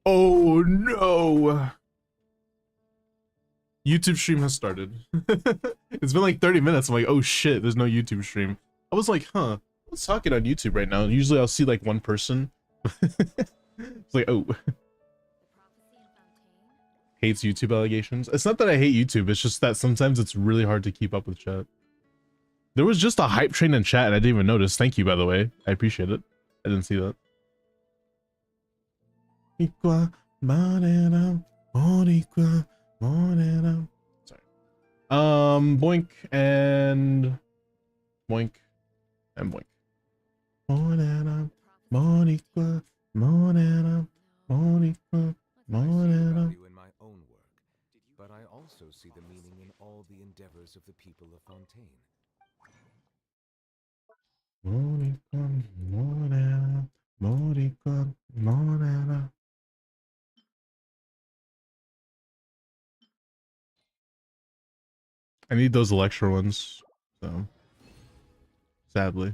Oh no. YouTube stream has started. It's been like 30 minutes. I'm like, oh shit, there's no YouTube stream. I was like, huh, what's talking on YouTube right now? Usually I'll see like one person. It's like, oh. Hates YouTube allegations. It's not that I hate YouTube, it's just that sometimes it's really hard to keep up with chat. There was just a hype train in chat and I didn't even notice. Thank you, by the way. I appreciate it. I didn't see that. Sorry. Boink and boink and boink. Monica, Monica, Monica, Monica. In my own work, but I also see the meaning in all the endeavors of the people of Fontaine. Monica, Monica, Monica, Monica. I need those Electra ones, so sadly.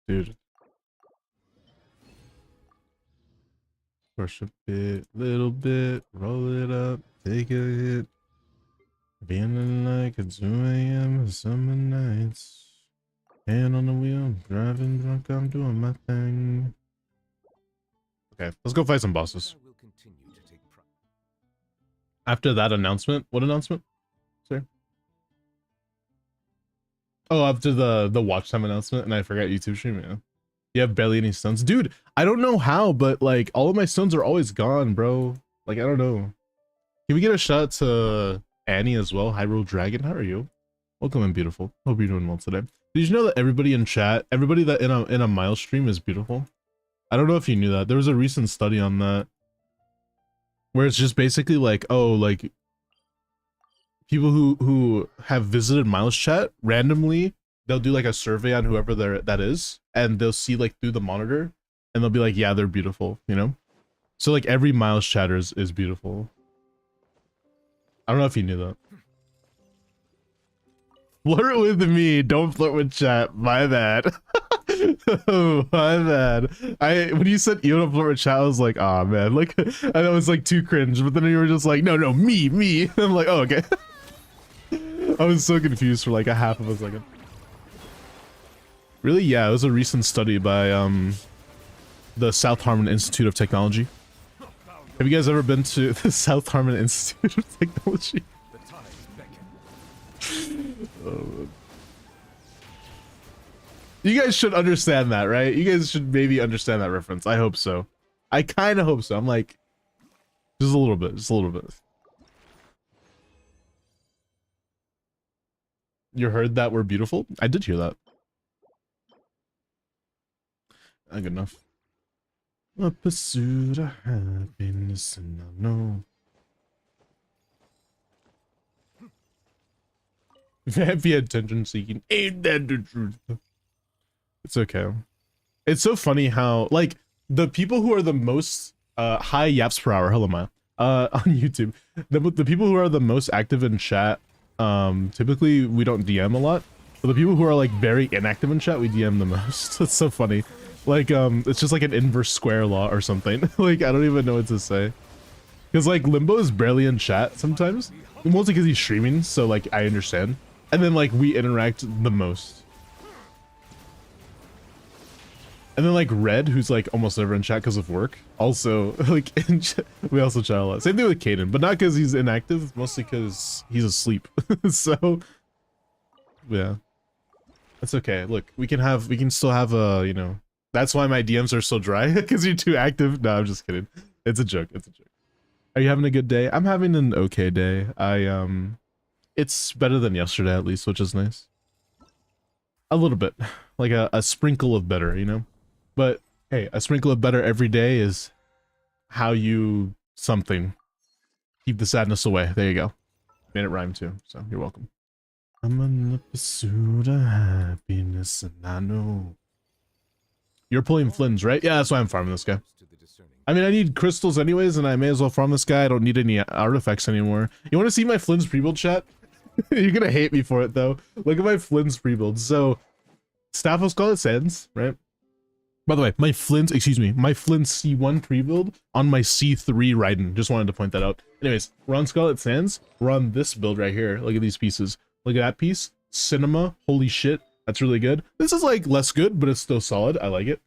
Dude. Push a bit, little bit, roll it up, take a hit. Feeling like it's 2 a.m. summer nights. Hand on the wheel, driving drunk, I'm doing my thing. Okay, let's go fight some bosses. After that announcement, what announcement? Sorry. Oh, after the watch time announcement, and I forgot YouTube stream. Yeah, you have barely any stones, dude. I don't know how, but like all of my stones are always gone, bro. Like I don't know. Can we get a shot to Annie as well? Hyrule Dragon, how are you? Welcome in, beautiful. Hope you're doing well today. Did you know that everybody in chat, everybody that in a Miles stream is beautiful? I don't know if you knew that. There was a recent study on that, where it's just basically like, oh, like people who have visited Miles chat randomly, they'll do like a survey on whoever that is, and they'll see like through the monitor, and they'll be like, yeah, they're beautiful, you know? So like every Miles chatter is beautiful. I don't know if you knew that. Flirt with me, don't flirt with chat. My bad. Oh, my bad. When you said you don't flirt with chat, I was like, oh man, like I know it's like too cringe, but then you were just like, no, me. I'm like, oh, okay. I was so confused for like a half of a second. Really? Yeah, it was a recent study by the South Harmon Institute of Technology. Have you guys ever been to the South Harmon Institute of Technology? Oh. You guys should understand that, right? You guys should maybe understand that reference. I hope so. I kind of hope so. I'm like, just a little bit, just a little bit. You heard that we're beautiful? I did hear that. Not good enough. A pursuit of happiness, and I know. Happy attention seeking, ain't that the truth? It's okay. It's so funny how like the people who are the most high yaps per hour, hello Maya, on YouTube, the people who are the most active in chat, typically we don't DM a lot, but the people who are like very inactive in chat, we DM the most. It's so funny. Like it's just like an inverse square law or something. Like I don't even know what to say, because like Limbo is barely in chat sometimes, mostly because he's streaming, so like I understand. And then like we interact the most. And then like Red, who's like almost never in chat because of work, also like we also chat a lot. Same thing with Caden, but not because he's inactive, mostly because he's asleep. So yeah, that's okay. Look, we can still have a, you know, that's why my DMs are so dry, because you're too active. No, I'm just kidding. It's a joke. It's a joke. Are you having a good day? I'm having an okay day. It's better than yesterday at least, which is nice. A little bit, like a sprinkle of better, you know? But hey, a sprinkle of better every day is how you something. Keep the sadness away. There you go. Made it rhyme too, so you're welcome. I'm on the pursuit of happiness, and I know. You're pulling Flins, right? Yeah, that's why I'm farming this guy. I mean, I need crystals anyways, and I may as well farm this guy. I don't need any artifacts anymore. You want to see my Flins pre-build, chat? You're gonna hate me for it, though. Look at my Flins pre-build. So Staff of Scarlet Sands, right? By the way, my Flint C1 pre-build on my C3 Raiden. Just wanted to point that out. Anyways, we're on Scarlet Sands. We're on this build right here. Look at these pieces. Look at that piece. Cinema. Holy shit. That's really good. This is like less good, but it's still solid. I like it.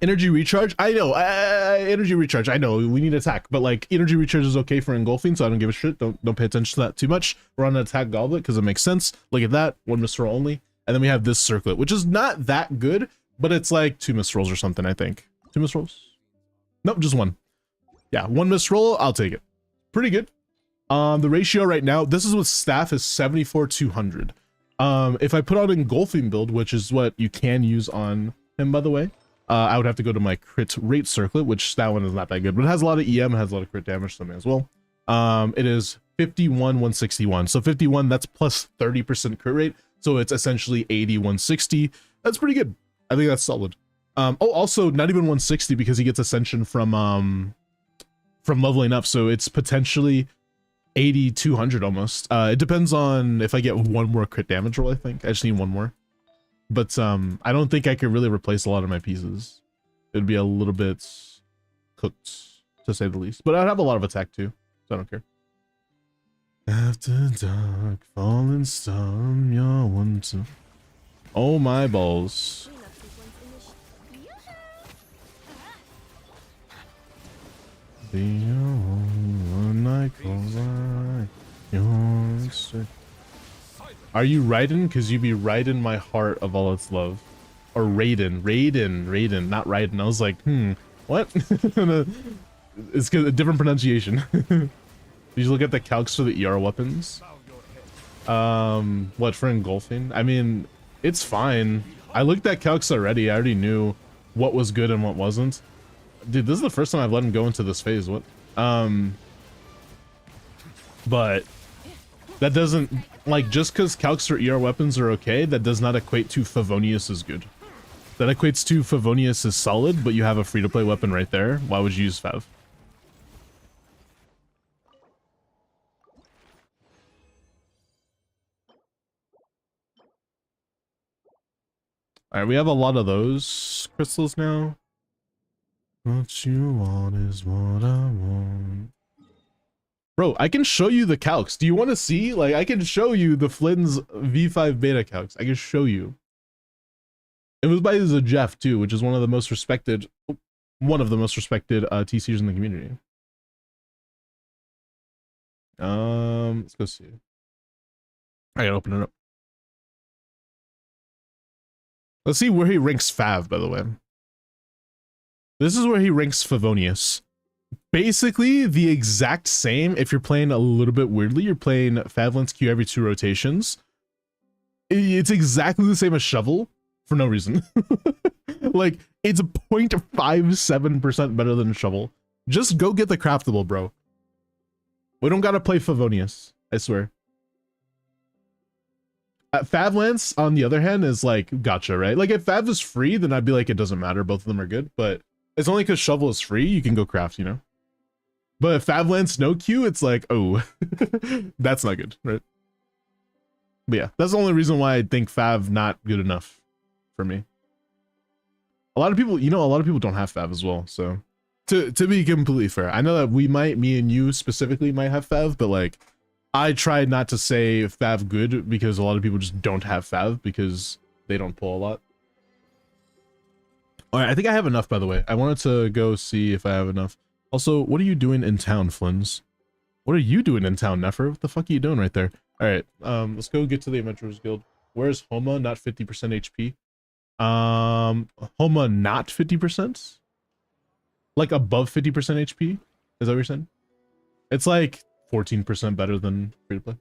Energy recharge. I know. Energy recharge. I know. We need attack, but like energy recharge is okay for engulfing, so I don't give a shit. Don't pay attention to that too much. We're on an attack goblet because it makes sense. Look at that. One misroll only. And then we have this circlet, which is not that good. But it's like 2 misrolls or something, I think. 2 misrolls? Nope, just 1. Yeah, 1 misroll, I'll take it. Pretty good. The ratio right now, this is with staff, is 74-200. If I put on engulfing build, which is what you can use on him, by the way, I would have to go to my crit rate circlet, which that one is not that good, but it has a lot of EM, it has a lot of crit damage to me as well. It is 51-161. So 51, that's plus 30% crit rate. So it's essentially 80-160. That's pretty good. I think that's solid. Oh, also not even 160 because he gets ascension from leveling up, so it's potentially 80-200 almost. It depends on if I get 1 more crit damage roll. I think I just need 1 more, but I don't think I could really replace a lot of my pieces. It'd be a little bit cooked, to say the least. But I'd have a lot of attack too, so I don't care. After dark, falling storm, you're one to. Oh my balls. The one I call Are you Raiden? Because you be Raiden my heart of all its love. Or Raiden, not Raiden. I was like, what? It's a different pronunciation. Did you look at the calcs for the ER weapons? What, for engulfing? I mean, it's fine. I looked at calcs already. I already knew what was good and what wasn't. Dude, this is the first time I've let him go into this phase. What? But that doesn't, like, just because calcs for ER weapons are okay, that does not equate to Favonius is good. That equates to Favonius is solid, but you have a free-to-play weapon right there. Why would you use Fav? All right, we have a lot of those crystals now. What you want is what I want. Bro, I can show you the calcs. Do you want to see? Like, I can show you the Flynn's V5 beta calcs. I can show you. It was by the Jeff too, which is one of the most respected TCers in the community. Let's go see. I gotta open it up. Let's see where he ranks Fav, by the way. This is where he ranks Favonius. Basically, the exact same. If you're playing a little bit weirdly, you're playing Favlan's Q every 2 rotations. It's exactly the same as Shovel for no reason. Like, it's 0.57% better than Shovel. Just go get the craftable, bro. We don't gotta play Favonius, I swear. Favlance, on the other hand, is like, gotcha, right? Like, if Fav is free, then I'd be like, it doesn't matter. Both of them are good, but it's only because Shovel is free, you can go craft, you know? But if Favlance no Q, it's like, oh, that's not good, right? But yeah, that's the only reason why I think Fav not good enough for me. A lot of people, you know, a lot of people don't have Fav as well, so. To be completely fair, I know that me and you specifically might have Fav, but like, I try not to say Fav good because a lot of people just don't have Fav because they don't pull a lot. All right, I think I have enough, by the way. I wanted to go see if I have enough. Also, what are you doing in town, Flynn's? What are you doing in town, Nefer? What the fuck are you doing right there? All right, let's go get to the Adventurers Guild. Where's Homa? Not 50% HP. Homa not 50%? Like above 50% HP? Is that what you're saying? It's like 14% better than free to play.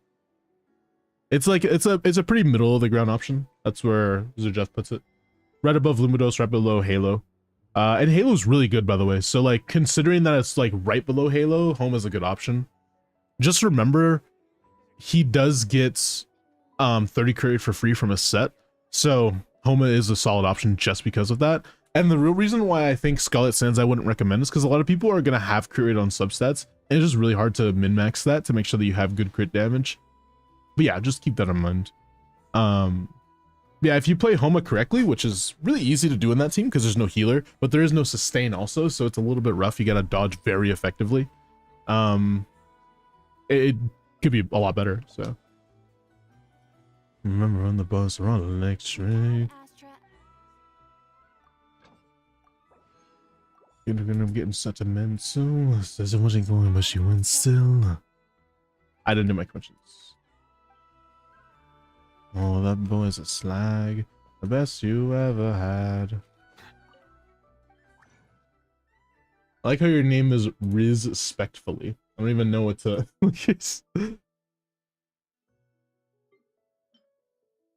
It's like it's a pretty middle of the ground option. That's where Zerjeff puts it. Right above Lumidos, right below Halo. And Halo's really good, by the way. So like considering that it's like right below Halo, Home is a good option. Just remember he does get 30 credit for free from a set. So Homa is a solid option just because of that. And the real reason why I think Scarlet Sands I wouldn't recommend is because a lot of people are going to have crit rate on substats. And it's just really hard to min-max that to make sure that you have good crit damage. But yeah, just keep that in mind. Yeah, if you play Homa correctly, which is really easy to do in that team because there's no healer, but there is no sustain also, so it's a little bit rough. You gotta dodge very effectively. It could be a lot better. So remember on the bus or on electric. I'm getting sentimental. Says I wasn't going, but she went still. I didn't do my questions. Oh, that boy's a slag. The best you ever had. I like how your name is Respectfully. I don't even know what to.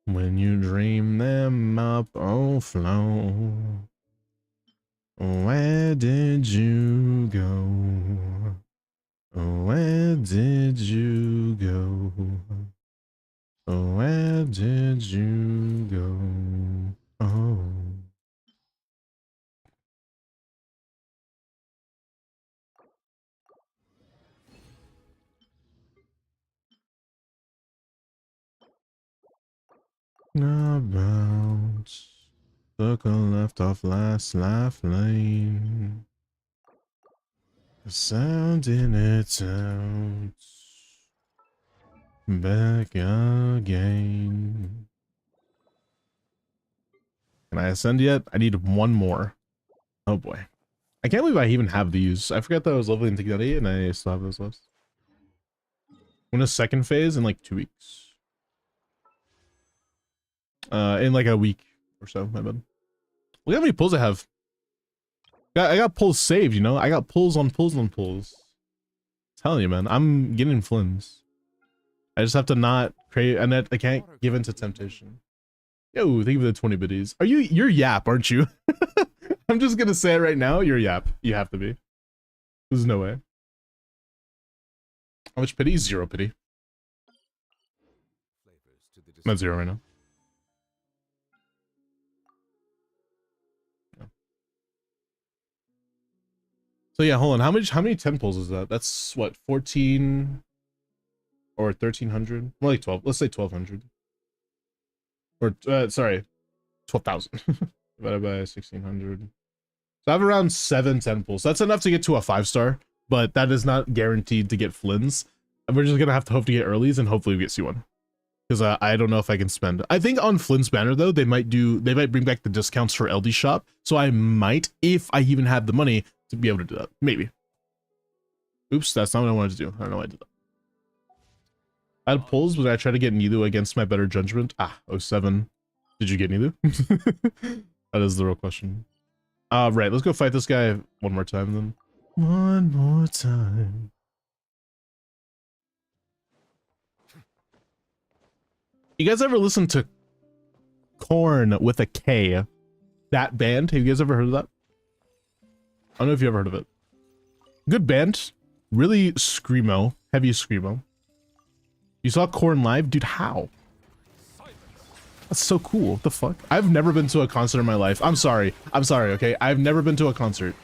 When you dream them up, oh flow. Where did you go? Where did you go? Where did you go? Oh. About circle left off last laugh lane. The sound in it out. Back again. Can I ascend yet? I need one more. Oh boy. I can't believe I even have these. I forgot that I was leveling to get 8 and I still have those left. I'm in a second phase in like 2 weeks. In like a week or so, my bad. Look how many pulls I have. I got pulls saved, you know? I got pulls on pulls on pulls. I'm telling you, man, I'm getting flins. I just have to not create, and I can't give into temptation. Yo, thank you for the 20 biddies. You're Yap, aren't you? I'm just gonna say it right now, you're Yap. You have to be. There's no way. How much pity? 0 pity. I'm at 0 right now. So yeah, hold on. How many 10 pulls is that? That's what, 14 or 1300? More like 12. Let's say 1200. Or sorry, 12,000 divided by 1600. So I have around 7 10 pulls. That's enough to get to a 5-star, but that is not guaranteed to get flins. And we're just gonna have to hope to get earlies and hopefully we get C1. Because I don't know if I can spend. I think on Flynn's banner though, they might bring back the discounts for LD shop. So I might, if I even have the money, to be able to do that. Maybe. Oops, that's not what I wanted to do. I don't know why I did that. I had pulls, but I tried to get Nilu against my better judgment. Ah, 07. Did you get Nilu? That is the real question. Right, let's go fight this guy one more time then. One more time. You guys ever listen to Korn with a K? That band? Have you guys ever heard of that? I don't know if you ever heard of it. Good band. Really screamo. Heavy screamo. You saw Korn live? Dude, how? That's so cool. What the fuck? I've never been to a concert in my life. I'm sorry, okay? I've never been to a concert.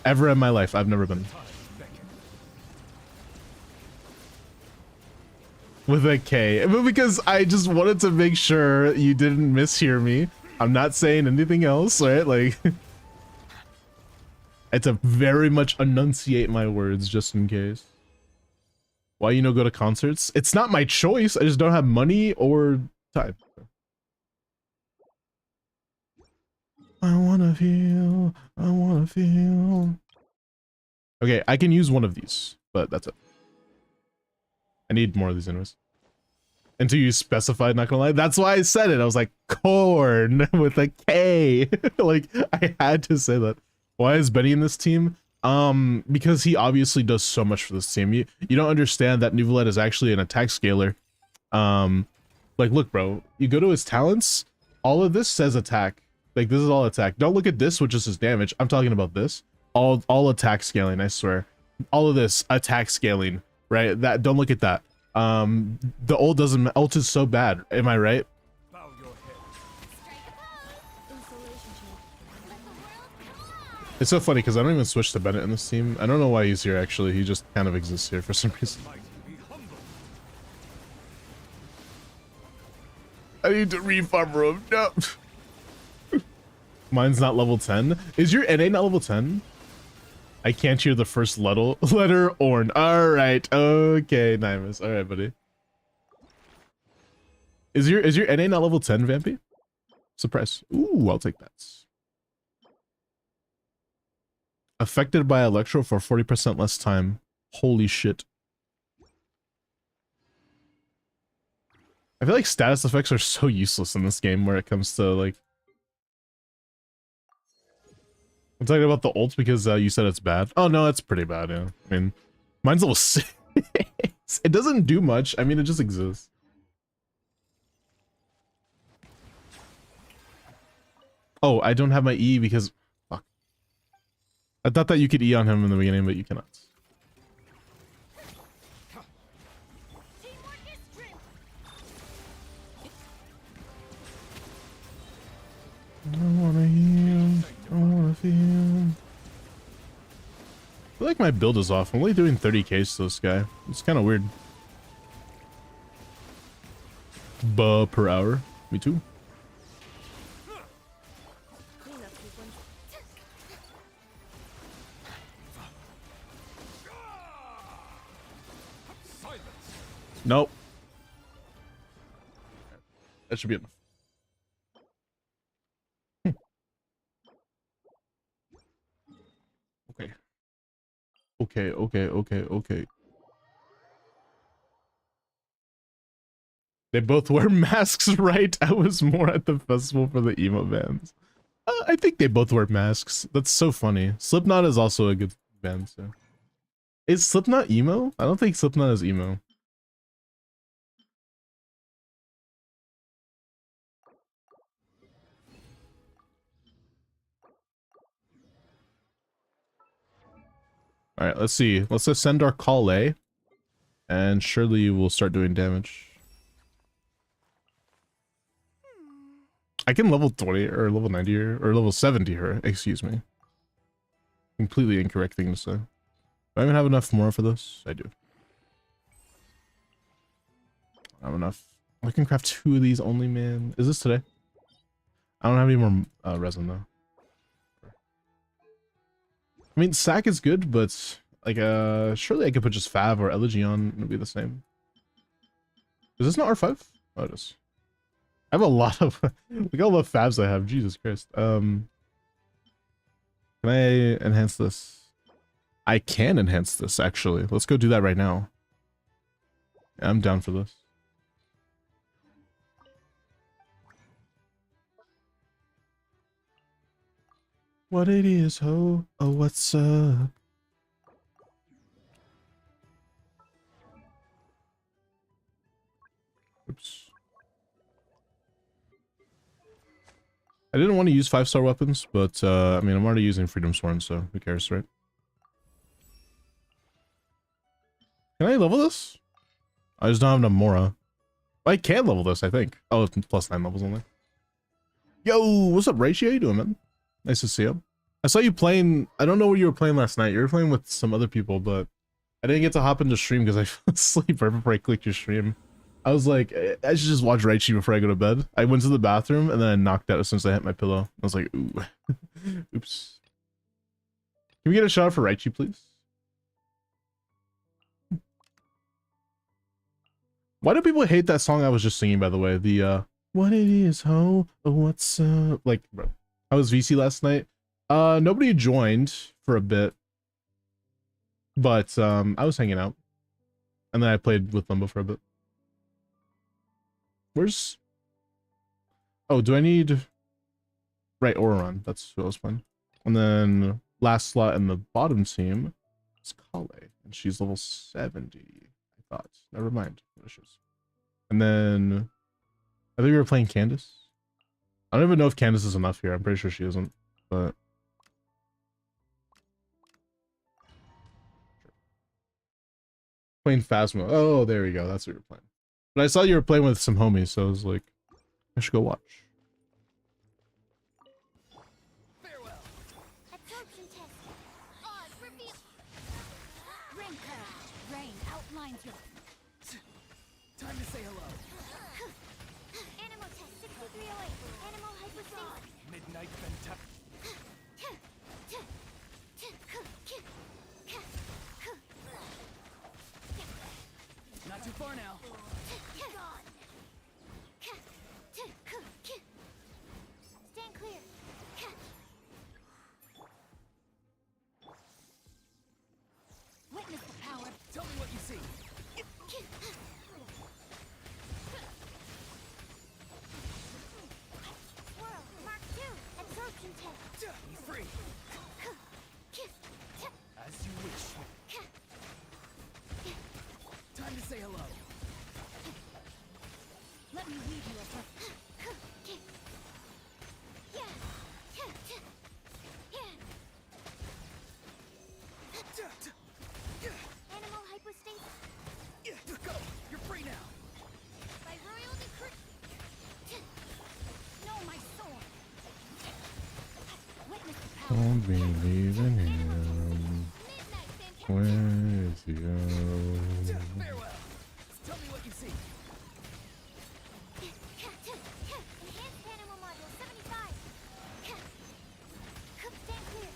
Ever in my life, I've never been. With a K. But because I just wanted to make sure you didn't mishear me. I'm not saying anything else, right? Like... I had to very much enunciate my words just in case. Why you no go to concerts? It's not my choice. I just don't have money or time. I wanna feel. I wanna feel. Okay, I can use one of these, but that's it. I need more of these anyways. Until you specified, not gonna lie. That's why I said it. I was like, Corn with a K. Like, I had to say that. Why is Benny in this team? Because he obviously does so much for this team. You don't understand that Nuvolette is actually an attack scaler. Like, look, bro, you go to his talents, all of this says attack. Like, this is all attack. Don't look at this, which is his damage. I'm talking about this. All attack scaling, I swear. All of this, attack scaling, right? That, don't look at that. The ult doesn't, ult is so bad. Am I right? It's so funny because I don't even switch to Bennett in this team. I don't know why he's here actually. He just kind of exists here for some reason. I need to refarm room. No. Mine's not level 10. Is your NA not level 10? I can't hear the first letter Orn. All right. Okay, Nimus. All right, buddy. Is your NA not level 10, Vampy? Suppress. Ooh, I'll take that. Affected by Electro for 40% less time. Holy shit. I feel like status effects are so useless in this game where it comes to like... I'm talking about the ult because you said it's bad. Oh no, it's pretty bad, yeah. I mean, mine's level 6. It doesn't do much. I mean, it just exists. Oh, I don't have my E because... Fuck. I thought that you could E on him in the beginning, but you cannot. I wanna heal. I wanna feel. I feel like my build is off. I'm only doing 30k to this guy. It's kind of weird. Buh per hour. Me too. Nope. That should be enough. Okay. Okay. They both wear masks, right? I was more at the festival for the emo bands. I think they both wear masks. That's so funny. Slipknot is also a good band, so. Is Slipknot emo? I don't think Slipknot is emo. Alright, let's see. Let's ascend our Kale. And surely we'll start doing damage. I can level 20 or level 90 or level 70 her, excuse me. Completely incorrect thing to say. Do I even have enough more for this? I do. I have enough. I can craft 2 of these only, man. Is this today? I don't have any more resin though. I mean, sack is good, but like surely I could put just Fav or Elegy on. It'll be the same. Is this not R5? Oh, it is. I have a lot of look how the Favs I have. Jesus Christ. Can I enhance this? I can enhance this actually. Let's go do that right now. I'm down for this. What it is, ho? Oh, what's up? Oops. I didn't want to use 5-star weapons, but I mean, I'm already using Freedom Sworn, so who cares, right? Can I level this? I just don't have enough Mora. I can level this, I think. Oh, it's plus 9 levels only. Yo, what's up, Raichi? How you doing, man? Nice to see you. I saw you playing. I don't know what you were playing last night. You were playing with some other people, but I didn't get to hop into stream because I fell asleep right before I clicked your stream. I was like, I should just watch Raichi before I go to bed. I went to the bathroom and then I knocked out as soon as I hit my pillow. I was like, ooh. Oops. Can we get a shout out for Raichi, please? Why do people hate that song I was just singing, by the way? The, what it is, ho? Oh, what's up? Like, bro. I was VC last night. Nobody joined for a bit. But, I was hanging out. And then I played with Limbo for a bit. Where's... Oh, do I need... Right, Auron. That's what I was playing. And then last slot in the bottom team is Kale. And she's level 70, I thought. Never mind. And then... I think we were playing Candace. I don't even know if Candace is enough here. I'm pretty sure she isn't. But... Playing Phasma. Oh, there we go. That's what you're playing. But I saw you were playing with some homies, so I was like, I should go watch. Farewell. Absorption test. Odds reveal. Rain curve. Rain outlines your. Time to say hello. Animal hypostasis. Midnight Fantastic. Not too far now. Stand clear. Witness the power. Tell me what you see. Swirl. Mark 2. Absorption test. Be free. As you wish. Time to say hello. Let me lead you up. Animal hypostasis. Go. You're free now. By royal decree. No, my sword. Witness the power. Don't believe in him. Midnight fantastic. Where's he go? Farewell. Tell me what you see. Enhanced animal module 75. Stand clear.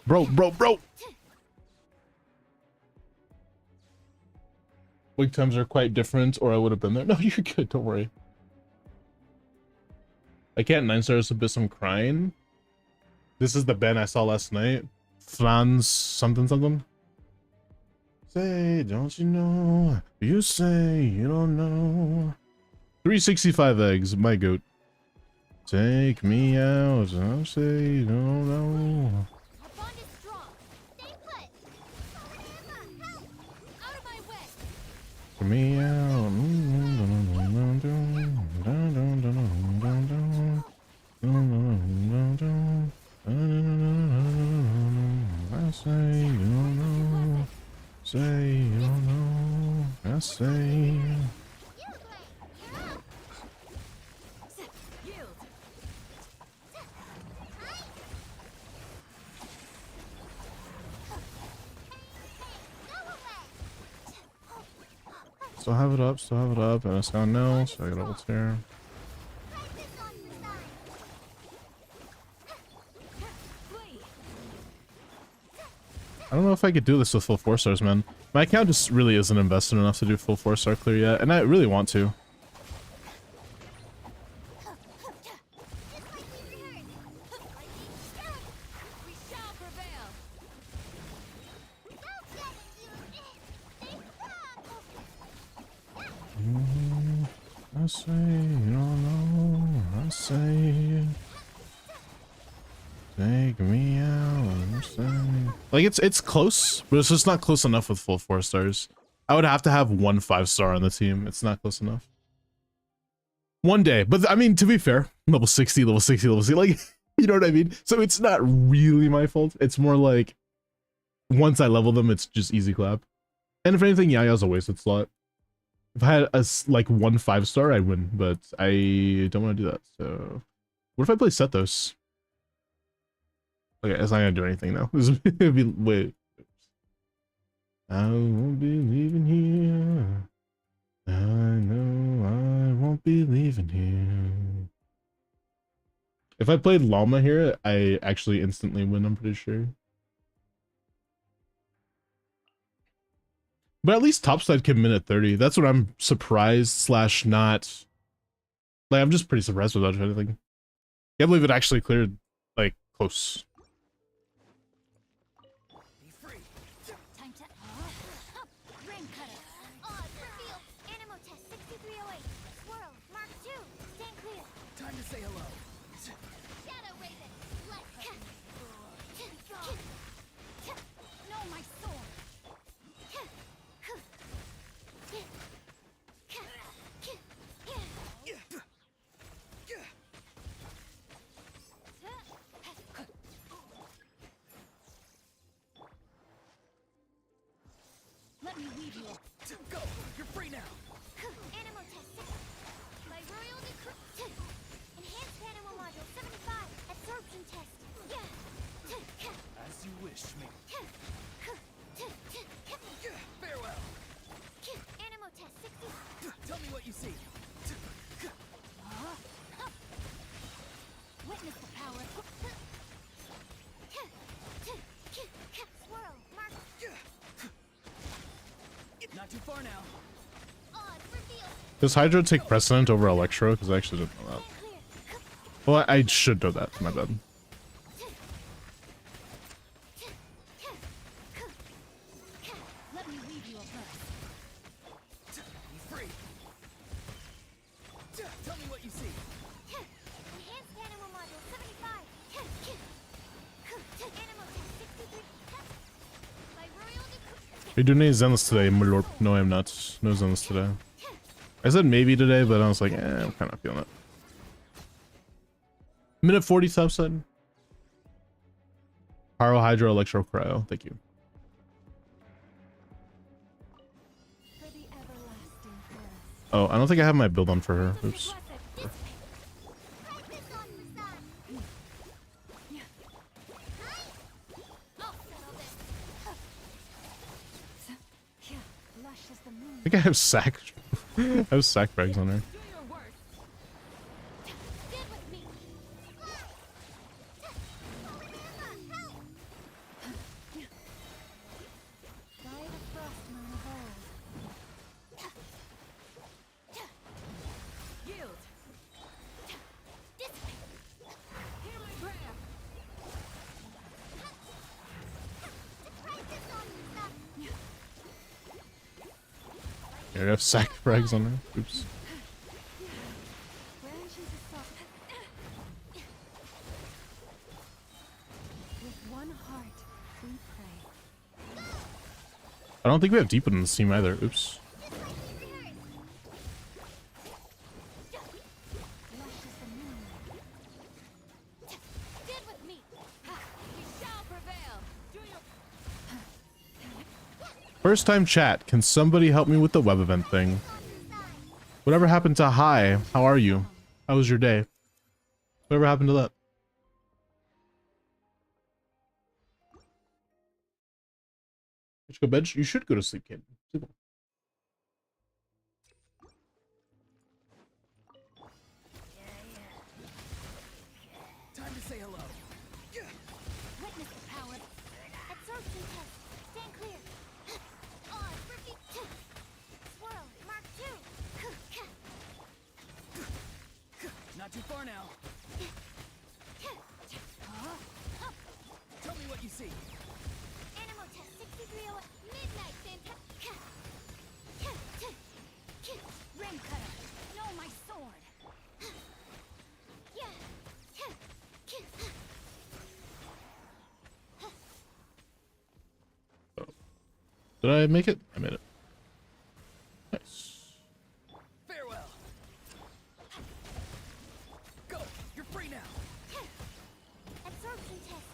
Bro. Wake times are quite different, or I would have been there. No, you're good. Don't worry. I can't 9 stars a bit. I'm crying. This is the Ben I saw last night. Franz something. Say, don't you know? You say you don't know. 365 eggs, my goat. Take me out. I say you don't know. Our bond is strong. Stay put. Help! Out of my way. Take me out. I say you don't know. Say you don't know. I say. Yield way. Yield. Still have it up, and it's gone now, so I got ult here. I don't know if I could do this with full 4 stars, man. My account just really isn't invested enough to do full 4 star clear yet, and I really want to. We shall prevail. I say you don't know. I say take me out. I say. Like it's close, but it's just not close enough with full 4 stars. I would have to have 1 5-star on the team. It's not close enough. One day, but I mean, to be fair, level 60, like, you know what I mean? So it's not really my fault. It's more like, once I level them, it's just easy clap. And if anything, Yaya's a wasted slot. If I had like 1 5-star, I'd win, but I don't want to do that, so... What if I play Sethos? Okay, it's not gonna do anything now. This would be, wait. I won't be leaving here. I know I won't be leaving here. If I played Llama here, I actually instantly win, I'm pretty sure. But at least topside came in at 30. That's what I'm surprised slash not. Like, I'm just pretty surprised without anything. Can't believe it actually cleared, like, close. Be free. Time to ring cutter. Odds revealed. Animal test 6308. Swirl. Mark 2. Stand clear. Time to say hello. Shadow Raven. Let's no, my sword. Let me lead you up. Go. You're free now. Animal test 6. By royal decree. Enhanced animal module 75. Absorption test. As you wish, me. Farewell. Animal test see. Witness the power. Swirl. Mark. Not too far now. Odds reveal. Does Hydro take precedent over Electro? Because I actually didn't know that. Stand clear. Well, I should know that. My bad. Let me weave you a verse. Be free. Tell me what you see. Enhanced animal module 75. Animal test 63. By royal decree. Are you doing any Zenless today, my lord? No, I'm not. No Zenless today. I said maybe today, but I was like, I'm kind of feeling it. Minute 40 top side. Pyro, Hydro, Electro, Cryo. Thank you. For the everlasting curse. Oh, I don't think I have my build on for her. Oops. I think I have sack. I have sack bags on her. Do your worst. Stand with me. By the frostmoon of old. Yield. Hear my prayer. Practice on yourself. Here, I have sack bags on her. Oops. Branches of soft. With one heart, we pray. I don't think we have deep in this team either. Oops. Lush as the moon. Stand with me. We shall prevail. Do your First time chat. Can somebody help me with the web event thing? Whatever happened to hi? How are you? How was your day? Whatever happened to that? Did you go bed? You should go to sleep, kid. Sleep on. Time to say hello. witness the power. Absorption test. Stand clear. Odds repeat. Swirl. Mark 2. Not too far now. Tell me what you see. Animal test 6301. Midnight fantastic. Ring cutter. Know my sword. Yeah. Did I make it? I made it. Nice. Farewell. Go. You're free now. Absorption test.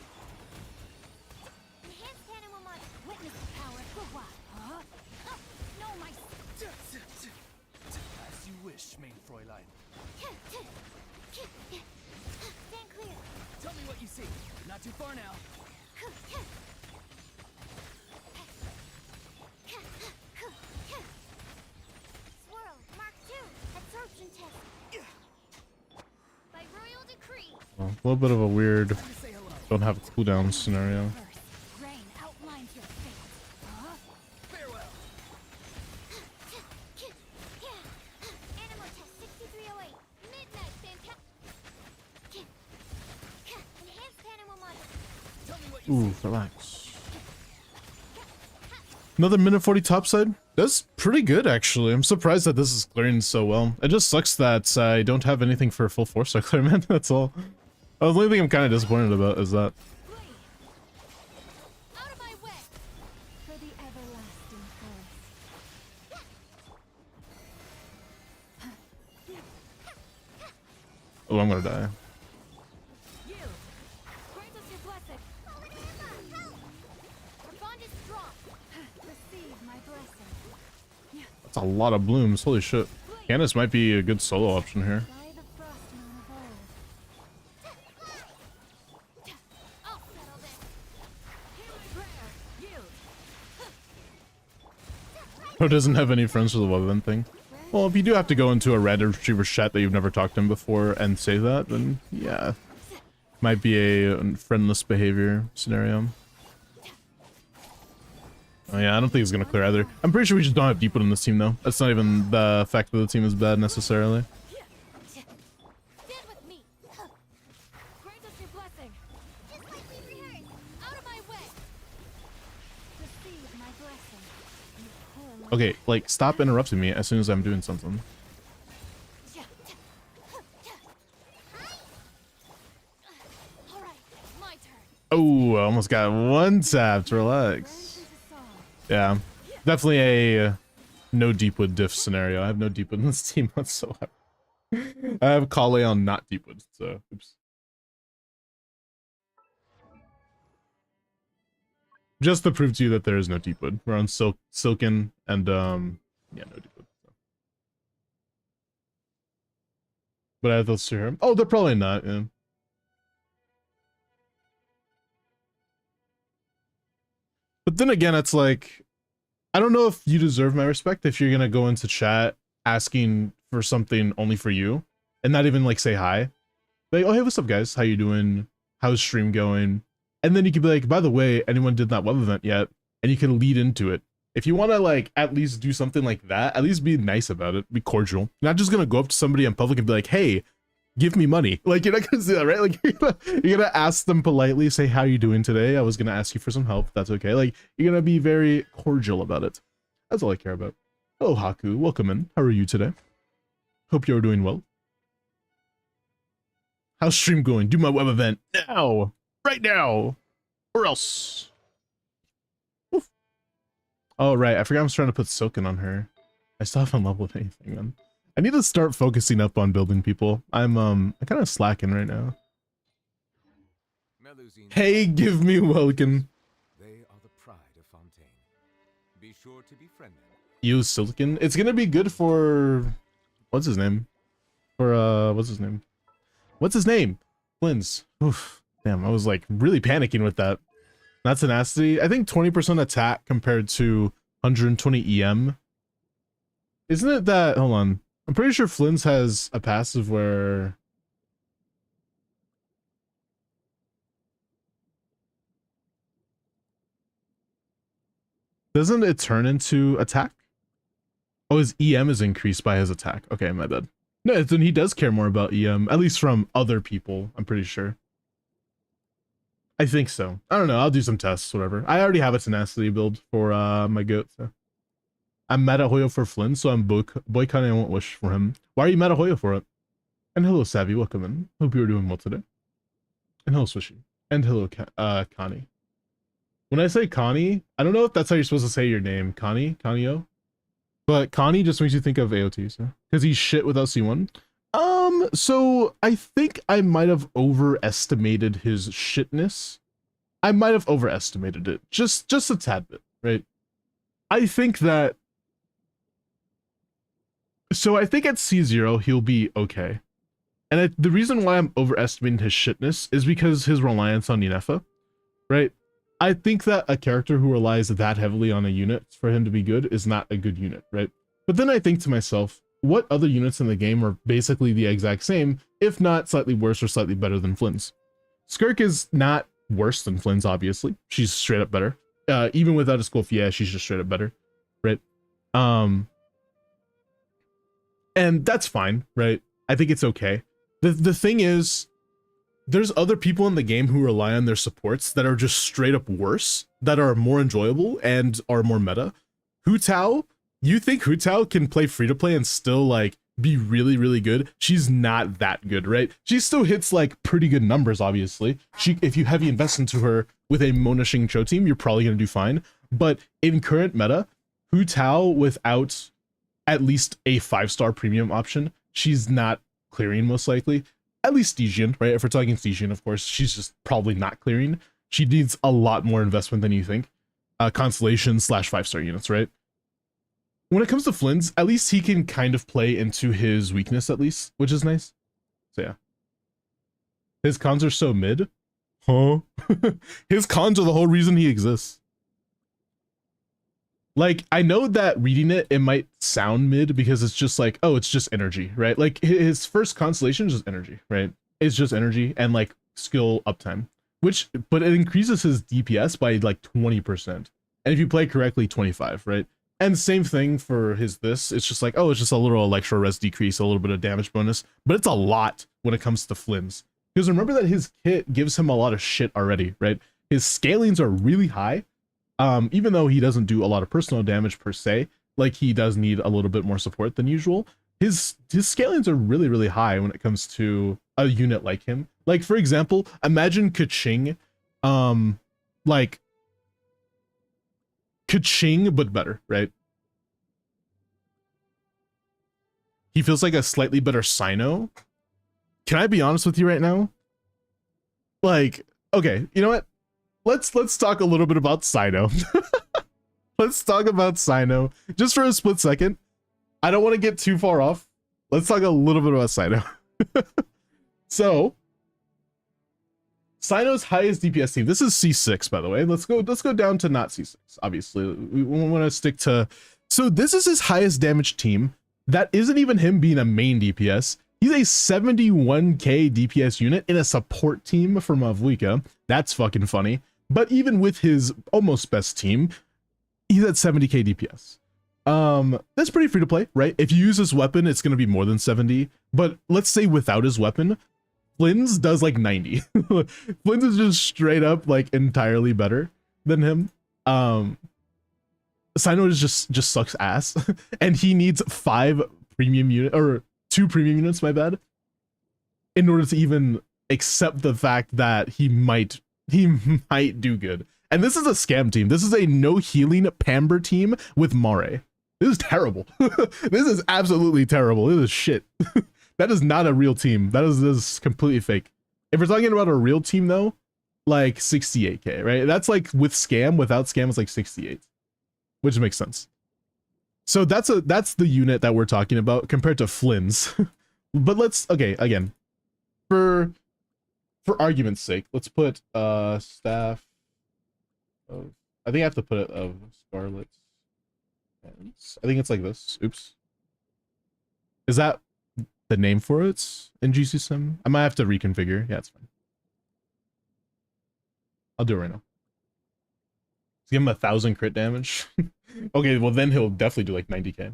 Enhanced animal mod. Witness the power. Huh? Know my As you wish, main Fräulein. Stand clear. Tell me what you see. Not too far now. Swirl. Mark 2. Absorption test. By royal decree. Well, a little bit of a weird, Time to say hello. don't have a cooldown scenario. First, rain outlines your fate. Farewell. Animal test 6308. Midnight fantastic. Enhanced animal model. Tell me what you Ooh, relax. Another minute 40 topside? That's pretty good, actually. I'm surprised that this is clearing so well. It just sucks that I don't have anything for full 4-star clear, man. That's all. The only thing I'm kind of disappointed about is that. Flee. Out of my way. For the everlasting curse. Oh, I'm gonna die. Yield. Grant us your blessing. Our bond is strong. Receive my blessing. That's a lot of blooms. Holy shit. Candace might be a good solo option here. By the frostmoon of old. I'll settle this. Hear my prayer. Yield. Who doesn't have any friends for the web event thing? Branches Well, if you do have to go into a red retriever chat that you've never talked to him before and say that, then yeah. Might be a friendless behavior scenario. Oh yeah, I don't think it's gonna clear either. I'm pretty sure we just don't have Deepwood in this team though. That's not even the fact that the team is bad necessarily. Stand with me. Grant us your blessing. Just like we rehearsed. Out of my way. Receive my blessing. You poor Okay, like stop interrupting me as soon as I'm doing something. All right, my turn. Oh, I almost got one tapped. Relax. Yeah, definitely a no Deepwood diff scenario. I have no Deepwood in this team whatsoever. I have Kale on not Deepwood, so oops. Just to prove to you that there is no Deepwood. We're on Silken and yeah, no Deepwood. So. But I have those here. Oh, they're probably not, yeah. But then again, it's like, I don't know if you deserve my respect if you're gonna go into chat asking for something only for you and not even like say hi. Like, oh hey, what's up guys? How you doing? How's stream going? And then you could be like, by the way, anyone did that web event yet? And you can lead into it. If you want to like at least do something like that, at least be nice about it, be cordial. You're not just gonna go up to somebody in public and be like, hey, give me money. Like, you're not gonna do that, right? Like, you're gonna ask them politely, say, how you doing today? I was gonna ask you for some help. That's okay. Like, you're gonna be very cordial about it. That's all I care about. Hello, Haku. Welcome in. How are you today? Hope you're doing well. How's stream going? Do my web event now. Right now. Or else. Oof. Oh, right. I forgot I was trying to put Silken on her. I still haven't leveled anything, man. I need to start focusing up on building people. I'm kind of slacking right now. Hey, give me Welkin. They are the pride of Fontaine. Be sure to befriend them. Use Silicon. It's gonna be good for what's his name? For what's his name? What's his name? Flynn's. Oof. Damn, I was like really panicking with that. Not tenacity. I think 20% attack compared to 120 EM. Isn't it that? Hold on. I'm pretty sure Flynn's has a passive where. Doesn't it turn into attack? Oh, his EM is increased by his attack. Okay, my bad. No, then he does care more about EM, at least from other people, I'm pretty sure. I think so. I don't know. I'll do some tests, whatever. I already have a tenacity build for my goat. So. I'm mad at Hoyo for Flynn, so I'm boycotting. I won't wish for him. Why are you mad at Hoyo for it? And hello, Savvy. Welcome in. Hope you're doing well today. And hello, Swishy. And hello, Connie. When I say Connie, I don't know if that's how you're supposed to say your name. Connie-o? But Connie just makes you think of AOT, so. Because he's shit without C1. So I think I might have overestimated his shitness. I might have overestimated it. Just a tad bit, right? I think that... So I think at C0, he'll be okay. And the reason why I'm overestimating his shitness is because his reliance on Ninefa, right? I think that a character who relies that heavily on a unit for him to be good is not a good unit, right? But then I think to myself, what other units in the game are basically the exact same, if not slightly worse or slightly better than Flynn's? Skirk is not worse than Flynn's, obviously. She's straight up better. Even without a Sculf, yeah, she's just straight up better, right? And that's fine, right? I think it's okay. The thing is, there's other people in the game who rely on their supports that are just straight up worse, that are more enjoyable and are more meta. Hu Tao, you think Hu Tao can play free-to-play and still like be really, really good? She's not that good, right? She still hits like pretty good numbers, obviously. If you heavy invest into her with a Mona Xing Cho team, you're probably gonna do fine. But in current meta, Hu Tao without at least a 5-star premium option, she's not clearing most likely. At least Stygian, right? If we're talking Stygian, of course, she's just probably not clearing. She needs a lot more investment than you think. Constellation / 5-star units, right? When it comes to Flynn's, at least he can kind of play into his weakness at least, which is nice. So yeah. His cons are so mid. Huh? His cons are the whole reason he exists. Like, I know that reading it, it might sound mid because it's just like, oh, it's just energy, right? Like his first constellation is just energy, right? It's just energy and like skill uptime, which, but it increases his DPS by like 20%. And if you play correctly, 25, right? And same thing for his this. It's just like, oh, it's just a little electro res decrease, a little bit of damage bonus, but it's a lot when it comes to Flynn's. Because remember that his kit gives him a lot of shit already, right? His scalings are really high. Even though he doesn't do a lot of personal damage per se, like he does need a little bit more support than usual. His scalings are really, really high when it comes to a unit like him. Like, for example, imagine Kaching, like Kaching, but better, right? He feels like a slightly better Sino. Can I be honest with you right now? Like, okay, you know what? Let's talk a little bit about Sino. Let's talk about Sino just for a split second. I don't want to get too far off. Let's talk a little bit about Sino. So, Sino's highest DPS team. This is C6, by the way. Let's go down to not C6. Obviously, we want to stick to. So this is his highest damage team. That isn't even him being a main DPS. He's a 71k DPS unit in a support team for Mavlika. That's fucking funny. But even with his almost best team, he's at 70k DPS. That's pretty free to play, right? If you use his weapon, it's going to be more than 70. But let's say without his weapon, Flynn's does like 90. Flynn's is just straight up like entirely better than him. Sino is just sucks ass, and he needs 5 premium unit or 2 premium units, my bad, in order to even accept the fact that he might do good. And this is a scam team. This is a no healing Pamber team with Mare. This is terrible. This is absolutely terrible. This is shit. That is not a real team. That is completely fake. If we're talking about a real team though, like 68k, right? That's like with scam. Without scam, it's like 68, which makes sense. So that's the unit that we're talking about compared to Flynn's. But let's, okay, again, for argument's sake, let's put staff of, I think I have to put it of Scarlet's. I think it's like this. Oops. Is that the name for it in GC Sim? I might have to reconfigure. Yeah, it's fine. I'll do it right now. Let's give him 1,000 crit damage. Okay, well then he'll definitely do like 90k.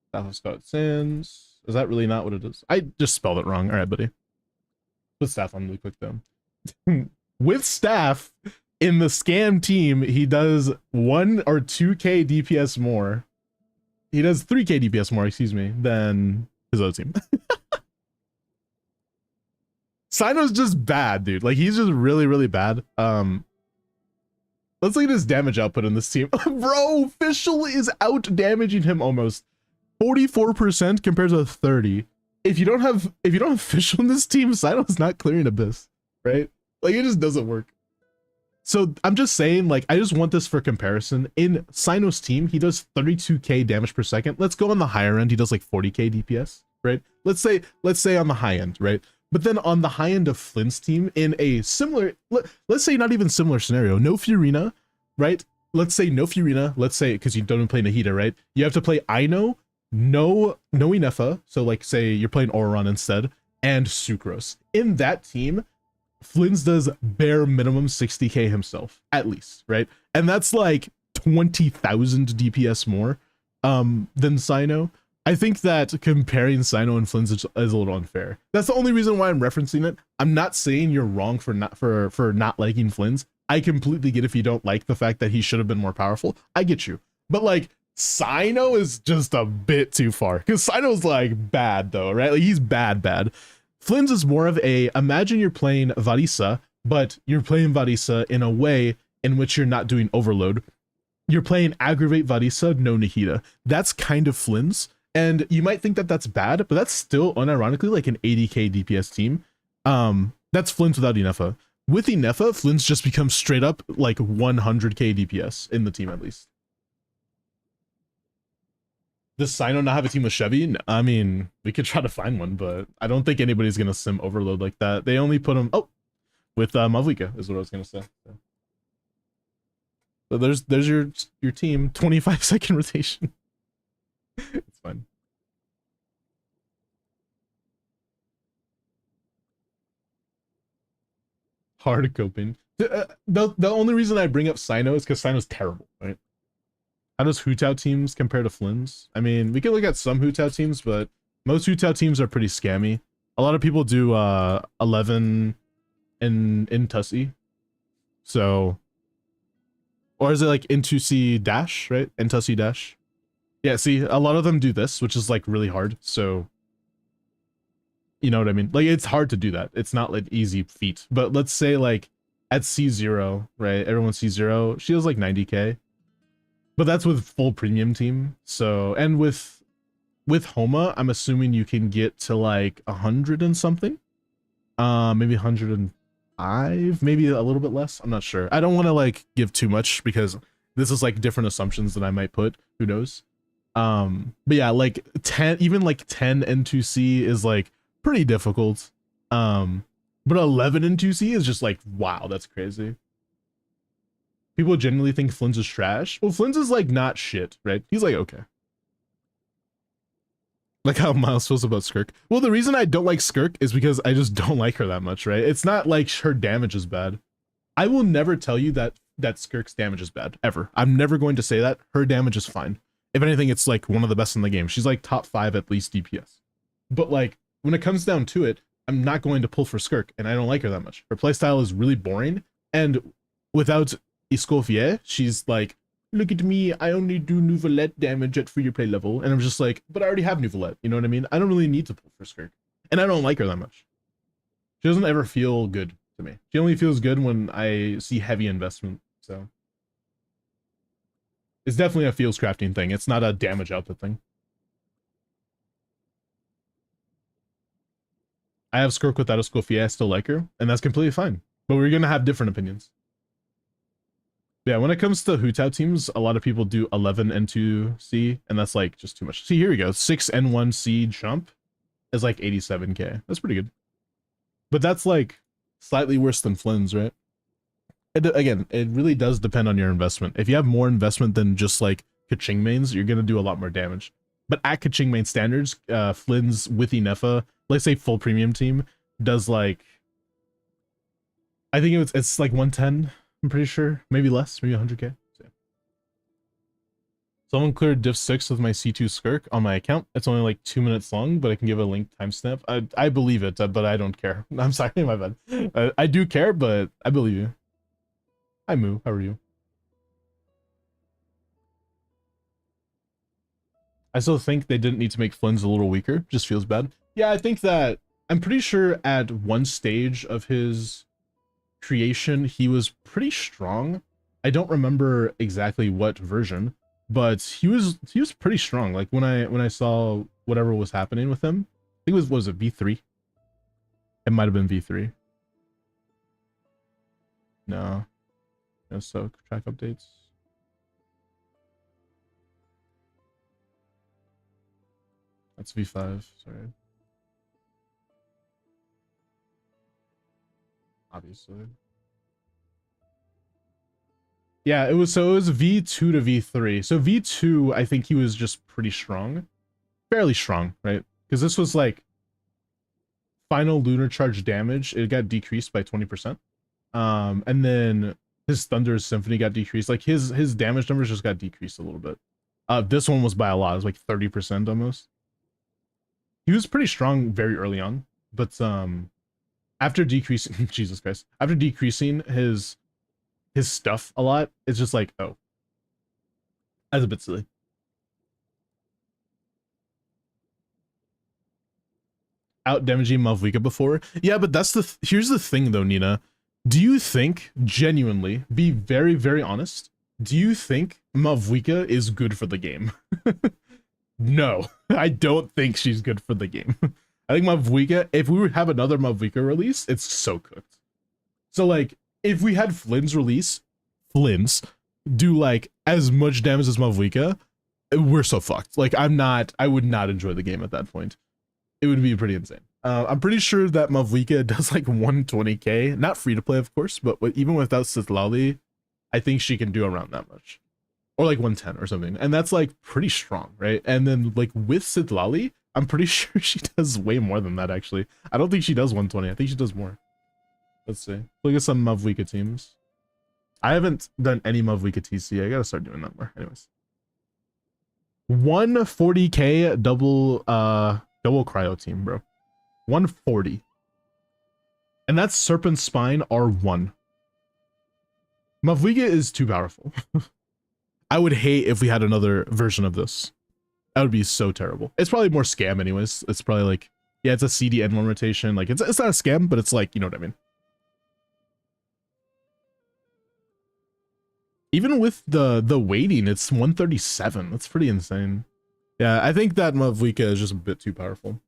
Staff of Scarlet Sands. Is that really not what it is? I just spelled it wrong. All right, buddy. Put staff on really quick though. With staff in the scam team, he does 1 or 2k DPS more. He does 3k DPS more, excuse me, than his other team. Sino's just bad, dude. Like he's just really, really bad. Let's look at his damage output in this team. Bro, Fischl is out damaging him almost 44% compared to 30. If you don't have Fischl in this team, Sino's not clearing Abyss, right? Like it just doesn't work. So I'm just saying, like, I just want this for comparison. In Sino's team, he does 32k damage per second. Let's go on the higher end. He does like 40k DPS, right? Let's say on the high end, right? But then on the high end of Flynn's team, in a similar, let's say not even similar scenario, no Furina, right? Let's say no Furina. Let's say, because you don't play Nahida, right? You have to play Aino, no Inefa. So like say you're playing Auron instead, and Sucrose. In that team, Flynn's does bare minimum 60k himself, at least, right? And that's like 20,000 DPS more than Sino. I think that comparing Sino and Flynn's is a little unfair. That's the only reason why I'm referencing it. I'm not saying you're wrong for not liking Flynn's. I completely get if you don't like the fact that he should have been more powerful. I get you. But like Sino is just a bit too far, because Sino's like bad though, right? Like he's bad. Flynn's is more of a, imagine you're playing Varisa, but you're playing Varisa in a way in which you're not doing overload. You're playing aggravate Varisa, no Nahida. That's kind of Flynn's. And you might think that that's bad, but that's still unironically like an 80k DPS team. That's Flynn's without Inefa. With Inefa, Flynn's just becomes straight up like 100k DPS in the team at least. Does Sino not have a team with Chevy? No, I mean, we could try to find one, but I don't think anybody's gonna sim overload like that. They only put him with Mavlika is what I was gonna say. So. So there's your team. 25-second rotation. It's fine. Hard coping. The only reason I bring up Sino is because Sino's terrible, right? How does Hu-Tao teams compare to Flynn's? I mean, we can look at some Hu-Tao teams, but most Hu-Tao teams are pretty scammy. A lot of people do 11 in Tussie. So, or is it like N2C dash, right? N2C dash. Yeah, see, a lot of them do this, which is like really hard. So, you know what I mean? Like, it's hard to do that. It's not like easy feat. But let's say like at C0, right? Everyone C0, she has like 90k. But that's with full premium team. So, and with Homa, I'm assuming you can get to like 100 and something. Maybe 105, maybe a little bit less. I'm not sure. I don't want to like give too much because this is like different assumptions that I might put. Who knows? But yeah, like 10, even like 10 N2C is like pretty difficult. But 11 N2C is just like, wow, that's crazy. People genuinely think Flynn's is trash. Well, Flynn's is like not shit, right? He's like, okay. Like how Miles feels about Skirk. Well, the reason I don't like Skirk is because I just don't like her that much, right? It's not like her damage is bad. I will never tell you that Skirk's damage is bad, ever. I'm never going to say that. Her damage is fine. If anything, it's like one of the best in the game. She's like top 5 at least DPS. But like, when it comes down to it, I'm not going to pull for Skirk, and I don't like her that much. Her playstyle is really boring, and without Escoffier, she's like, look at me, I only do Nouvelette damage at free to play level. And I'm just like, but I already have Nouvelette, you know what I mean? I don't really need to pull for Skirk. And I don't like her that much. She doesn't ever feel good to me. She only feels good when I see heavy investment, so. It's definitely a feels crafting thing. It's not a damage output thing. I have Skirk without Escoffier, I still like her, and that's completely fine. But we're gonna have different opinions. Yeah, when it comes to Hu-Tao teams, a lot of people do 11 N2C, and that's like just too much. See, here we go. 6 N1C jump is like 87k. That's pretty good. But that's like slightly worse than Flynn's, right? Again, it really does depend on your investment. If you have more investment than just like Kaching mains, you're going to do a lot more damage. But at Kaching main standards, Flynn's with Inefa, let's say full premium team, does like, I think it's like 110. I'm pretty sure, maybe less, maybe 100k. So, yeah. Someone cleared diff 6 with my C2 Skirk on my account. It's only like 2 minutes long, but I can give a link timestamp. I believe it, but I don't care. I'm sorry, my bad. I do care, but I believe you. Hi Moo, how are you? I still think they didn't need to make Flynn's a little weaker. Just feels bad. Yeah, I think that, I'm pretty sure at one stage of his creation he was pretty strong. I don't remember exactly what version, but he was pretty strong. Like when I saw whatever was happening with him, I think it was it V3? It might have been V3. No. No, so track updates. That's V5, sorry. Obviously. Yeah, it was V2 to V3. So V2, I think he was just pretty strong. Fairly strong, right? Because this was like final lunar charge damage, it got decreased by 20%. And then his Thunder's Symphony got decreased. Like his damage numbers just got decreased a little bit. This one was by a lot. It was like 30% almost. He was pretty strong very early on, but after decreasing Jesus Christ, after decreasing his stuff a lot, it's just like, oh, that's a bit silly. Out damaging Malvika before. Yeah, but that's here's the thing though, Nina. Do you think, genuinely, be very, very honest, do you think Malvika is good for the game? No, I don't think she's good for the game. I think Malvika, if we have another Malvika release, it's so cooked. So like, if we had Flynn's release, Flynn's do like as much damage as Malvika, we're so fucked. Like I would not enjoy the game at that point. It would be pretty insane. I'm pretty sure that Malvika does like 120k, not free to play of course, but even without Sitlali, I think she can do around that much, or like 110 or something, and that's like pretty strong, right? And then like with Sitlali, I'm pretty sure she does way more than that. Actually, I don't think she does 120. I think she does more. Let's see. Look at some Mavwika teams. I haven't done any Mavwika TC. I gotta start doing that more. Anyways, 140k double cryo team, bro. 140, and that's Serpent Spine R1. Mavwika is too powerful. I would hate if we had another version of this. That would be so terrible. It's probably more scam anyways. It's probably like, yeah, it's a CDN one rotation. Like it's not a scam, but it's like, you know what I mean. Even with the weighting, it's 137. That's pretty insane. Yeah, I think that Mavwika is just a bit too powerful.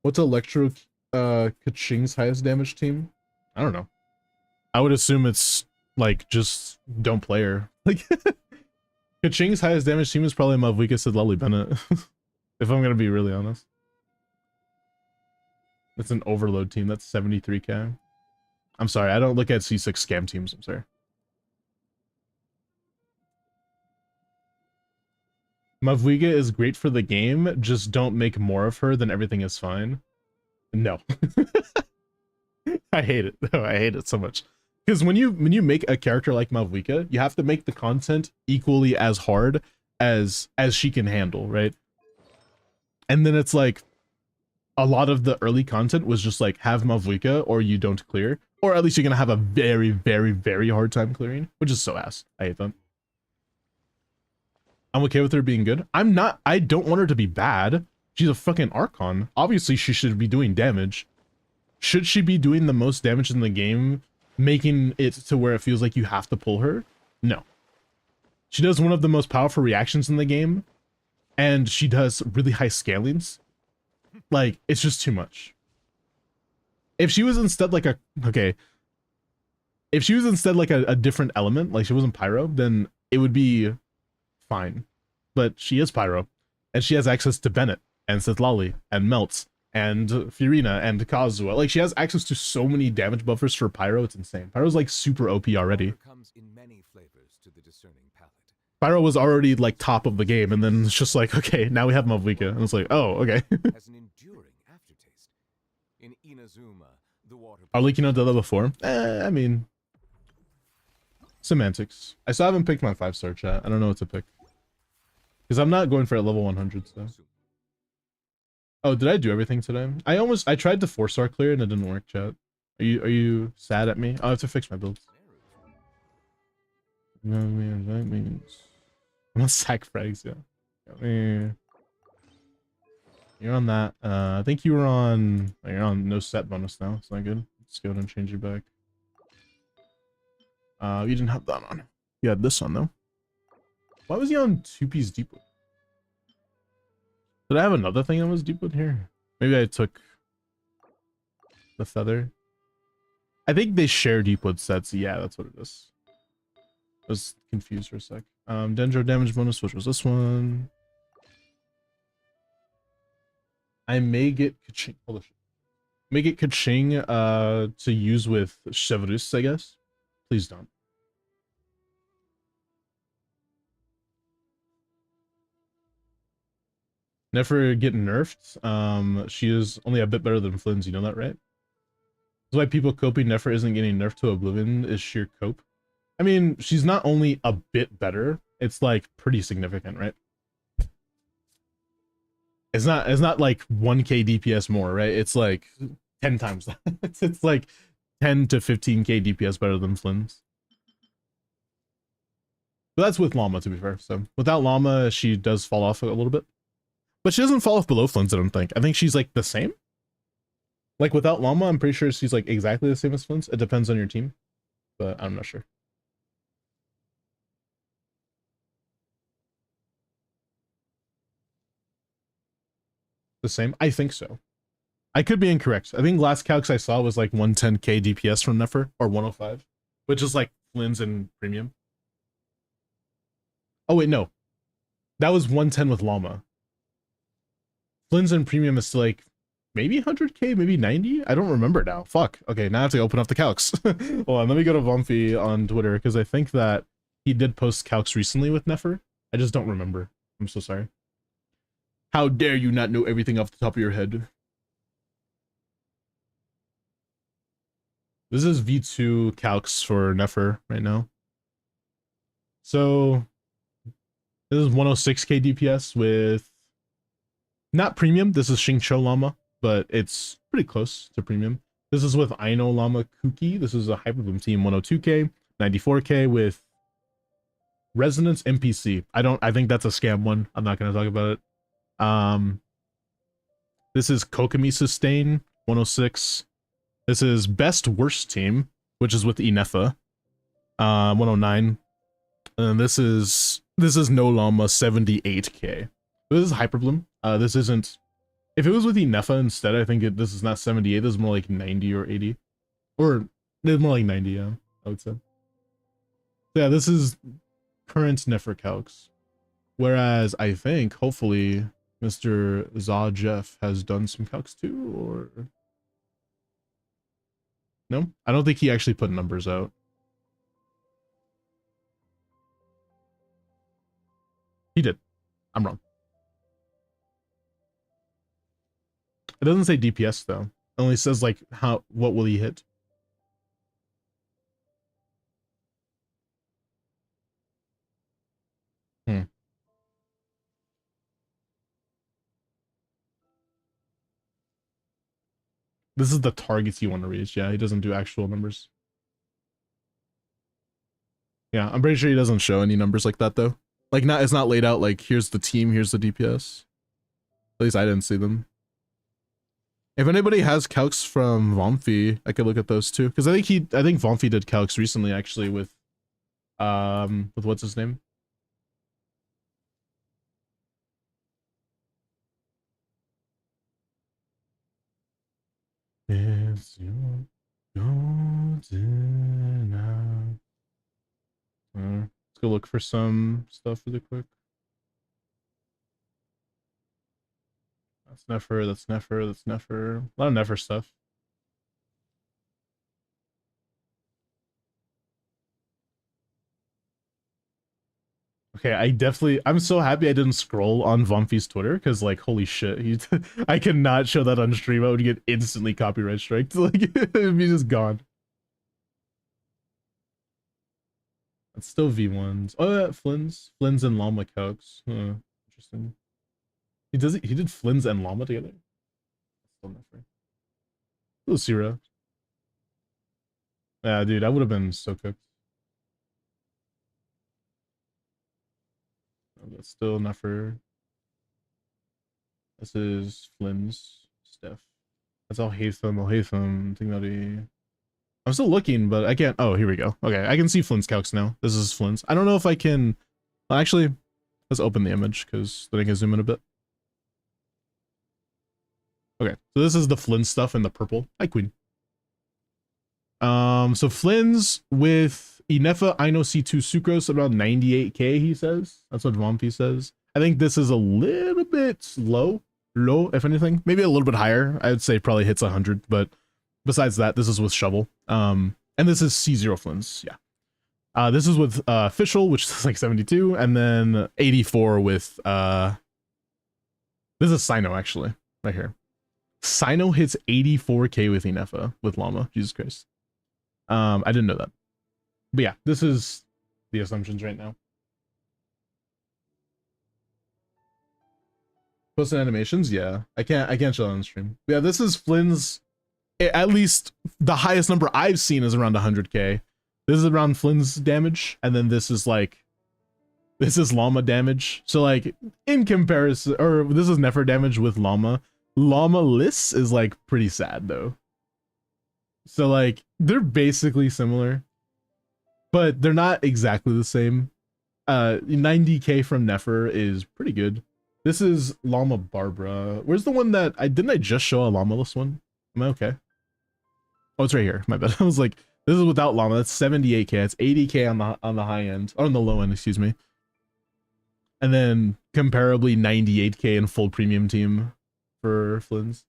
What's Electro Kaching's highest damage team? I don't know. I would assume it's like just don't play her. Like Kaching's highest damage team is probably Mavwika Sidlali Bennett. If I'm gonna be really honest. It's an overload team. That's 73k. I'm sorry, I don't look at C6 scam teams. I'm sorry. Mavwika is great for the game. Just don't make more of her, then everything is fine. No. I hate it. No, I hate it so much. Because when you make a character like Mavwika, you have to make the content equally as hard as she can handle, right? And then it's like a lot of the early content was just like have Mavwika or you don't clear, or at least you're gonna have a very, very, very hard time clearing, which is so ass. I hate that. I'm okay with her being good. I don't want her to be bad. She's a fucking Archon. Obviously she should be doing damage. Should she be doing the most damage in the game, making it to where it feels like you have to pull her? No. She does one of the most powerful reactions in the game, and she does really high scalings. Like, it's just too much. If she was instead like if she was instead like a different element, like she wasn't Pyro, then it would be fine. But she is Pyro, and she has access to Bennett, and Sitlali, and Melts, and Fiorina, and Kazuha. Like, she has access to so many damage buffers for Pyro, it's insane. Pyro's like super OP already. Comes in many flavors to the discerning palate. Pyro was already like top of the game, and then it's just like, okay, now we have Mavwika, and it's like, oh, okay. Has an enduring aftertaste. In Inazuma, the water. Are Leaking done that before? I mean, semantics. I still haven't picked my 5-star chat. I don't know what to pick. Because I'm not going for a level 100, so. Oh, did I do everything today? I tried to 4-star clear and it didn't work, chat. Are you sad at me? Oh, I have to fix my builds. No, man, that means I'm on sack frags, yeah. You're on that. I think you were on. You're on no set bonus now. It's not good. Let's go ahead and change you back. You didn't have that on. You had this on though. Why was he on 2-piece Deepwood? Did I have another thing that was Deepwood here? Maybe I took the feather. I think they share Deepwood sets. Yeah, that's what it is. I was confused for a sec. Dendro damage bonus, which was this one. I may get Kaching. Holy shit. May get Kaching to use with Chevrus, I guess. Please don't. Never get nerfed. She is only a bit better than Flynn's, you know that, right? That's why people coping Nefer isn't getting nerfed to Oblivion is sheer cope. I mean, she's not only a bit better, it's like pretty significant, right? It's not like 1k DPS more, right? It's like 10 times that. It's like 10 to 15k DPS better than Flynn's. But that's with Llama, to be fair. So without Llama, she does fall off a little bit. But she doesn't fall off below Flynn's, I don't think. I think she's like the same. Like without Llama, I'm pretty sure she's like exactly the same as Flynn's. It depends on your team, but I'm not sure. The same? I think so. I could be incorrect. I think last calcs I saw was like 110k DPS from Nefer, or 105, which is like Flynn's and Premium. Oh wait, no. That was 110 with Llama. Flynn's and Premium is still like maybe 100k, maybe 90. I don't remember now. Fuck. Okay, now I have to open up the calcs. Hold on, let me go to Vomfy on Twitter because I think that he did post calcs recently with Nefer. I just don't remember. I'm so sorry. How dare you not know everything off the top of your head? This is V2 calcs for Nefer right now. So this is 106k DPS with not premium. This is Xingqiu Llama, but it's pretty close to premium. This is with Aino Llama Kuki. This is a Hyperbloom team 102k, 94k with Resonance NPC. I think that's a scam one. I'm not gonna talk about it. This is Kokomi Sustain 106. This is Best Worst Team, which is with Inefa, 109. And this is No Llama 78k. This is Hyperbloom. This isn't. If it was with Inefa instead, I think this is not 78. This is more like 90 or 80, or it's more like 90. Yeah, I would say. So yeah, this is current Nefer calcs. Whereas I think hopefully Mr. Za Jeff has done some calcs too, or no? I don't think he actually put numbers out. He did. I'm wrong. It doesn't say DPS though. It only says like what will he hit. This is the targets you want to reach. Yeah, he doesn't do actual numbers. Yeah, I'm pretty sure he doesn't show any numbers like that though. Like it's not laid out like here's the team, here's the DPS. At least I didn't see them. If anybody has calcs from Vomfy, I could look at those too. Because I think Vomfy did calcs recently actually with what's his name? It's your golden hour. Let's go look for some stuff really quick. That's Nefer, that's Nefer, that's Nefer. A lot of Nefer stuff. Okay, I'm so happy I didn't scroll on Vomfy's Twitter because like holy shit, I cannot show that on stream. I would get instantly copyright striked. Like it'd be just gone. It's still V1s. Oh yeah, Flynn's and Llama calcs. Interesting. He did Flynn's and Llama together. Still Nefer. Lucira. Yeah, dude, I would have been so cooked. That's still Nefer. This is Flynn's Steph. That's all Hatham. I'm still looking, but I can't. Oh, here we go. Okay, I can see Flynn's calcs now. This is Flynn's. I don't know if I can. Well, actually, let's open the image because then I can zoom in a bit. Okay, so this is the Flynn stuff in the purple. Hi, Queen. So Flynn's with Inefa, Ino C2 Sucrose, around 98k, he says. That's what Vomfy says. I think this is a little bit low, if anything. Maybe a little bit higher. I would say probably hits 100, but besides that, this is with Shovel. And this is C0 Flynn's, yeah. This is with Official, which is like 72, and then 84 with, this is Sino, actually, right here. Sino hits 84k with Inefa, with Llama, Jesus Christ. I didn't know that. But yeah, this is the assumptions right now. Posted animations, yeah. I can't show that on stream. But yeah, this is Flynn's, at least the highest number I've seen is around 100k. This is around Flynn's damage, and then this is Llama damage. So like in comparison, or this is Nefer damage with Llama. Llama Liss is like pretty sad though. So like they're basically similar, but they're not exactly the same. 90k from Nefer is pretty good. This is Llama Barbara. Where's the one that didn't I just show a Llama-less one? Am I okay? Oh, it's right here. My bad. I was like, this is without Llama. That's 78k. That's 80k on the high end, or on the low end, excuse me. And then comparably 98k in full premium team for Flynn's.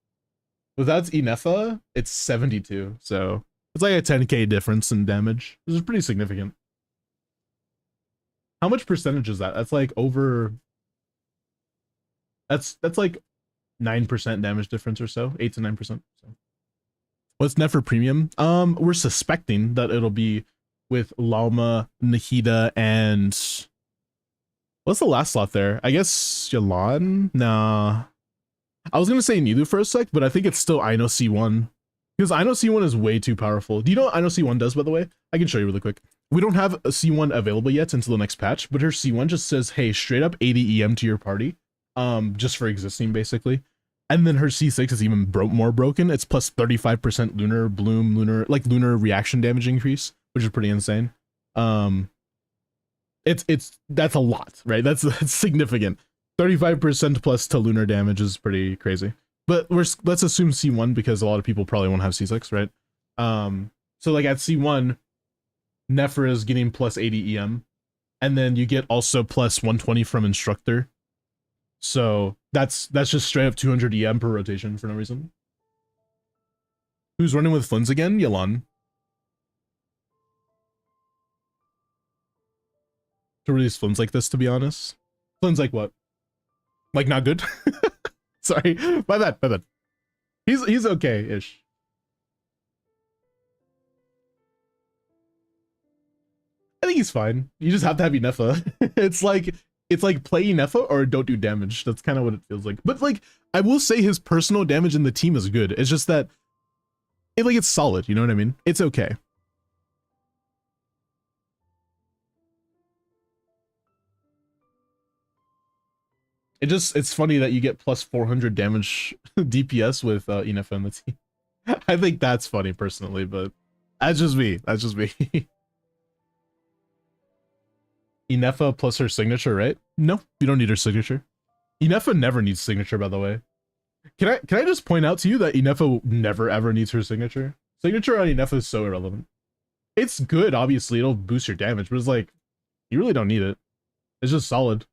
Without Inefa, it's 72. So it's like a 10k difference in damage, which is pretty significant. How much percentage is that? That's like over. That's like 9% damage difference or so, 8 to 9%. So what's Nefer Premium? We're suspecting that it'll be with Lalma, Nahida, and what's the last slot there? I guess Yalan? Nah. I was gonna say Nilu for a sec, but I think it's still Ino C1. Because Ino C1 is way too powerful. Do you know what Ino C1 does, by the way? I can show you really quick. We don't have a C1 available yet until the next patch, but her C1 just says, hey, straight up 80 EM to your party. Just for existing, basically. And then her C6 is even more broken. It's plus 35% lunar bloom, lunar reaction damage increase, which is pretty insane. That's a lot, right? That's significant. 35% plus to lunar damage is pretty crazy. But let's assume C1 because a lot of people probably won't have C6, right? So like at C1, Nefer is getting plus 80 EM, and then you get also plus 120 from Instructor. So that's just straight up 200 EM per rotation for no reason. Who's running with Flynn's again? Yelan. To release Flynn's like this, to be honest. Flynn's like what? Like not good? Sorry, my bad. He's okay-ish. I think he's fine. You just have to have Inefa. it's like play Inefa or don't do damage. That's kind of what it feels like. But like, I will say his personal damage in the team is good. It's just that it's solid. You know what I mean? It's okay. It's funny that you get plus 400 damage DPS with Inefa in the team. I think that's funny personally, but that's just me. Inefa plus her signature, right? No, you don't need her signature. Inefa never needs signature, by the way. Can I just point out to you that Inefa never ever needs her signature? Signature on Inefa is so irrelevant. It's good, obviously, it'll boost your damage, but it's like, you really don't need it. It's just solid.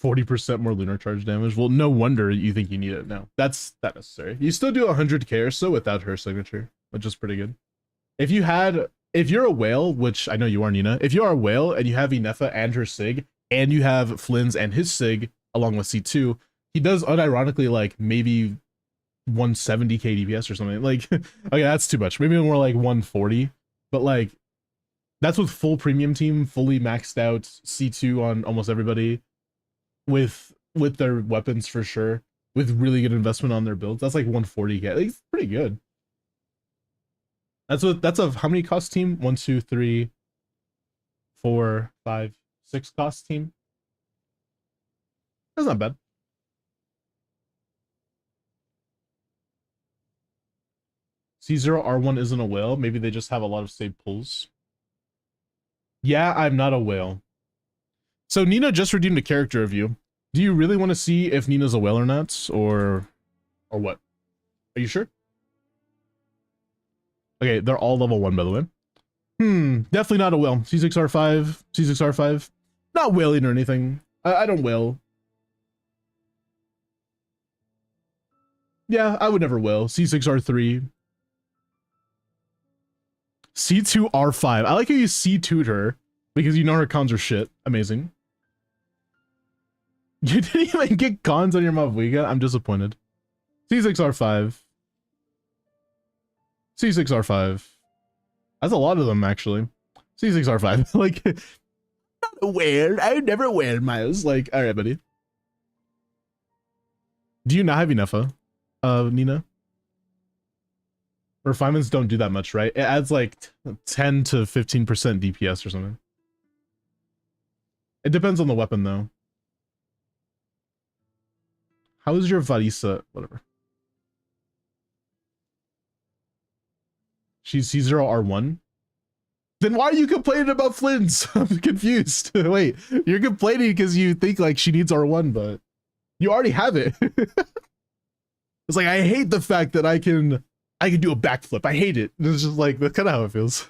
40% more lunar charge damage. Well, no wonder you think you need it now. That's not necessary. You still do 100k or so without her signature, which is pretty good. If you're a whale, which I know you are, Nina, if you are a whale and you have Inefa and her sig, and you have Flynn's and his sig along with C2, he does unironically like maybe 170k DPS or something. Like, okay, that's too much. Maybe more like 140, but like that's with full premium team, fully maxed out C2 on almost everybody, with their weapons for sure, with really good investment on their builds. That's like 140k. Like, it's pretty good. That's a how many cost team? 1, 2, 3, 4, 5, 6 cost team. That's not bad. C0 R1 isn't a whale. Maybe they just have a lot of saved pulls. Yeah, I'm not a whale. So Nina just redeemed a character review. Do you really want to see if Nina's a whale or not? Or what? Are you sure? Okay, they're all level 1, by the way. Definitely not a whale. C6R5, C6R5. Not whaling or anything. I don't whale. Yeah, I would never whale. C6R3. C2R5. I like how you C2'd her because you know her cons are shit. Amazing. You didn't even get cons on your Mavwiga? I'm disappointed. C6R5. C6R5. That's a lot of them, actually. C6R5. Like, not aware. I would never wear Miles. Like, alright, buddy. Do you not have Inefa, Nina? Refinements don't do that much, right? It adds like 10 to 15% DPS or something. It depends on the weapon, though. How is your Varisa? Whatever. She's C0R1? Then why are you complaining about Flynn's? I'm confused. Wait, you're complaining because you think like she needs R1, but you already have it. It's like, I hate the fact that I can do a backflip. I hate it. It's just like, that's kind of how it feels.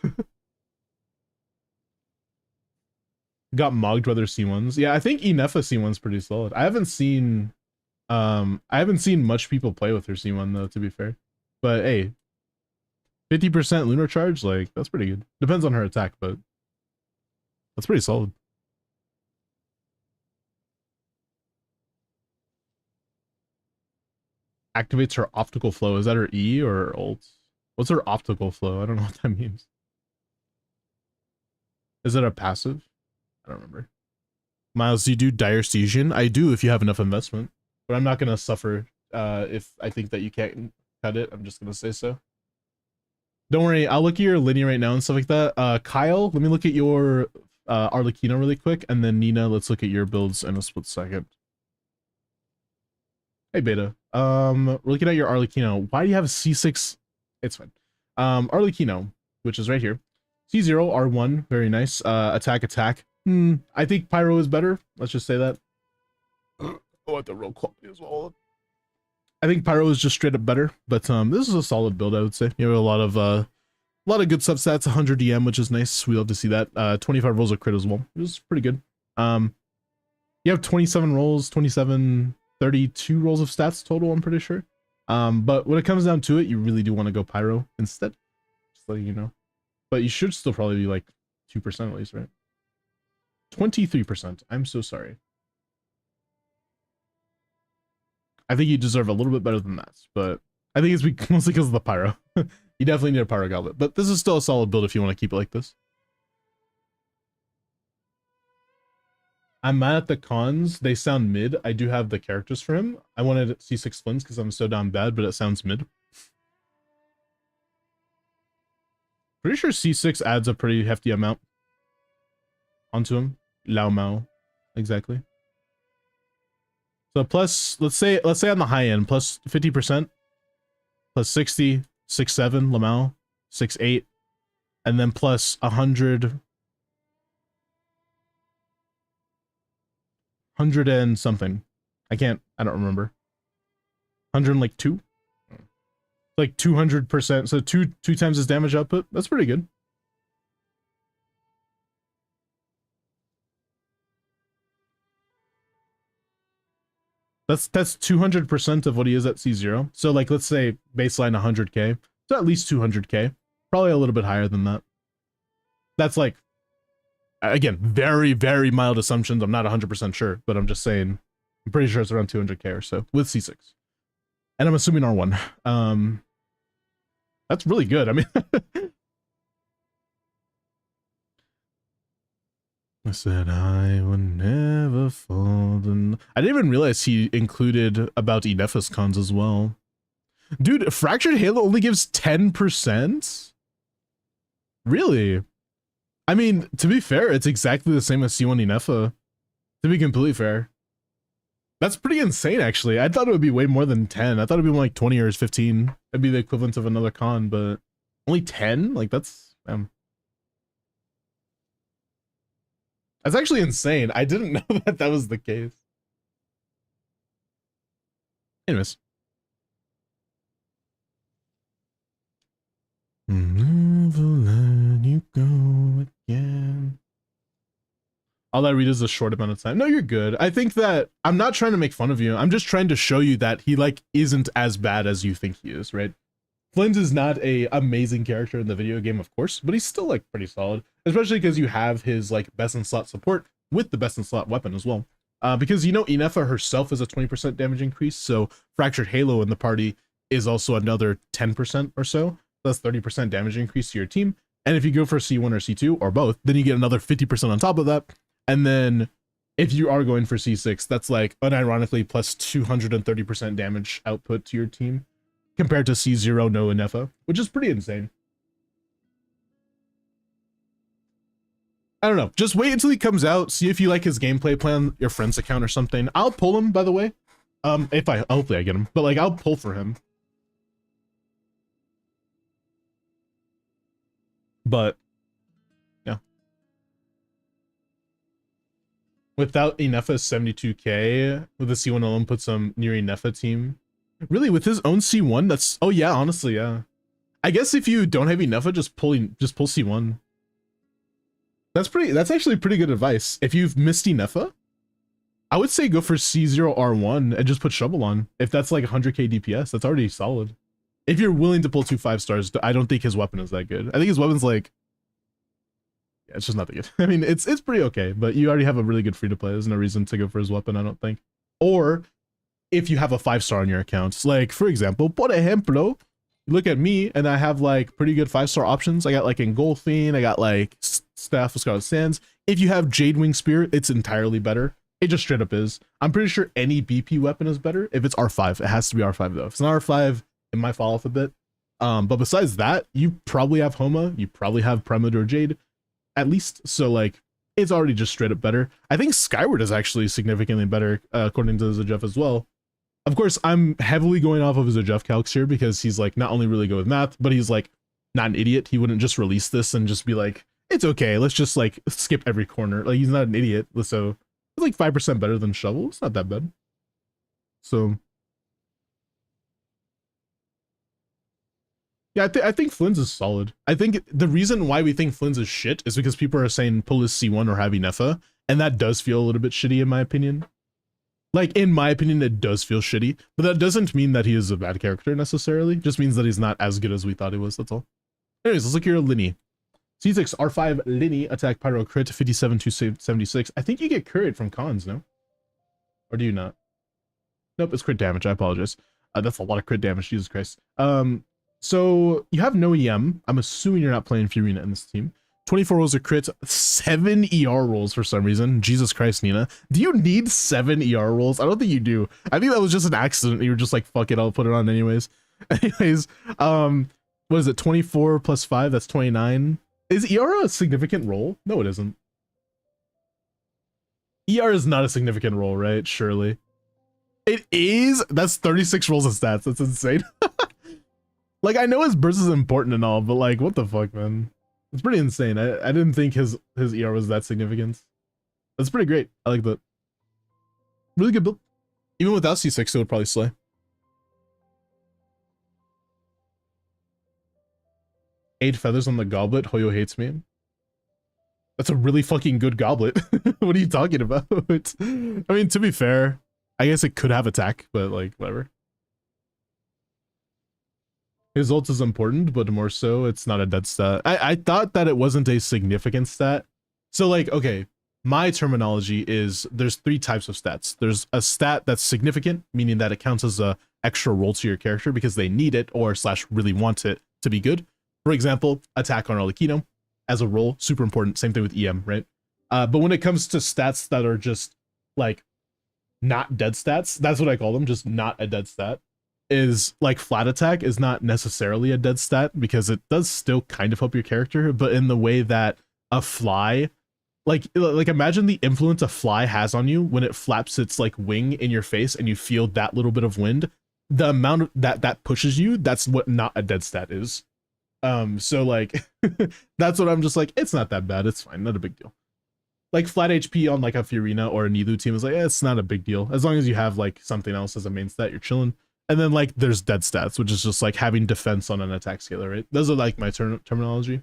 Got mogged by their C1s. Yeah, I think Inefa C1's pretty solid. I haven't seen I haven't seen much people play with her C1 though, to be fair. But hey, 50% lunar charge, like that's pretty good. Depends on her attack, but that's pretty solid. Activates her optical flow. Is that her E or her ult? What's her optical flow? I don't know what that means. Is it a passive? I don't remember. Miles, do you do dire Diocesian? I do if you have enough investment, but I'm not gonna suffer if I think that you can't cut it. I'm just gonna say so. Don't worry, I'll look at your linear right now and stuff like that. Kyle, let me look at your Arlecchino really quick, and then Nina, let's look at your builds in a split second. Hey Beta, we're looking at your Arlecchino. Why do you have a C6? It's fine. Arlecchino, which is right here. C0, R1, very nice. Attack. I think Pyro is better. Let's just say that. Oh, at the roll quality as well. I think Pyro is just straight up better, but this is a solid build, I would say. You have a lot of good substats, 100 DM, which is nice. We love to see that. 25 rolls of crit as well, which is pretty good. You have 27 rolls, 32 rolls of stats total, I'm pretty sure. But when it comes down to it, you really do want to go Pyro instead. Just letting you know. But you should still probably be like 2% at least, right? 23%. I'm so sorry. I think you deserve a little bit better than that, but I think it's mostly because of the Pyro. You definitely need a Pyro Goblet, but this is still a solid build if you want to keep it like this. I'm mad at the cons. They sound mid. I do have the characters for him. I wanted C6 Flints because I'm so down bad, but it sounds mid. Pretty sure C6 adds a pretty hefty amount onto him. Lao Mao. Exactly. So plus, let's say on the high end, plus 50%, plus 60, 6-7, Lamau, 6-8, and then plus 100 and something. I don't remember. 102? Like 200%, so two times his damage output. That's pretty good. That's 200% of what he is at C0. So like, let's say baseline 100k. So at least 200k. Probably a little bit higher than that. That's like, again, very, very mild assumptions. I'm not 100% sure, but I'm just saying, I'm pretty sure it's around 200k or so with C6. And I'm assuming R1. That's really good. I mean, I said I would never fall. I didn't even realize he included about Inephus cons as well. Dude, Fractured Halo only gives 10%? Really? I mean, to be fair, it's exactly the same as C1 Inepha. To be completely fair. That's pretty insane, actually. I thought it would be way more than 10. I thought it'd be more like 20 or 15. It'd be the equivalent of another con, but only 10? Like, that's... That's actually insane. I didn't know that that was the case. Anyways. Never let you go again. All I read is a short amount of time. No, you're good. I think that I'm not trying to make fun of you. I'm just trying to show you that he like isn't as bad as you think he is, right? Flint is not a amazing character in the video game, of course, but he's still like pretty solid, especially because you have his like best in slot support with the best in slot weapon as well. Because you know Inepha herself is a 20% damage increase, so Fractured Halo in the party is also another 10% or so. That's 30% damage increase to your team. And if you go for C1 or C2 or both, then you get another 50% on top of that. And then if you are going for C6, that's like unironically plus 230% damage output to your team compared to C0 no Inepha, which is pretty insane. I don't know. Just wait until he comes out. See if you like his gameplay plan, your friend's account or something. I'll pull him, by the way. Hopefully I get him, but like I'll pull for him. But yeah. Without Inepha's 72k, with the C1 alone puts him near Inepha team. Really, with his own C1, that's... Oh yeah, honestly, yeah. I guess if you don't have Inepha, just pull C1. That's actually pretty good advice. If you've missed Inepha, I would say go for C0R1 and just put shovel on. If that's like 100k DPS, that's already solid. If you're willing to pull 2 5-stars, I don't think his weapon is that good. I think his weapon's like, yeah, it's just not that good. I mean, it's pretty okay, but you already have a really good free to play. There's no reason to go for his weapon, I don't think. Or if you have a 5-star on your account, like for example, por ejemplo, look at me and I have like pretty good 5-star options. I got like Engulfing, I got like Staff of Scarlet Sands. If you have Jade Wing Spear, it's entirely better. It just straight up is. I'm pretty sure any BP weapon is better if it's R5. It has to be R5 though. If it's not R5, it might fall off a bit. But besides that, you probably have Homa, you probably have Premed or Jade, at least. So like, it's already just straight up better. I think Skyward is actually significantly better according to Zajeff as well. Of course, I'm heavily going off of his Zajeff calcs here because he's like not only really good with math, but he's like not an idiot. He wouldn't just release this and just be like, it's okay, let's just like skip every corner. Like he's not an idiot, so it's like 5% better than Shovel. It's not that bad. So yeah, I think Flynn's is solid. I think the reason why we think Flynn's is shit is because people are saying pull his C1 or Heavy Neffa, and that does feel a little bit shitty in my opinion. Like, in my opinion, it does feel shitty, but that doesn't mean that he is a bad character necessarily. It just means that he's not as good as we thought he was, that's all. Anyways, let's look at your Linny. C6, R5, Linny, attack, pyro, crit, 57 to 76. I think you get crit from cons, no? Or do you not? Nope, it's crit damage, I apologize. That's a lot of crit damage, Jesus Christ. So, you have no EM. I'm assuming you're not playing Furina in this team. 24 rolls of crit, 7 ER rolls for some reason. Jesus Christ, Nina. Do you need 7 ER rolls? I don't think you do. I think that was just an accident. You were just like, fuck it, I'll put it on anyways. Anyways, what is it? 24 plus 5, that's 29. Is ER a significant roll? No, it isn't. ER is not a significant roll, right? Surely. It is? That's 36 rolls of stats. That's insane. Like, I know his burst is important and all, but like, what the fuck, man? It's pretty insane. I didn't think his ER was that significant. That's pretty great. I like that. Really good build. Even without C6, it would probably slay. 8 feathers on the goblet. Hoyo hates me. That's a really fucking good goblet. What are you talking about? I mean, to be fair, I guess it could have attack, but like, whatever. His ult is important, but more so, it's not a dead stat. I thought that it wasn't a significant stat. So like, okay, my terminology is there's 3 types of stats. There's a stat that's significant, meaning that it counts as a extra roll to your character because they need it or / really want it to be good. For example, attack on Arlecchino as a roll, super important. Same thing with EM, right? But when it comes to stats that are just like not dead stats, that's what I call them, just not a dead stat. Is like flat attack is not necessarily a dead stat because it does still kind of help your character, but in the way that a fly, like imagine the influence a fly has on you when it flaps its like wing in your face and you feel that little bit of wind, the amount of that pushes you, that's what not a dead stat is. So like that's what I'm just like, it's not that bad, it's fine, not a big deal. Like flat HP on like a Furina or a Nilu team is like, it's not a big deal. As long as you have like something else as a main stat, you're chilling. And then like there's dead stats, which is just like having defense on an attack scaler, right? Those are like my terminology.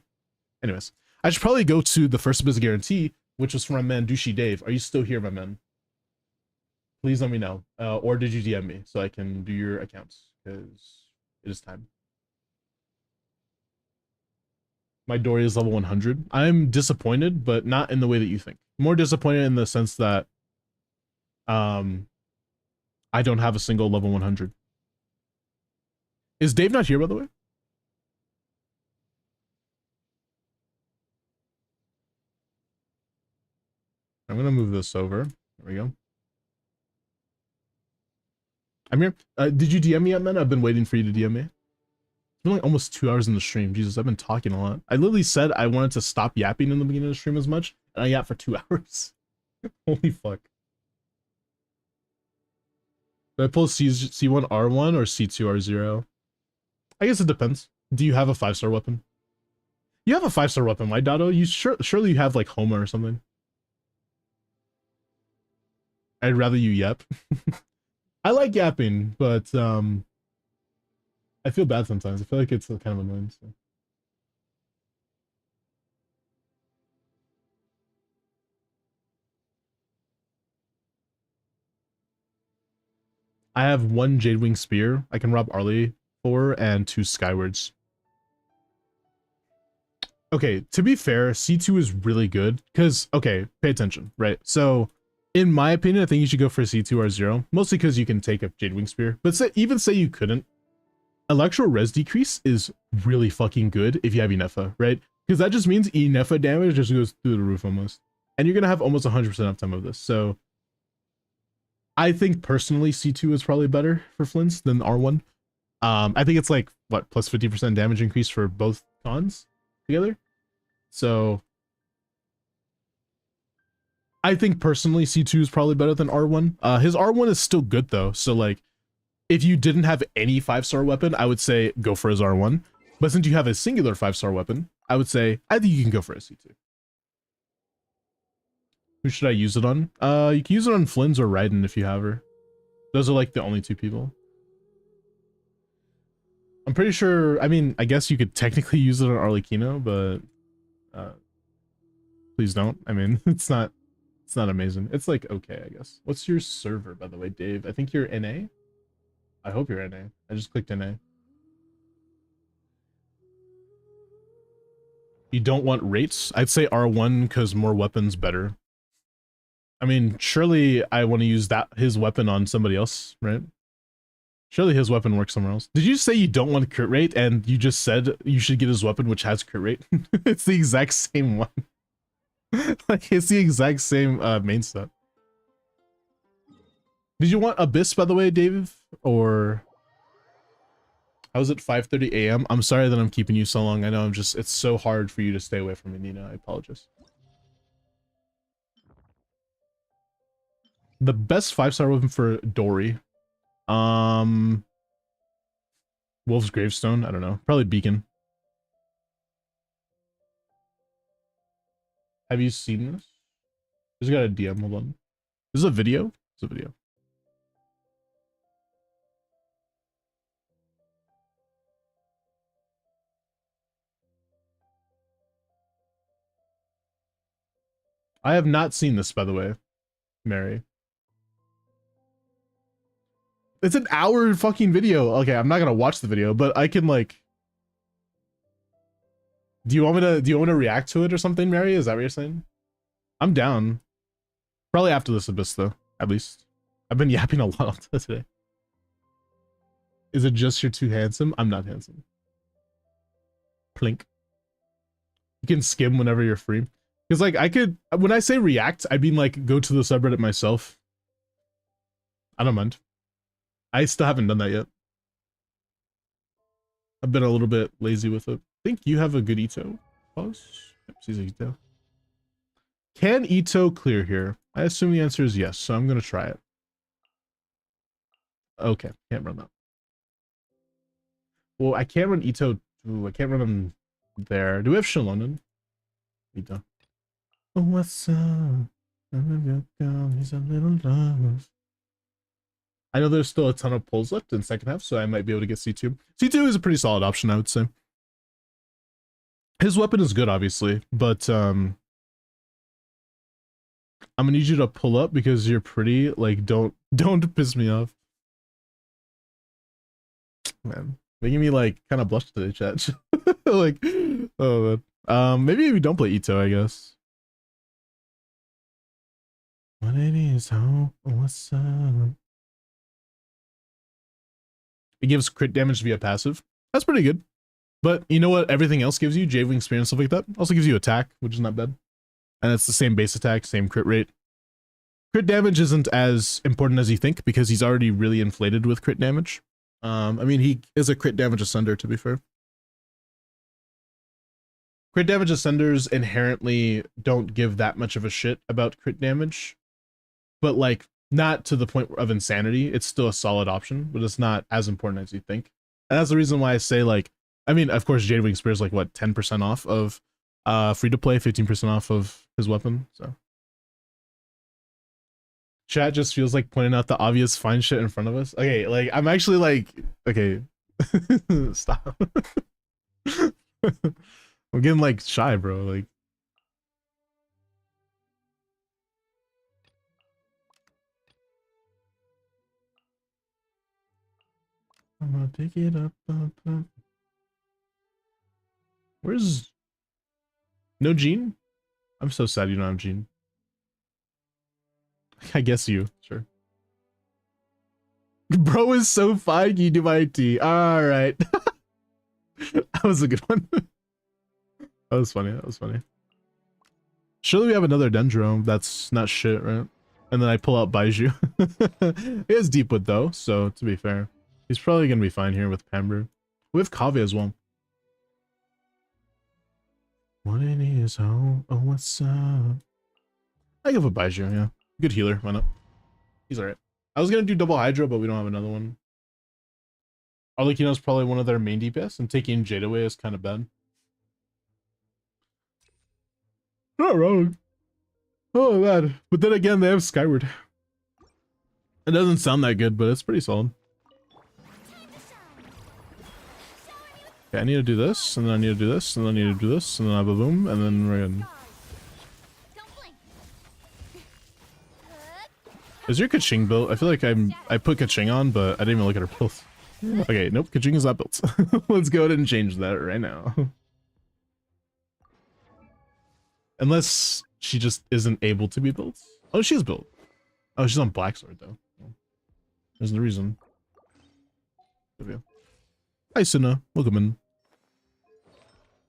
Anyways, I should probably go to the first business guarantee, which was from my man Douchey Dave. Are you still here, my man? Please let me know. Or did you DM me so I can do your accounts? Because it is time. My Dory is level 100. I'm disappointed, but not in the way that you think. More disappointed in the sense that I don't have a single level 100. Is Dave not here, by the way? I'm gonna move this over. There we go. I'm here. Did you DM me yet, man? I've been waiting for you to DM me. It's been like almost 2 hours in the stream. Jesus, I've been talking a lot. I literally said I wanted to stop yapping in the beginning of the stream as much, and I yapped for 2 hours. Holy fuck. Do I pull C1 R1 or C2 R0? I guess it depends. Do you have a 5-star weapon? You have a 5-star weapon, right, Dado? You surely you have like Homa or something. I'd rather you yap. I like yapping, but I feel bad sometimes. I feel like it's kind of annoying. So. I have 1 Jadewing Spear I can rob Arlie for, and 2 Skywards. Okay, to be fair, C2 is really good, because, okay, pay attention, right? So, in my opinion, I think you should go for C2R0, mostly because you can take a Jadewing Spear, but even say you couldn't, Electro Res Decrease is really fucking good if you have Inefa, right? Because that just means Inefa damage just goes through the roof almost. And you're going to have almost 100% uptime of this, so I think personally C2 is probably better for Flints than R1. I think it's like, what, plus 50% damage increase for both cons together? So I think personally C2 is probably better than R1. His R1 is still good though, so like, if you didn't have any 5-star weapon, I would say go for his R1. But since you have a singular 5-star weapon, I would say I think you can go for a C2. Who should I use it on? You can use it on Flynn's or Raiden if you have her. Those are like the only 2 people. I'm pretty sure, I mean, I guess you could technically use it on Arlecchino, but please don't. I mean, it's not amazing. It's like okay, I guess. What's your server, by the way, Dave? I think you're NA? I hope you're NA. I just clicked NA. You don't want rates? I'd say R1 because more weapons better. I mean, surely I want to use his weapon on somebody else, right? Surely his weapon works somewhere else. Did you say you don't want crit rate and you just said you should get his weapon which has crit rate? It's the exact same one. Like, it's the exact same main stat. Did you want Abyss, by the way, Dave? Or how was it 5:30 a.m.? I'm sorry that I'm keeping you so long. I know it's so hard for you to stay away from me, Nina. I apologize. The best 5-star weapon for Dory. Wolf's Gravestone, I don't know. Probably Beacon. Have you seen this? Just got a DM, hold on. This is a video? It's a video. I have not seen this, by the way, Mary. It's an hour fucking video. Okay, I'm not gonna watch the video, but I can like. Do you want me to react to it or something, Mary? Is that what you're saying? I'm down. Probably after this Abyss though, at least. I've been yapping a lot today. Is it just you're too handsome? I'm not handsome. Plink. You can skim whenever you're free. Because like I could, when I say react, I mean like go to the subreddit myself. I don't mind. I still haven't done that yet. I've been a little bit lazy with it. I think you have a good Ito. Pause. Yep, sees Ito. Can Ito clear here? I assume the answer is yes, so I'm gonna try it. Okay, can't run that. Well, I can't run Ito. Ooh, I can't run him there. Do we have Shalonen? Ito. Oh, what's up? He's a little love. I know there's still a ton of pulls left in second half, so I might be able to get C2. C2 is a pretty solid option, I would say. His weapon is good, obviously, but I'm gonna need you to pull up because you're pretty. Like, don't piss me off, man. Making me like kind of blush today, chat. Like, oh man. Maybe we don't play Ito, I guess. 180 is how. What's up? It gives crit damage via passive. That's pretty good. But you know what everything else gives you? J-Wing Spear and stuff like that. Also gives you attack, which is not bad. And it's the same base attack, same crit rate. Crit damage isn't as important as you think because he's already really inflated with crit damage. I mean, he is a crit damage ascender, to be fair. Crit damage ascenders inherently don't give that much of a shit about crit damage. But like, not to the point of insanity. It's still a solid option, but it's not as important as you think. And that's the reason why I say like, I mean, of course, Jadewing Spear is like what, 10% off of free to play, 15% off of his weapon. So chat just feels like pointing out the obvious fine shit in front of us. Okay, like I'm actually like, okay, stop. I'm getting like shy, bro. Like, I'm gonna pick it up. Where's no Gene? I'm so sad you don't have Gene. I guess you, sure. Bro is so fine, you do my IT. Alright. That was a good one. That was funny, that was funny. Surely we have another Dendro that's not shit, right? And then I pull out Baiju. He has Deepwood though, so to be fair. He's probably gonna be fine here with Pamber. We have Kave as well. What it is, oh, what's up? I give a Baiju, yeah. Good healer, why not? He's alright. I was gonna do double Hydra, but we don't have another one. Arlecchino's probably one of their main DPS, and taking Jade away is kind of bad. Not wrong. Oh man. But then again, they have Skyward. It doesn't sound that good, but it's pretty solid. Okay, I need to do this, and then I need to do this, and then I need to do this, and then I have a boom, and then we're good. Is your Kaching built? I feel like I put Kaching on, but I didn't even look at her build. Okay, nope, Kaching is not built. Let's go ahead and change that right now. Unless she just isn't able to be built. Oh, she's built. Oh, she's on Black Sword though. There's the reason. Hi Suna, welcome in.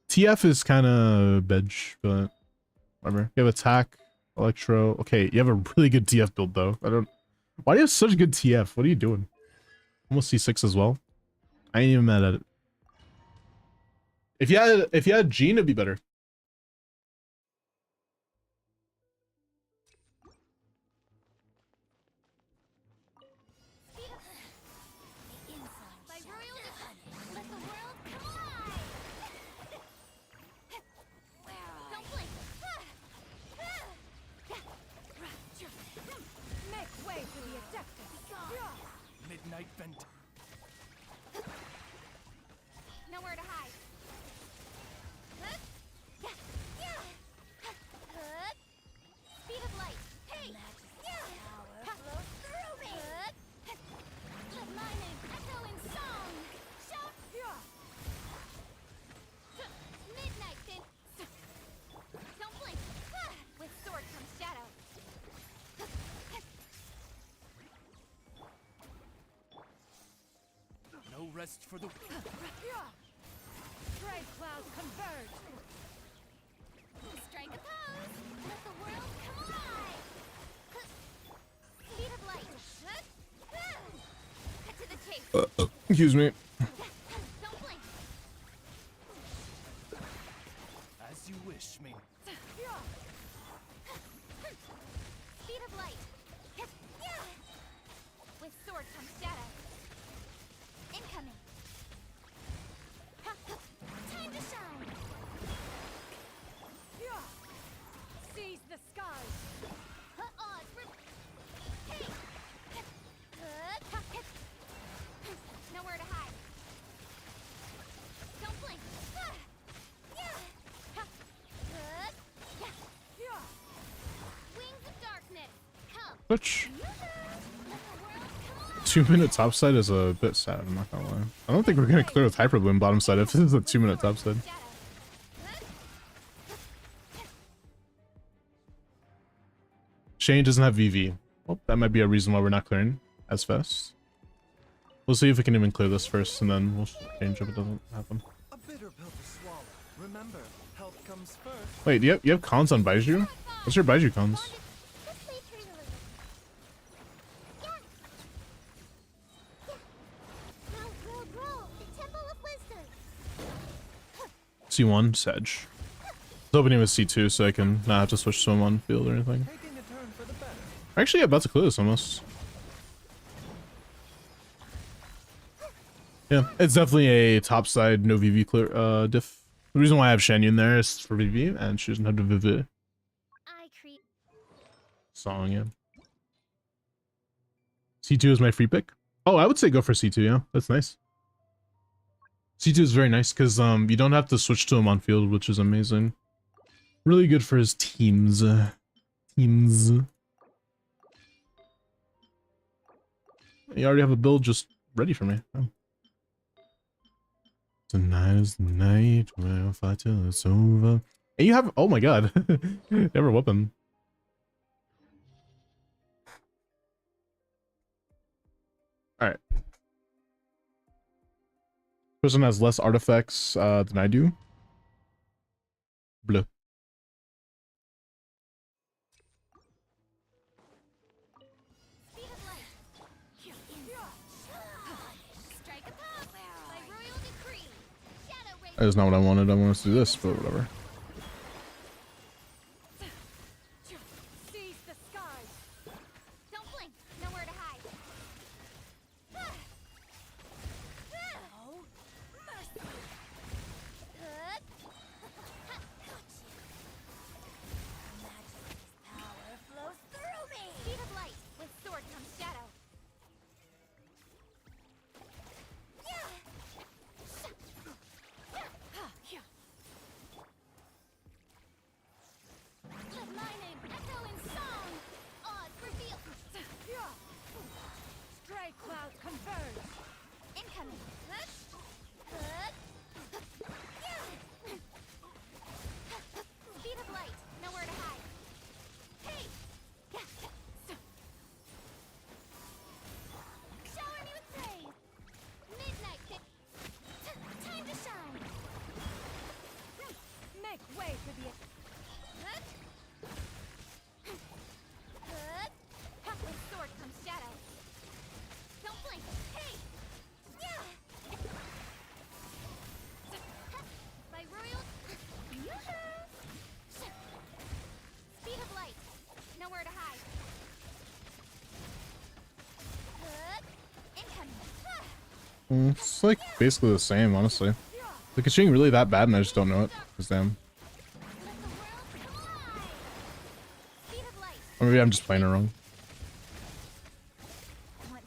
TF is kind of bedge, but whatever. You have attack, electro. Okay, you have a really good TF build though. I don't. Why do you have such good TF? What are you doing? Almost C6 as well. I ain't even mad at it. If you had Gene, it'd be better. Midnight vent. Nowhere to hide. Speed of light. Hey! Flow through me! Let my name echo in song! Shout! Midnight then. Don't blink. With sword comes shadow. No rest for the. Bright clouds converge. Strike a pose. Let the world come alive. Speed of light. Cut to the chase. Excuse me. Don't blink. As you wish, me. Speed of light. With sword comes shadow. Incoming. Time to shine. Seize the skies. Hey. Nowhere to hide. Don't blink. Wings of darkness. Come. Which Let the world come alive. 2-minute topside is a bit sad, I'm not gonna lie. I don't think we're gonna clear with Hyper Bloom bottom side if this is a 2-minute topside. Shane doesn't have VV. Well, that might be a reason why we're not clearing as fast. We'll see if we can even clear this first, and then we'll change if it doesn't happen. A bitter pill to swallow. Remember, health comes first. Wait, do you have cons on Baiju? What's your Baiju cons? Just wait for you. Grow. The Temple of Wisdom. C1, Sedge. I was hoping it was C2 so I can not have to switch to him on field or anything. Taking a turn for the better. We're actually about to clear this almost. Yeah, it's definitely a topside no VV clear diff. The reason why I have Shanyun there is for VV and she doesn't have the VV I creep. song, yeah. C2 is my free pick. Oh, I would say go for C2, yeah. That's nice. C2 is very nice because you don't have to switch to him on field, which is amazing. Really good for his teams. Teams. You already have a build just ready for me. Oh. Tonight is the night we'll fight till it's over. And you have, oh my god, you have a weapon. All right. Person has less artifacts than I do. Bleh. Speed of light. Strike a pop. By royal decree. Shadow ray. That is not what I wanted. I wanted us to do this, but whatever. Seize the skies. Don't blink. Nowhere to hide. Oh, mercy. Majesty's power flows through me. Speed of light. With sword comes shadow. Let my name echo in song. Odds reveal. Stray cloud converge. Incoming. Speed of light. Nowhere to hide. Hey! Shower me with praise. Midnight pit. Time to shine. Make way for the With sword comes shadow. Don't blink. Hey! By royal. Speed of light. Nowhere to hide. Incoming. It's like basically the same, honestly. The Kaching really that bad and I just don't know it. Cause damn. Let the world come alive. Speed of light. Or maybe I'm just playing it wrong. Once.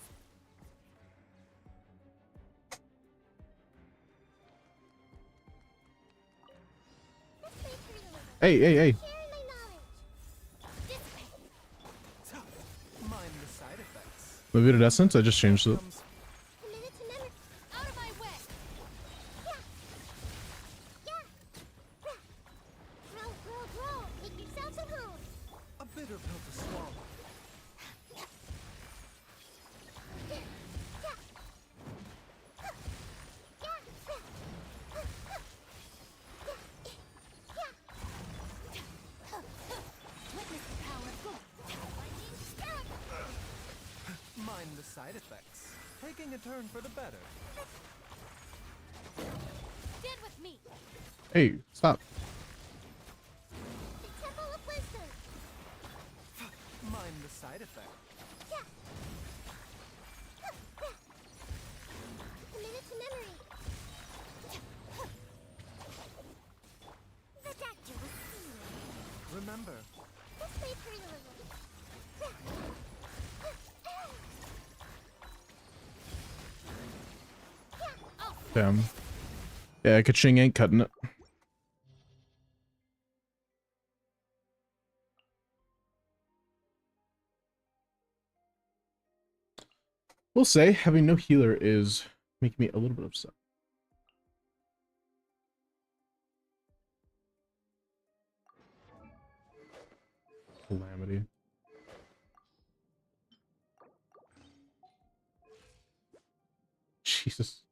Hey, hey, hey. Share my knowledge. Dissipate. Mind the side effects. The Viridescence, I just changed it. Comes A minute to memory. Out of my way. Yeah. Yeah. Grow, grow, grow. Make yourselves at home. a bitter pill to swallow. Witness the power of good. Lightning spirit. Mind the side effects. Taking a turn for the better. Stand with me. Hey, stop. The temple of wisdom. Mind the side effect. Yeah. A minute to memory. The doctor was sealing. Remember, This way for your little. Oh, Damn. Yeah, Kaching ain't cutting it. We'll say having no healer is making me a little bit upset. Calamity. Jesus.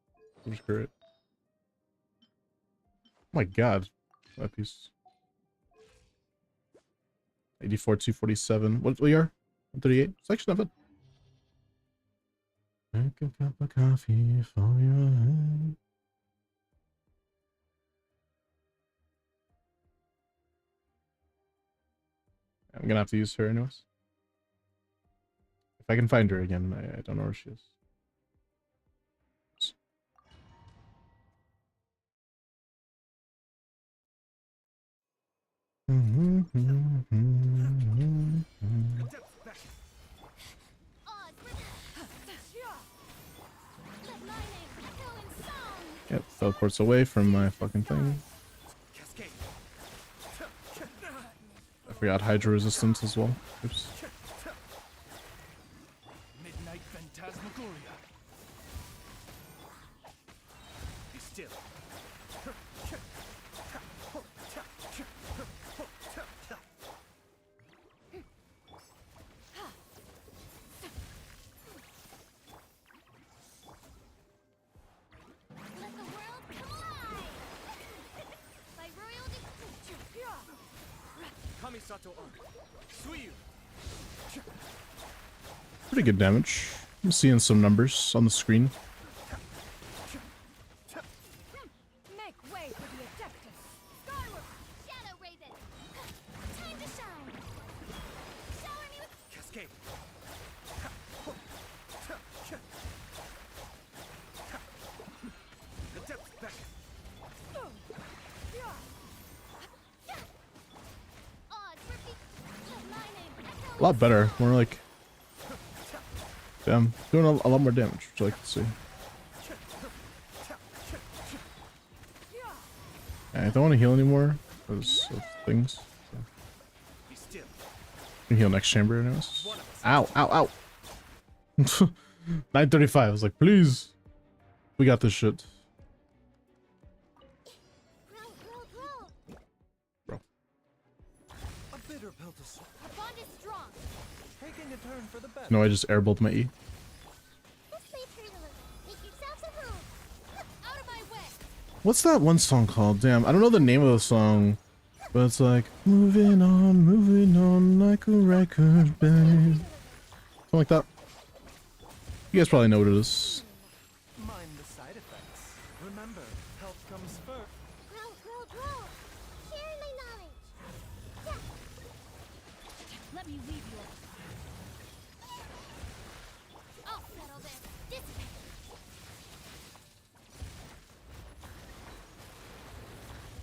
Where's Spirit? Oh my god. That piece. 84, 247. What we are? 138. It's actually not bad. Make a cup of coffee for your head. I'm gonna have to use her anyways. If I can find her again, I don't know where she is. odds let my name echo in song. Yep, teleports away from my fucking thing. cascade. I forgot Hydra resistance as well. Oops. Midnight phantasmagoria. still. Let the world come alive! By royal Kamisato on. Suiyu. Pretty good damage. I'm seeing some numbers on the screen. Make way for the Adeptus. Skyward! Shadow Raven! Time to shine! Shower me with Cascade. The depths beckon. odds repeat. Let my name echo A lot better. More like, damn, doing a lot more damage, which I like to see. I don't want to heal anymore because of things. So. Be still. Can heal next chamber, anyways. Ow, ow, ow. 935. I was like, please, we got this shit, grow, grow, grow. bro. A bitter pill to swallow. Our bond is strong. Taking a turn for the better. No, I just airballed my E. This way through the river. Make yourselves a room. Out of my way. What's that one song called? Damn, I don't know the name of the song, but it's like moving on like a record, babe. Something like that. You guys probably know what it is. Mind the side effects. Remember, health comes first. Grow, grow, grow. Share my knowledge. Yeah. Let me leave you. I'll settle this. Dissipate.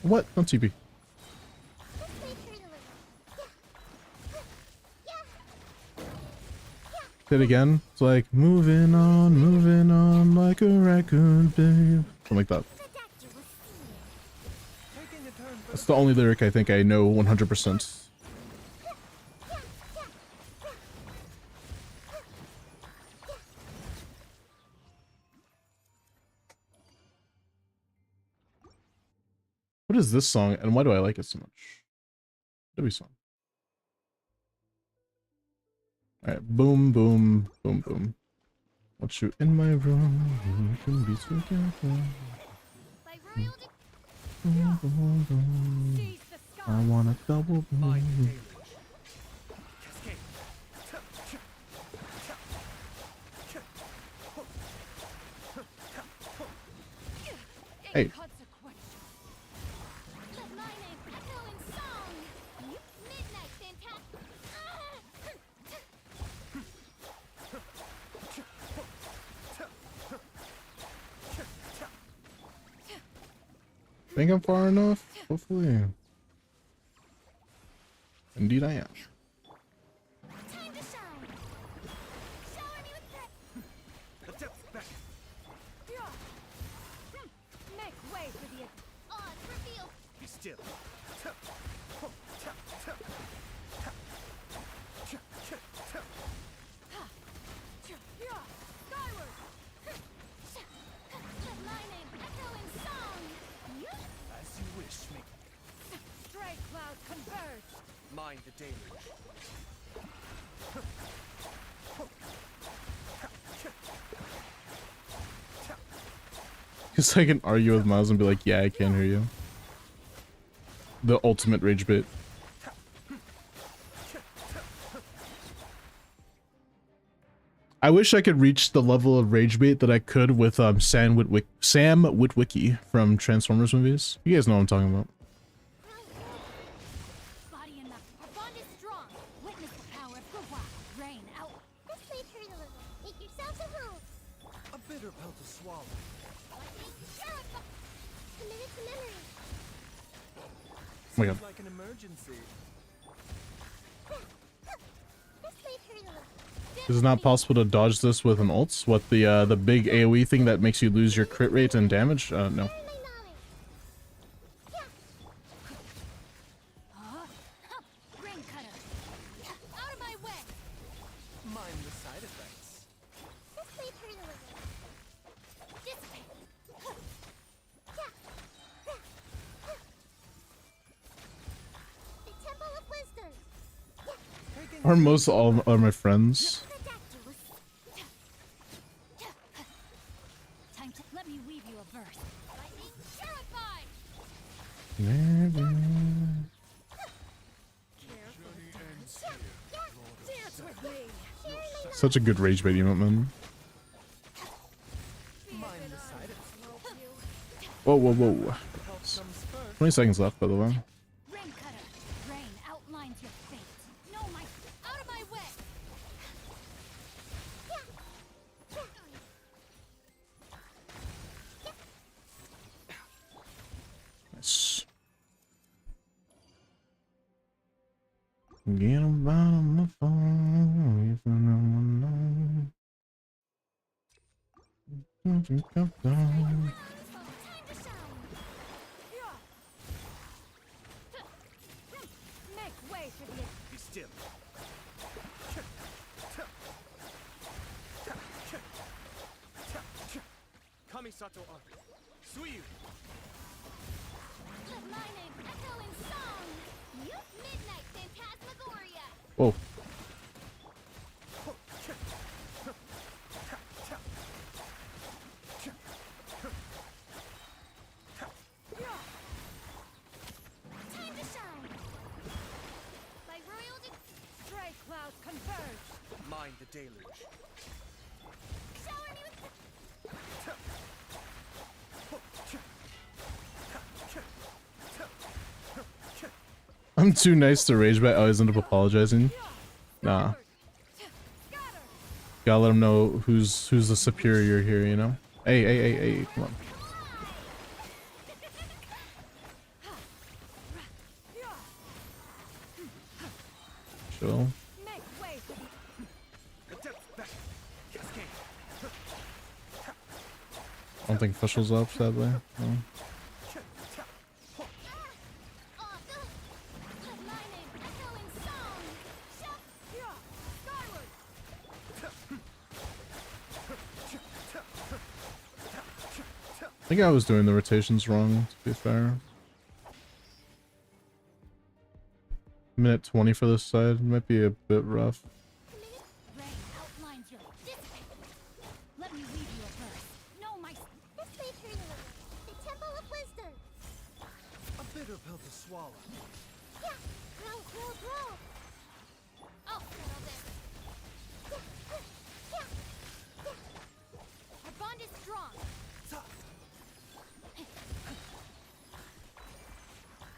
What? No TP. This way through the river. Yeah. Say it again. It's like moving on like a record, babe. Something like that. The doctor will see you. Taking a turn for That's the only lyric I think I know 100%. What is this song, and why do I like it so much? W song. Alright, boom, boom, boom, boom. Want you in my room, we can be together. By royal Boom, boom, boom. Seize the I sky. want a double mind the boom. deluge. Cascade. Hey. Inconsequential. let my name echo in song. Midnight fantastic. Think I'm far enough? Hopefully. Indeed I am. Time to shine. Shower me with The depths beckon. Make way for the odds reveal. Be still. Skyward. Let my name echo in song. As you wish, me. Stray clouds converge. Mind the deluge. Because I can argue with Miles and be like, yeah, I can hear you. The ultimate rage bait. I wish I could reach the level of rage bait that I could with Sam Witwicky from Transformers movies. You guys know what I'm talking about. Body and mind. Our bond is strong. Witness the power of the wild. Rain out. This way through the river. Make yourselves a room. A bitter pill to swallow. Committed to memory. Oh my god. Seems like an emergency. This way through the river. Is it not possible to dodge this with an ult? What, the big AoE thing that makes you lose your crit rate and damage? No. Share my knowledge. Ring cutter. Out of my way. Mind the side effects. This way through the river. Dissipate. Taking Or most all are my friends. Time to let me weave you a verse. Lightning purified. Dance with me. Such a good rage bait emote, man. mind the side effects. Whoa, whoa, whoa. Health comes first. 20 seconds left, by the way. Rain cutter. Rain outlines your fate. No, my out of my way. Nice. Get him out of my phone. If anyone knows. Come down. Make way for the Be still. Kamisato Arc. Suiyu. Let my name echo in song. Midnight Phantasmagoria. Whoa. Time to shine. By royal stray clouds converge. Mind the deluge. shower me with I'm too nice to rage bait. I always end up apologizing. Nah. Gotta let him know who's the superior here, you know? Hey, hey, hey, hey, come on. Chill. Make way for the Adept back. Cascade. I don't think official's up, sadly. No. Let my name echo in song. skyward. I think I was doing the rotations wrong, to be fair. Minute 20 for this side might be a bit rough. Rain outlines your dissipate. Let me weave you a verse. No, my This way through the Temple of Wisdom. A bitter pill to swallow. Yeah. Grow, grow, grow. I'll settle this. Our bond is strong.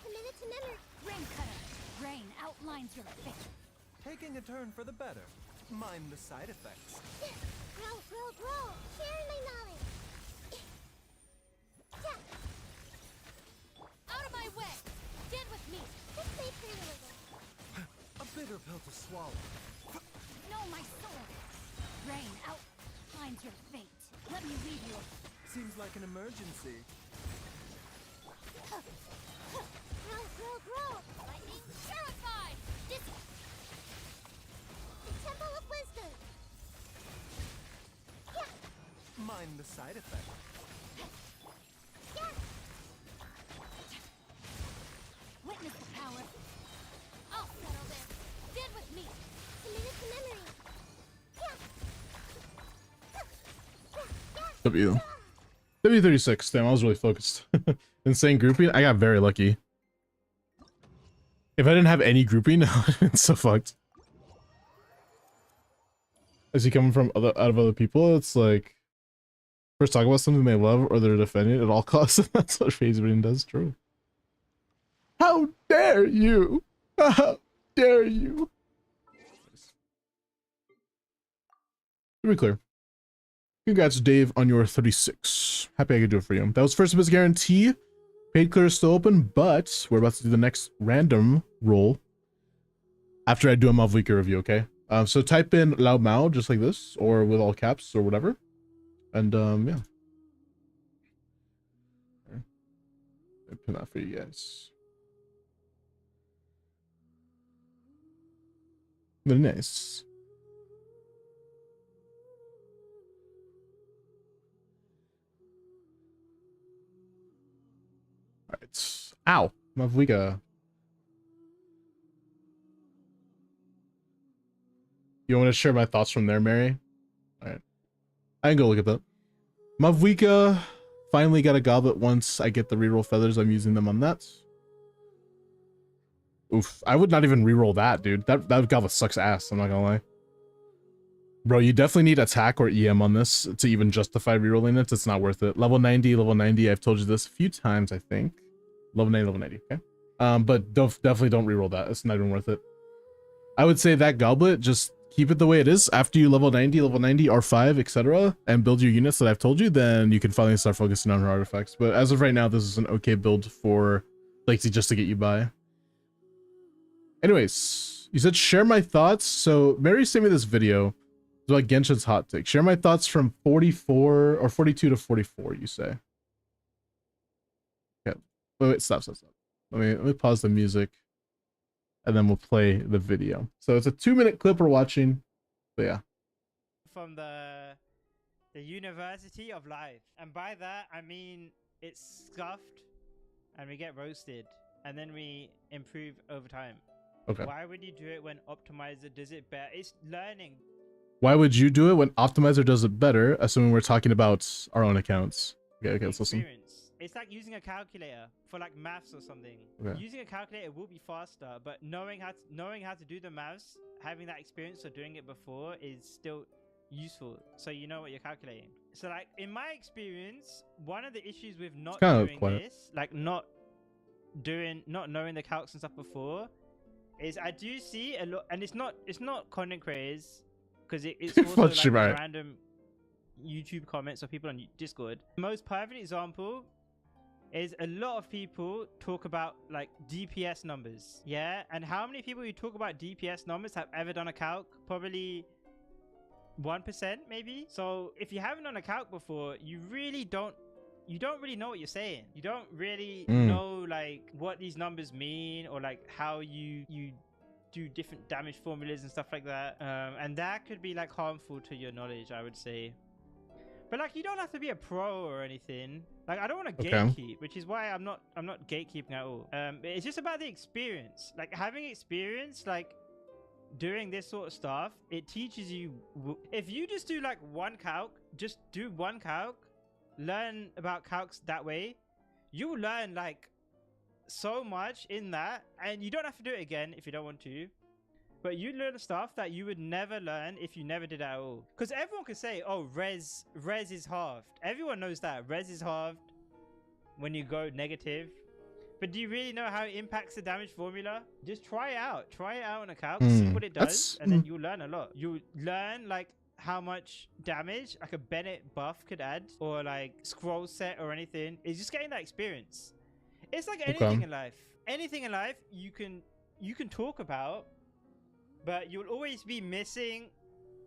Committed to memory. Rain cutter. Rain outlines your fate. Taking a turn for the better. Mind the side effects. Grow, grow, grow. Sharing my knowledge. Yeah. Out of my way. Stand with me. This way through the A bitter pill to swallow. Know my soul. Rain outlines your fate. Let me weave you a Seems like an emergency. Grow, grow, grow. lightning purified. This The Temple of Wisdom. Yeah. Mind the side effects. Yeah. witness the power. I'll settle this. Stand with me. Committed to memory. Yeah. W. W36. Damn, I was really focused. Insane grouping. I got very lucky. If I didn't have any grouping, I would have been so fucked. Is he coming from out of other people? It's like first talk about something they love or they're defending at all costs. That's what Phase Brain does. True. How dare you? How dare you? To be clear. Congrats, Dave, on your 36. Happy I could do it for you. That was first of his guarantee. Paid clear is still open, but we're about to do the next random roll after I do a Mavlika review, okay? So type in Lao Mao just like this, or with all caps or whatever. And yeah. I pin that for you guys. Very nice. Alright. Ow! Mavlika. You want to share my thoughts from there, Mary? All right. I can go look at that. Mavwika finally got a goblet once I get the reroll feathers. I'm using them on that. Oof. I would not even reroll that, dude. That goblet sucks ass. I'm not gonna lie. Bro, you definitely need attack or EM on this to even justify rerolling it. It's not worth it. Level 90, level 90. I've told you this a few times, I think. Level 90, level 90. Okay. But definitely don't reroll that. It's not even worth it. I would say that goblet, just keep it the way it is. After you level 90, R5, etc., and build your units that I've told you, then you can finally start focusing on her artifacts. But as of right now, this is an okay build for Lakesy just to get you by. Anyways, you said share my thoughts. So Mary sent me this video about Genshin's hot take. Share my thoughts from 44 or 42 to 44, you say. Okay. Wait, stop. Let me pause the music and then we'll play the video. So it's a 2-minute clip we're watching. But yeah. From the University of Life. And by that I mean it's scuffed and we get roasted and then we improve over time. Okay. Why would you do it when Optimizer does it better? It's learning. Why would you do it when Optimizer does it better, assuming we're talking about our own accounts? Okay, let's listen. It's like using a calculator for like maths or something. Okay. Using a calculator will be faster, but knowing how to do the maths, having that experience of doing it before is still useful. So you know what you're calculating. So like in my experience, one of the issues with not doing this, like not knowing the calcs and stuff before, is I do see a lot, and it's not content creators, because it's also like random YouTube comments or people on Discord. The most perfect example is a lot of people talk about like DPS numbers, yeah? And how many people who talk about DPS numbers have ever done a calc? Probably 1% maybe. So if you haven't done a calc before, you don't really know what you're saying. You don't really know like what these numbers mean, or like how you do different damage formulas and stuff like that. And that could be like harmful to your knowledge, I would say. But like, you don't have to be a pro or anything. Like, I don't want to gatekeep, which is why I'm not gatekeeping at all. It's just about the experience. Like having experience, like doing this sort of stuff, it teaches you. If you just do like one calc, just do one calc, learn about calcs that way, you will learn like so much in that, and you don't have to do it again if you don't want to. But you learn stuff that you would never learn if you never did it at all. Because everyone can say, oh, res is halved. Everyone knows that. Res is halved when you go negative. But do you really know how it impacts the damage formula? Just try it out. Try it out on a calc, see what it does, and then you'll learn a lot. You'll learn like how much damage like a Bennett buff could add, or like scroll set or anything. It's just getting that experience. It's like anything in life. Anything in life you can talk about, but you'll always be missing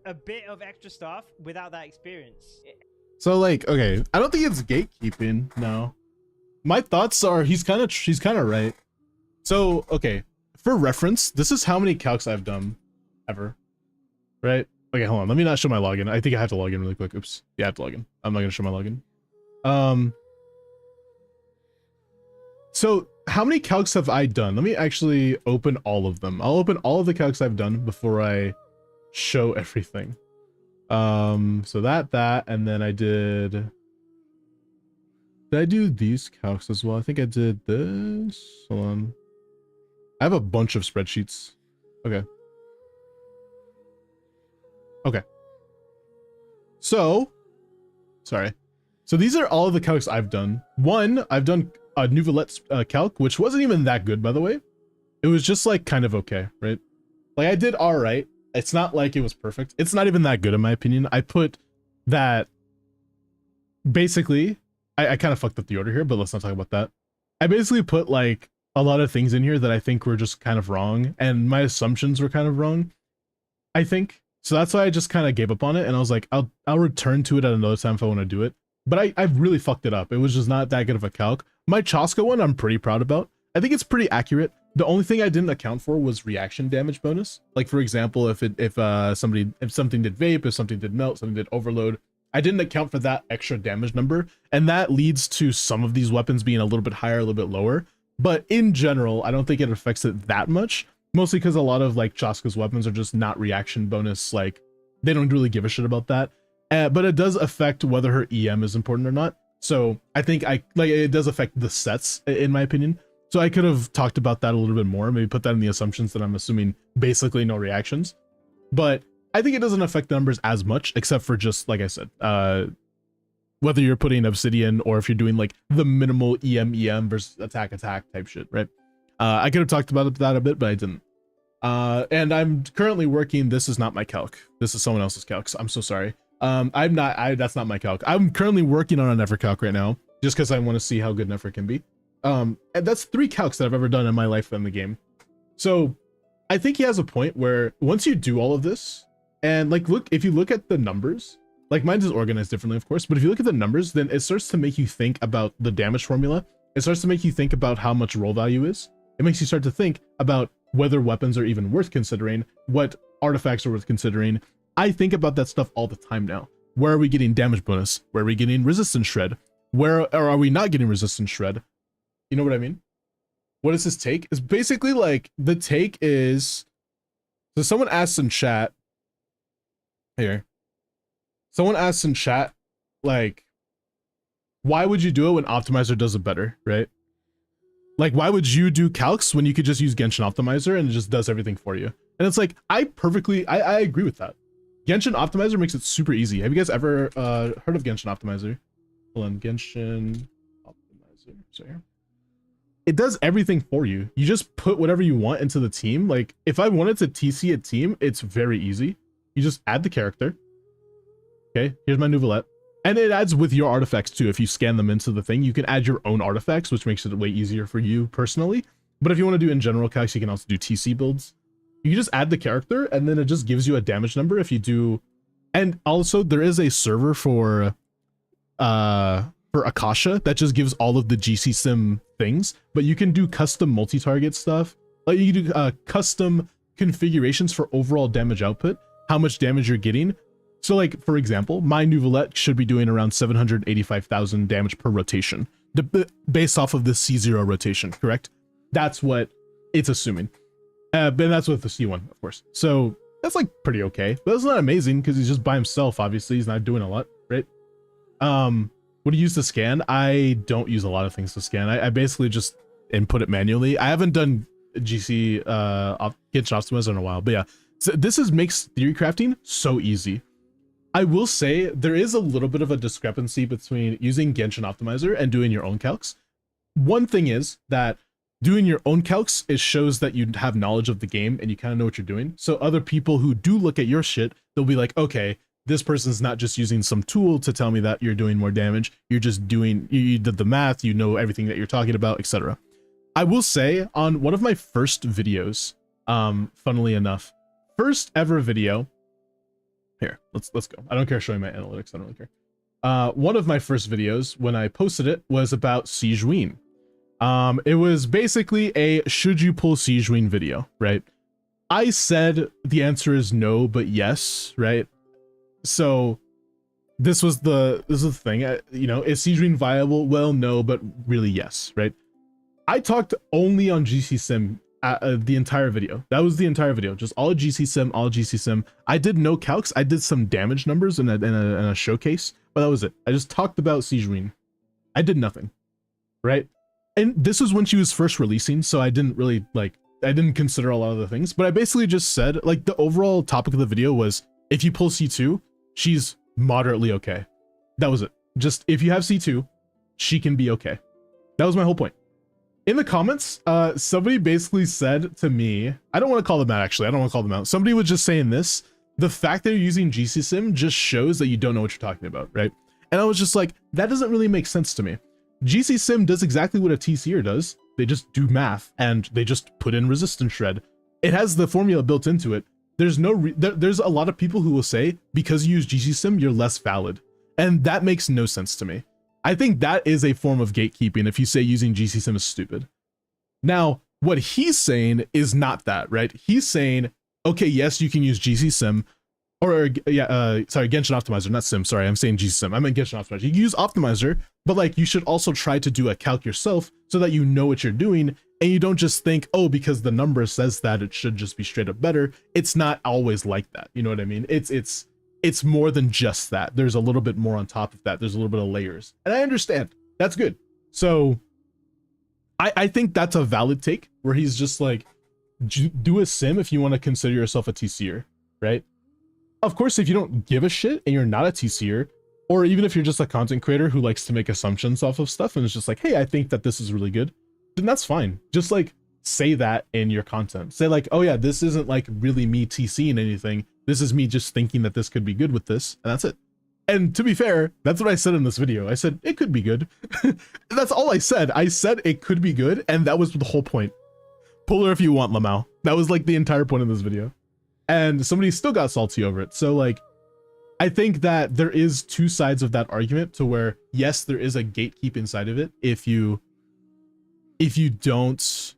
a bit of extra stuff without that experience. So like, okay, I don't think it's gatekeeping. No, my thoughts are she's kind of right. So okay, for reference, this is how many calcs I've done ever, right? Okay, hold on. Let me not show my login. I think I have to log in really quick. Oops. Yeah, I have to log in. I'm not gonna show my login. So how many calcs have I done? Let me actually open all of them. I'll open all of the calcs I've done before I show everything. So that, and then I did I do these calcs as well? I think I did this. Hold on. I have a bunch of spreadsheets. Okay. Okay. So, sorry. So these are all of the calcs I've done. One, I've done a Nouvelette's calc, which wasn't even that good, by the way. It was just like kind of okay, right? Like I did all right. It's not like it was perfect. It's not even that good in my opinion. I put that basically, I kind of fucked up the order here, but let's not talk about that. I basically put like a lot of things in here that I think were just kind of wrong, and my assumptions were kind of wrong, I think. So that's why I just kind of gave up on it, and I was like, I'll return to it at another time if I want to do it. But I really fucked it up. It was just not that good of a calc. My Chaska one I'm pretty proud about. I think it's pretty accurate. The only thing I didn't account for was reaction damage bonus. Like for example, if something did vape, if something did melt, something did overload, I didn't account for that extra damage number, and that leads to some of these weapons being a little bit higher, a little bit lower. But in general, I don't think it affects it that much. mostly because a lot of like Chaska's weapons are just not reaction bonus. Like they don't really give a shit about that. But it does affect whether her EM is important or not. So I think it does affect the sets in my opinion. So I could have talked about that a little bit more, maybe put that in the assumptions that I'm assuming basically no reactions. But I think it doesn't affect the numbers as much, except for just like I said, whether you're putting obsidian or if you're doing like the minimal EM versus attack type shit, right? I could have talked about that a bit, but I didn't. And I'm currently working. This is not my calc. This is someone else's calc. So I'm so sorry. That's not my calc. I'm currently working on a Nefer calc right now, just because I want to see how good Nefer can be. And that's 3 calcs that I've ever done in my life in the game. So I think he has a point where once you do all of this, and like, if you look at the numbers, like mine is organized differently, of course, but if you look at the numbers, then it starts to make you think about the damage formula. It starts to make you think about how much roll value is. It makes you start to think about whether weapons are even worth considering, what artifacts are worth considering. I think about that stuff all the time now. Where are we getting damage bonus? Where are we getting resistance shred? Where are we not getting resistance shred? You know what I mean? What is his take? It's basically like the take is, so someone asks in chat here. Someone asks in chat, like, why would you do it when Optimizer does it better, right? Like, why would you do calcs when you could just use Genshin Optimizer and it just does everything for you? And it's like, I agree with that. Genshin Optimizer makes it super easy. Have you guys ever heard of Genshin Optimizer? Hold on, Genshin Optimizer. Sorry. It does everything for you. You just put whatever you want into the team. Like, if I wanted to TC a team, it's very easy. You just add the character. Okay, here's my Nouvelette. And it adds with your artifacts too. If you scan them into the thing, you can add your own artifacts, which makes it way easier for you personally. But if you want to do in general calcs, you can also do TC builds. You just add the character and then it just gives you a damage number if you do. And also there is a server for Akasha that just gives all of the GC Sim things, but you can do custom multi-target stuff. Like you can do custom configurations for overall damage output, how much damage you're getting. So like, for example, my Nouvelette should be doing around 785,000 damage per rotation, based off of the C0 rotation, correct? That's what it's assuming. But that's with the C1, of course. So that's like pretty okay, but it's not amazing because he's just by himself. Obviously, he's not doing a lot, right? What do you use to scan? I don't use a lot of things to scan. I basically just input it manually. I haven't done GC Genshin Optimizer in a while, but yeah. So this makes theory crafting so easy. I will say there is a little bit of a discrepancy between using Genshin Optimizer and doing your own calcs. One thing is that doing your own calcs, it shows that you have knowledge of the game and you kind of know what you're doing. So other people who do look at your shit, they'll be like, okay, this person's not just using some tool to tell me that you're doing more damage. You're just doing, you did the math, you know everything that you're talking about, etc. I will say on one of my first videos, funnily enough, first ever video, here, let's go. I don't care showing my analytics, I don't really care. One of my first videos when I posted it was about Siege Ween. It was basically a should you pull Siege Ween video, right? I said the answer is no, but yes, right? So this is the thing, you know, is Siege Ween viable? Well, no, but really yes, right? I talked only on GC Sim the entire video. That was the entire video, just all GC Sim, all GC Sim. I did no calcs. I did some damage numbers in a showcase, but that was it. I just talked about Siege Ween. I did nothing, right? And this was when she was first releasing, so I didn't really I didn't consider a lot of the things, but I basically just said, like, the overall topic of the video was, if you pull C2, she's moderately okay. That was it. Just, if you have C2, she can be okay. That was my whole point. In the comments, somebody basically said to me, I don't want to call them out, actually. I don't want to call them out. Somebody was just saying this, the fact that you're using GC Sim just shows that you don't know what you're talking about, right? And I was just like, that doesn't really make sense to me. GC Sim does exactly what a TCer does. They just do math and they just put in resistance shred. It has the formula built into it. There's there's a lot of people who will say, because you use GC Sim, you're less valid. And that makes no sense to me. I think that is a form of gatekeeping if you say using GC Sim is stupid. Now, what he's saying is not that, right? He's saying, okay, yes, you can use GC Sim, sorry, Genshin Optimizer, not Sim, sorry, I'm saying GC Sim, I meant Genshin Optimizer. You can use Optimizer, but like, you should also try to do a calc yourself so that you know what you're doing, And you don't just think, oh, because the number says that it should just be straight up better. It's not always like that. You know what I mean? It's more than just that. There's a little bit more on top of that. There's a little bit of layers. And I understand. That's good. So I think that's a valid take where he's just like, do a sim if you want to consider yourself a TCer, right? Of course, if you don't give a shit and you're not a TCer, or even if you're just a content creator who likes to make assumptions off of stuff and it's just like, hey, I think that this is really good, then that's fine. Just like say that in your content. Say like, oh yeah, this isn't like really me TCing anything. This is me just thinking that this could be good with this, and that's it. And to be fair, that's what I said in this video. I said, it could be good. That's all I said. I said it could be good, and that was the whole point. Pull her if you want, Lamau. That was like the entire point of this video. And somebody still got salty over it. So like, I think that there is two sides of that argument to where, yes, there is a gatekeep inside of it. If you don't,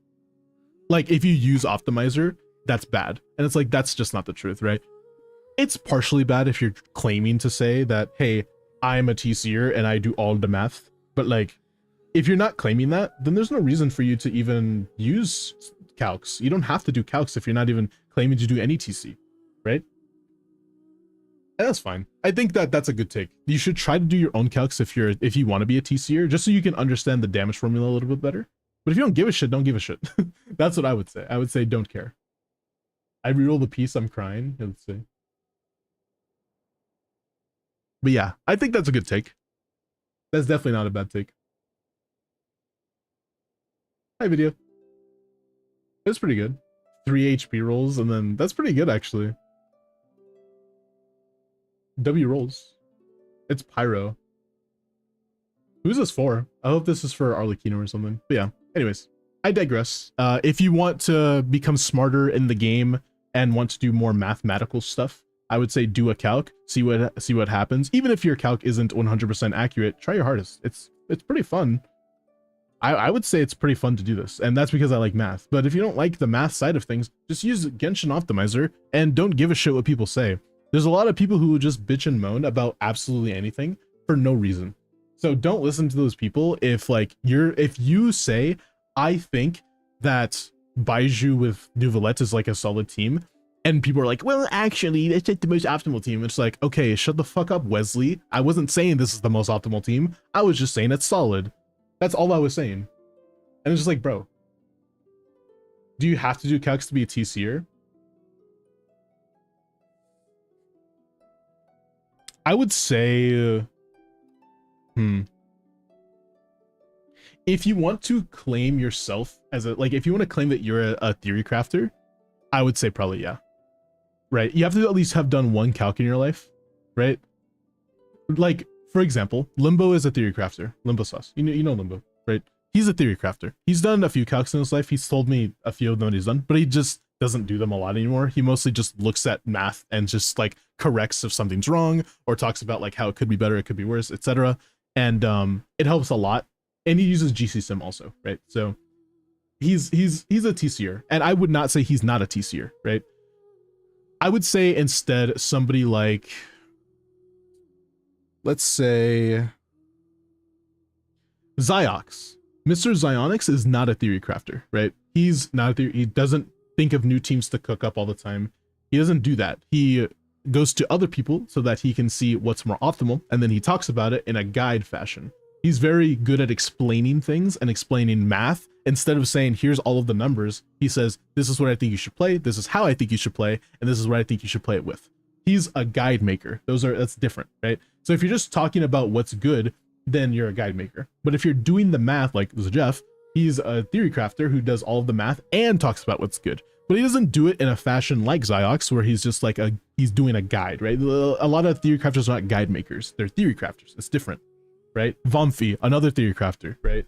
like, if you use optimizer, that's bad. And it's like, that's just not the truth, right? It's partially bad if you're claiming to say that, hey, I'm a TCer and I do all the math. But like, if you're not claiming that, then there's no reason for you to even use calcs. You don't have to do calcs if you're not even claiming to do any TC, right? And that's fine. I think that that's a good take. You should try to do your own calcs if you want to be a TCer, just so you can understand the damage formula a little bit better. But if you don't give a shit, don't give a shit. That's what I would say. I would say don't care. I reroll the piece, I'm crying. Let's see. But yeah, I think that's a good take. That's definitely not a bad take. Hi, video. It was pretty good. 3 HP rolls, and then that's pretty good, actually. W rolls. It's Pyro. Who's this for? I hope this is for Arlecchino or something. But yeah, anyways, I digress. If you want to become smarter in the game and want to do more mathematical stuff, I would say do a calc, see what happens. Even if your calc isn't 100% accurate, try your hardest. It's pretty fun. I would say it's pretty fun to do this, and that's because I like math. But if you don't like the math side of things, just use Genshin Optimizer and don't give a shit what people say. There's a lot of people who will just bitch and moan about absolutely anything for no reason. So don't listen to those people. If you say, I think that Baiju with Nuvolette is like a solid team, and people are like, well, actually, that's like the most optimal team. It's like, okay, shut the fuck up, Wesley. I wasn't saying this is the most optimal team. I was just saying it's solid. That's all I was saying. And it's just like, bro, do you have to do calcs to be a TCer? I would say, if you want to claim yourself as if you want to claim that you're a theory crafter, I would say probably yeah. Right? You have to at least have done one calc in your life, right? Like, for example, Limbo is a theory crafter. Limbo Sauce. You know Limbo, right? He's a theory crafter. He's done a few calcs in his life. He's told me a few of them he's done, but he just doesn't do them a lot anymore. He mostly just looks at math and just like corrects if something's wrong, or talks about like how it could be better, it could be worse, etc. And it helps a lot. And he uses GC Sim also, right? So he's a TCer, and I would not say he's not a TCer, right? I would say instead somebody like, let's say Ziox. Mr. Zionics is not a theory crafter, right? He's not a theory. He doesn't think of new teams to cook up all the time. He doesn't do that. He goes to other people so that he can see what's more optimal, and then he talks about it in a guide fashion. He's very good at explaining things and explaining math. Instead of saying, here's all of the numbers, he says, this is what I think you should play, this is how I think you should play, and this is what I think you should play it with. He's a guide maker. That's different, right? So if you're just talking about what's good, then you're a guide maker. But if you're doing the math like Jeff, he's a theory crafter who does all of the math and talks about what's good. But he doesn't do it in a fashion like Ziox, where he's just like he's doing a guide, right? A lot of theory crafters are not guide makers. They're theory crafters. It's different, right? Vomfi, another theory crafter, right?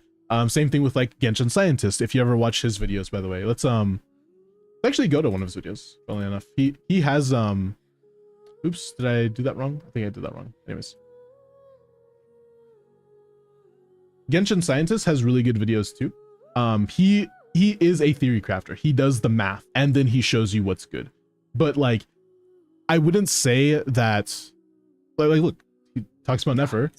Same thing with like Genshin Scientist. If you ever watch his videos, by the way, let's actually go to one of his videos. Funnily enough, he has oops, did I do that wrong? I think I did that wrong. Anyways, Genshin Scientist has really good videos too. He is a theory crafter. He does the math and then he shows you what's good. But like, I wouldn't say that. Like look, he talks about Nefer.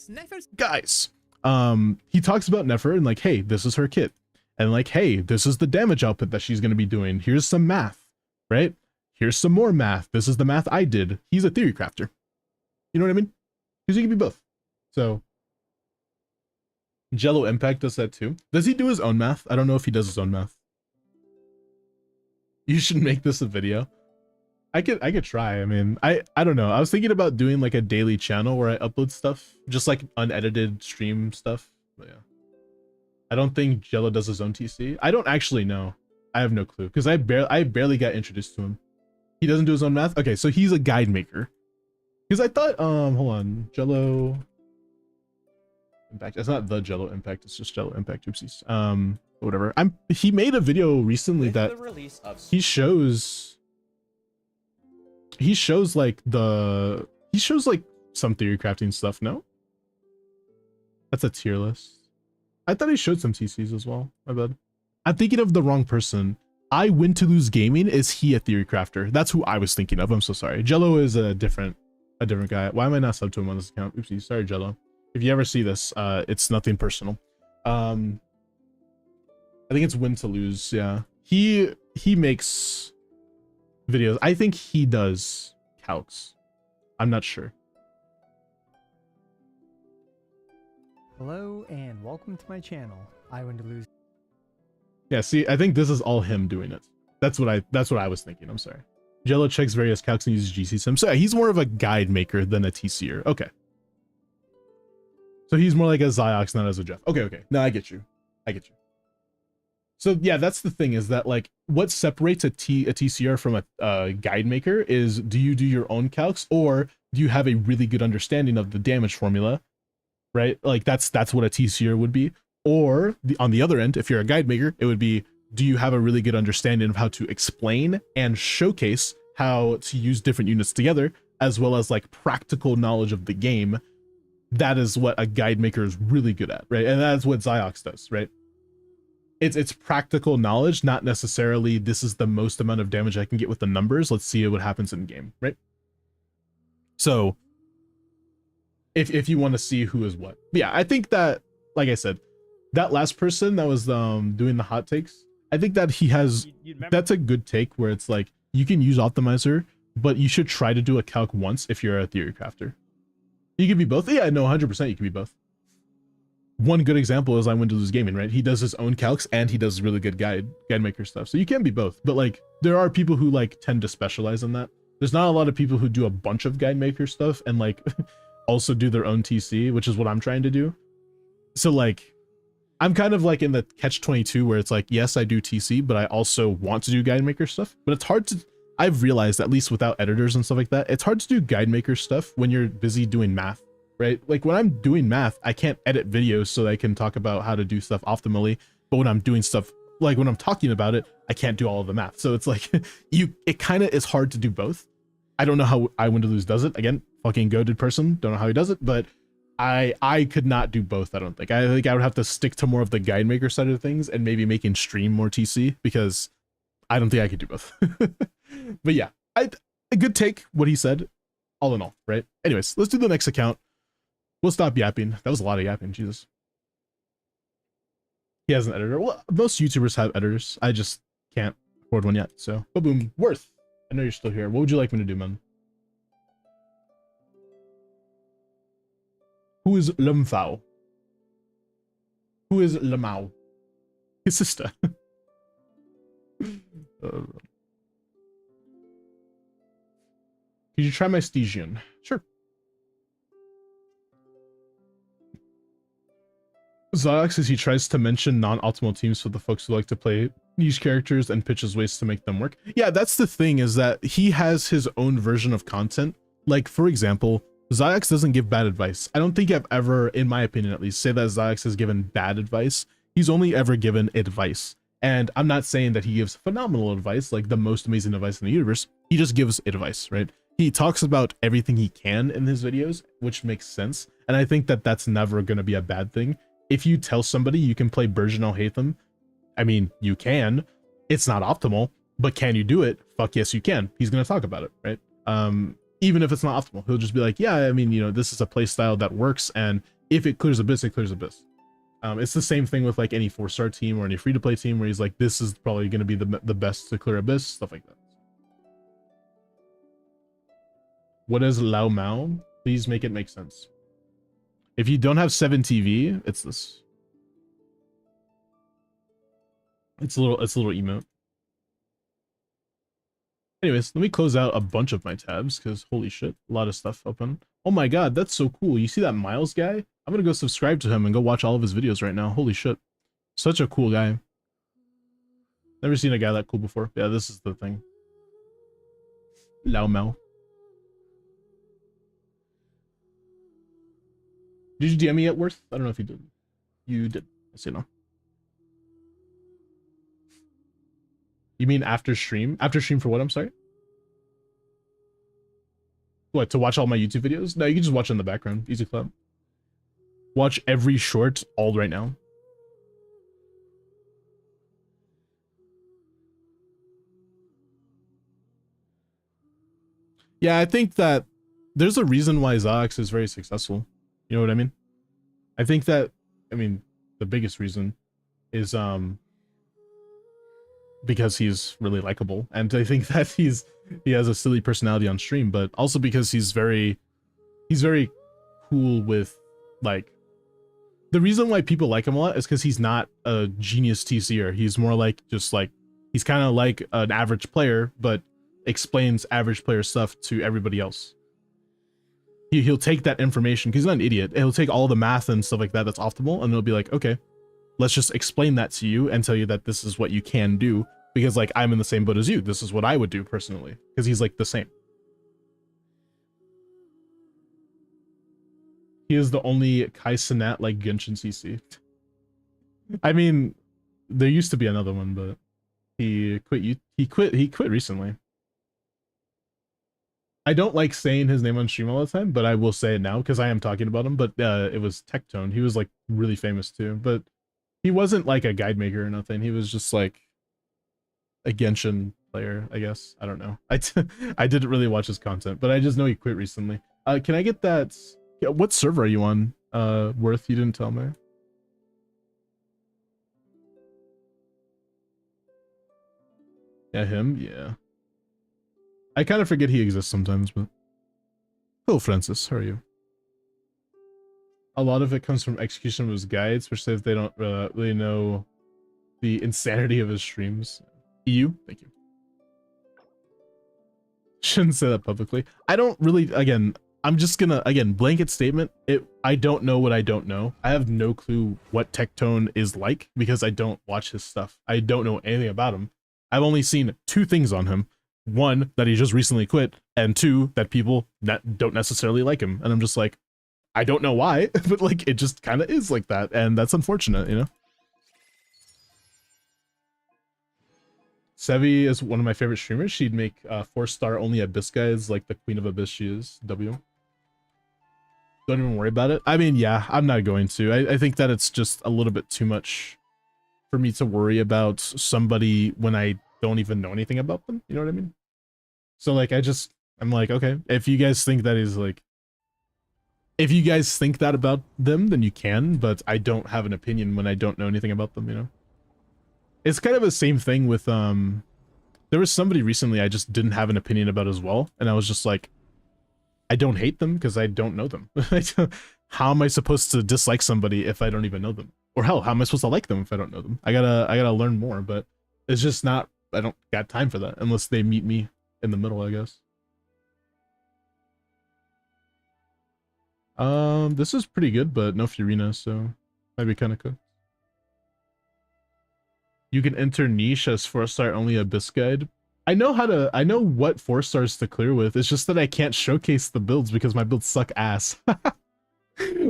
Guys, he talks about Nefer and like, hey, this is her kit. and like, hey, this is the damage output that she's going to be doing. Here's some math, right? Here's some more math. This is the math I did. He's a theory crafter. You know what I mean? Because he can be both. So Jello Impact does that too. Does he do his own math? I don't know if he does his own math. You should make this a video. I could try. I mean, I don't know. I was thinking about doing like a daily channel where I upload stuff, just like unedited stream stuff. But yeah. I don't think Jello does his own TC. I don't actually know. I have no clue because I barely got introduced to him. He doesn't do his own math. Okay, so he's a guide maker. Because I thought, hold on, Jello Impact. It's not the Jello Impact. It's just Jello Impact. Oopsies. Whatever. He made a video recently that he shows like some theory crafting stuff. No, that's a tier list. I thought he showed some TCs as well. My bad. I'm thinking of the wrong person. I Win to Lose Gaming. Is he a theory crafter? That's who I was thinking of. I'm so sorry. Jello is a different guy. Why am I not sub to him on this account? Oopsie. Sorry, Jello. If you ever see this, it's nothing personal. I think it's Win to Lose. Yeah. He makes videos. I think he does calcs. I'm not sure. Hello and welcome to my channel. I Win to Lose. Yeah, see, I think this is all him doing it. That's what I was thinking. I'm sorry. Jello checks various calcs and uses GC sim. So yeah, he's more of a guide maker than a TCer. Okay. So he's more like a Ziox, not as a Jeff. Okay. No, I get you. So yeah, that's the thing, is that like what separates a TCR from a guide maker is, do you do your own calcs, or do you have a really good understanding of the damage formula, right? Like that's what a TCR would be. Or on the other end, if you're a guide maker, it would be, do you have a really good understanding of how to explain and showcase how to use different units together, as well as like practical knowledge of the game. That is what a guide maker is really good at, right? And that's what Ziox does, right? It's practical knowledge, not necessarily this is the most amount of damage I can get with the numbers. Let's see what happens in game, right? So if you want to see who is what. But yeah, I think that, like I said, that last person that was doing the hot takes, I think that he has, that's a good take, where it's like, you can use optimizer, but you should try to do a calc once if you're a theory crafter. You can be both. Yeah, no, 100% you can be both. One good example is I Win to Lose Gaming, right? He does his own calcs and he does really good guide maker stuff. So you can be both, but like there are people who like tend to specialize in that. There's not a lot of people who do a bunch of guide maker stuff and like also do their own TC, which is what I'm trying to do. So like, I'm kind of like in the catch-22 where it's like, yes, I do TC, but I also want to do guide maker stuff. But it's hard to, I've realized, at least without editors and stuff like that, it's hard to do guide maker stuff when you're busy doing math, right? Like when I'm doing math, I can't edit videos so that I can talk about how to do stuff optimally. But when I'm doing stuff, like when I'm talking about it, I can't do all of the math. So it's like, it kind of is hard to do both. I don't know how I Win to Lose does it. Again, fucking goated person. Don't know how he does it, but I could not do both. I don't think. I think I would have to stick to more of the guide maker side of things and maybe making stream more TC, because I don't think I could do both. But yeah, a good take what he said, all in all, right? Anyways, let's do the next account. We'll stop yapping. That was a lot of yapping. Jesus. He has an editor. Well, most YouTubers have editors. I just can't afford one yet. So, boom, Worth. I know you're still here. What would you like me to do, man? Who is Lumfao? Who is Lamau? His sister. Could you try my Stygian? Sure. Ziox says he tries to mention non-optimal teams for the folks who like to play niche characters and pitches ways to make them work. Yeah, that's the thing, is that he has his own version of content. Like, for example, Ziox doesn't give bad advice. I don't think I've ever, in my opinion at least, say that Ziox has given bad advice. He's only ever given advice. And I'm not saying that he gives phenomenal advice, like the most amazing advice in the universe. He just gives advice, right? He talks about everything he can in his videos, which makes sense. And I think that that's never going to be a bad thing. If you tell somebody you can play Burgeon Hatham, I mean, you can. It's not optimal, but can you do it? Fuck yes, you can. He's going to talk about it, right? Even if it's not optimal, he'll just be like, yeah, I mean, you know, this is a play style that works, and if it clears Abyss, it clears Abyss. It's the same thing with like any 4-star team or any free-to-play team where he's like, this is probably going to be the best to clear Abyss, stuff like that. What is Lao Mao? Please make it make sense. If you don't have 7 TV, it's this. It's a little emote. Anyways, let me close out a bunch of my tabs because holy shit, a lot of stuff open. Oh my god, that's so cool. You see that Miles guy? I'm gonna go subscribe to him and go watch all of his videos right now. Holy shit. Such a cool guy. Never seen a guy that cool before. Yeah, this is the thing. Lao Mao. Did you DM me at Worth? I don't know if you did. You did. I say no. You mean after stream? After stream for what? I'm sorry? What, to watch all my YouTube videos? No, you can just watch it in the background. Easy clap. Watch every short all right now. Yeah, I think that there's a reason why Zox is very successful. You know what I mean? I think that, I mean, the biggest reason is because he's really likable, and I think that he has a silly personality on stream, but also because he's very cool with, like, the reason why people like him a lot is because he's not a genius TCer. He's more like just like he's kind of like an average player, but explains average player stuff to everybody else. He'll take that information because he's not an idiot. He'll take all the math and stuff like that that's optimal, and he'll be like, okay, let's just explain that to you and tell you that this is what you can do because like I'm in the same boat as you. This is what I would do personally because he's like the same. He is the only Kai Cenat like Genshin CC. I mean, there used to be another one, but he quit. He quit recently. I don't like saying his name on stream all the time, but I will say it now because I am talking about him. But it was Tectone. He was like really famous too, but he wasn't like a guide maker or nothing. He was just like a Genshin player, I guess. I don't know. I didn't really watch his content, but I just know he quit recently. Can I get that? What server are you on? Worth, you didn't tell me. Yeah, him? Yeah. I kind of forget he exists sometimes, but... Hello, Francis. How are you? A lot of it comes from execution of his guides, especially if they don't really know the insanity of his streams. EU? Thank you. Shouldn't say that publicly. I don't really... Again, I'm just gonna... Again, blanket statement. I don't know what I don't know. I have no clue what Tectone is like because I don't watch his stuff. I don't know anything about him. I've only seen 2 things on him. 1, that he just recently quit, and 2, that people don't necessarily like him. And I'm just like, I don't know why, but like, it just kind of is like that, and that's unfortunate, you know? Sevi is one of my favorite streamers. She'd make 4-star only Abyss guys, like the Queen of Abyss she is, W. Don't even worry about it. I mean, yeah, I'm not going to. I think that it's just a little bit too much for me to worry about somebody when I don't even know anything about them. You know what I mean? So like, I'm like, okay, if you guys think that is like, if you guys think that about them, then you can, but I don't have an opinion when I don't know anything about them, you know? It's kind of the same thing with, there was somebody recently I just didn't have an opinion about as well. And I was just like, I don't hate them because I don't know them. How am I supposed to dislike somebody if I don't even know them? Or hell, how am I supposed to like them if I don't know them? I gotta learn more, but it's just not, I don't got time for that unless they meet me in the middle, I guess. This is pretty good, but no Furina, so might be kind of cool. You can enter niche as 4-star only Abyss guide. I know what 4-stars to clear with. It's just that I can't showcase the builds because my builds suck ass.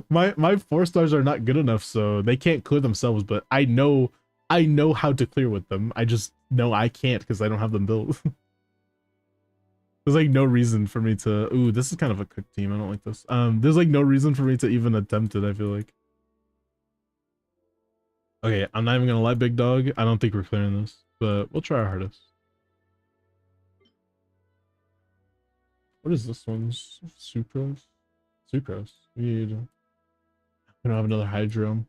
my 4-stars are not good enough, so they can't clear themselves, but I know how to clear with them. I just know I can't because I don't have them built. There's like no reason for me to... Ooh, this is kind of a cooked team. I don't like this. There's like no reason for me to even attempt it, I feel like. Okay, I'm not even gonna lie, big dog. I don't think we're clearing this, but we'll try our hardest. What is this one's? Sucrose? Sucrose. We don't have another hydro.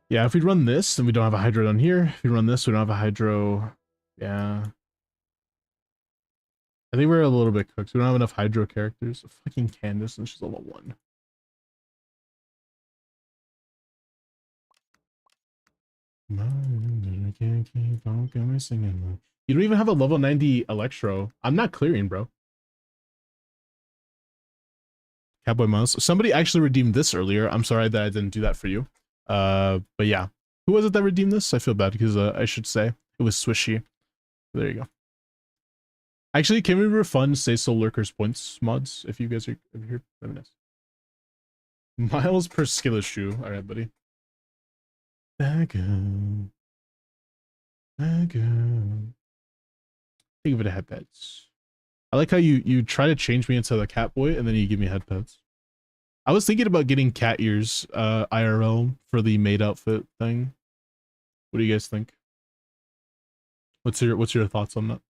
Yeah, if we run this, then we don't have a hydro down here. If we run this, we don't have a hydro. Yeah. I think we're a little bit cooked. We don't have enough hydro characters. Fucking Candace, and she's level 1. I can't keep on going singing. You don't even have a level 90 Electro. I'm not clearing, bro. Cowboy Mouse. Somebody actually redeemed this earlier. I'm sorry that I didn't do that for you. But yeah. Who was it that redeemed this? I feel bad because I should say it was Swishy. There you go. Actually, can we refund Say So Lurkers points mods if you guys are here? That'd be nice. Miles per skill shoe. All right, buddy. Back up. Back up. Think of it as head pets. I like how you try to change me into the cat boy and then you give me head pets. I was thinking about getting cat ears IRL for the maid outfit thing. What do you guys think? What's your thoughts on that?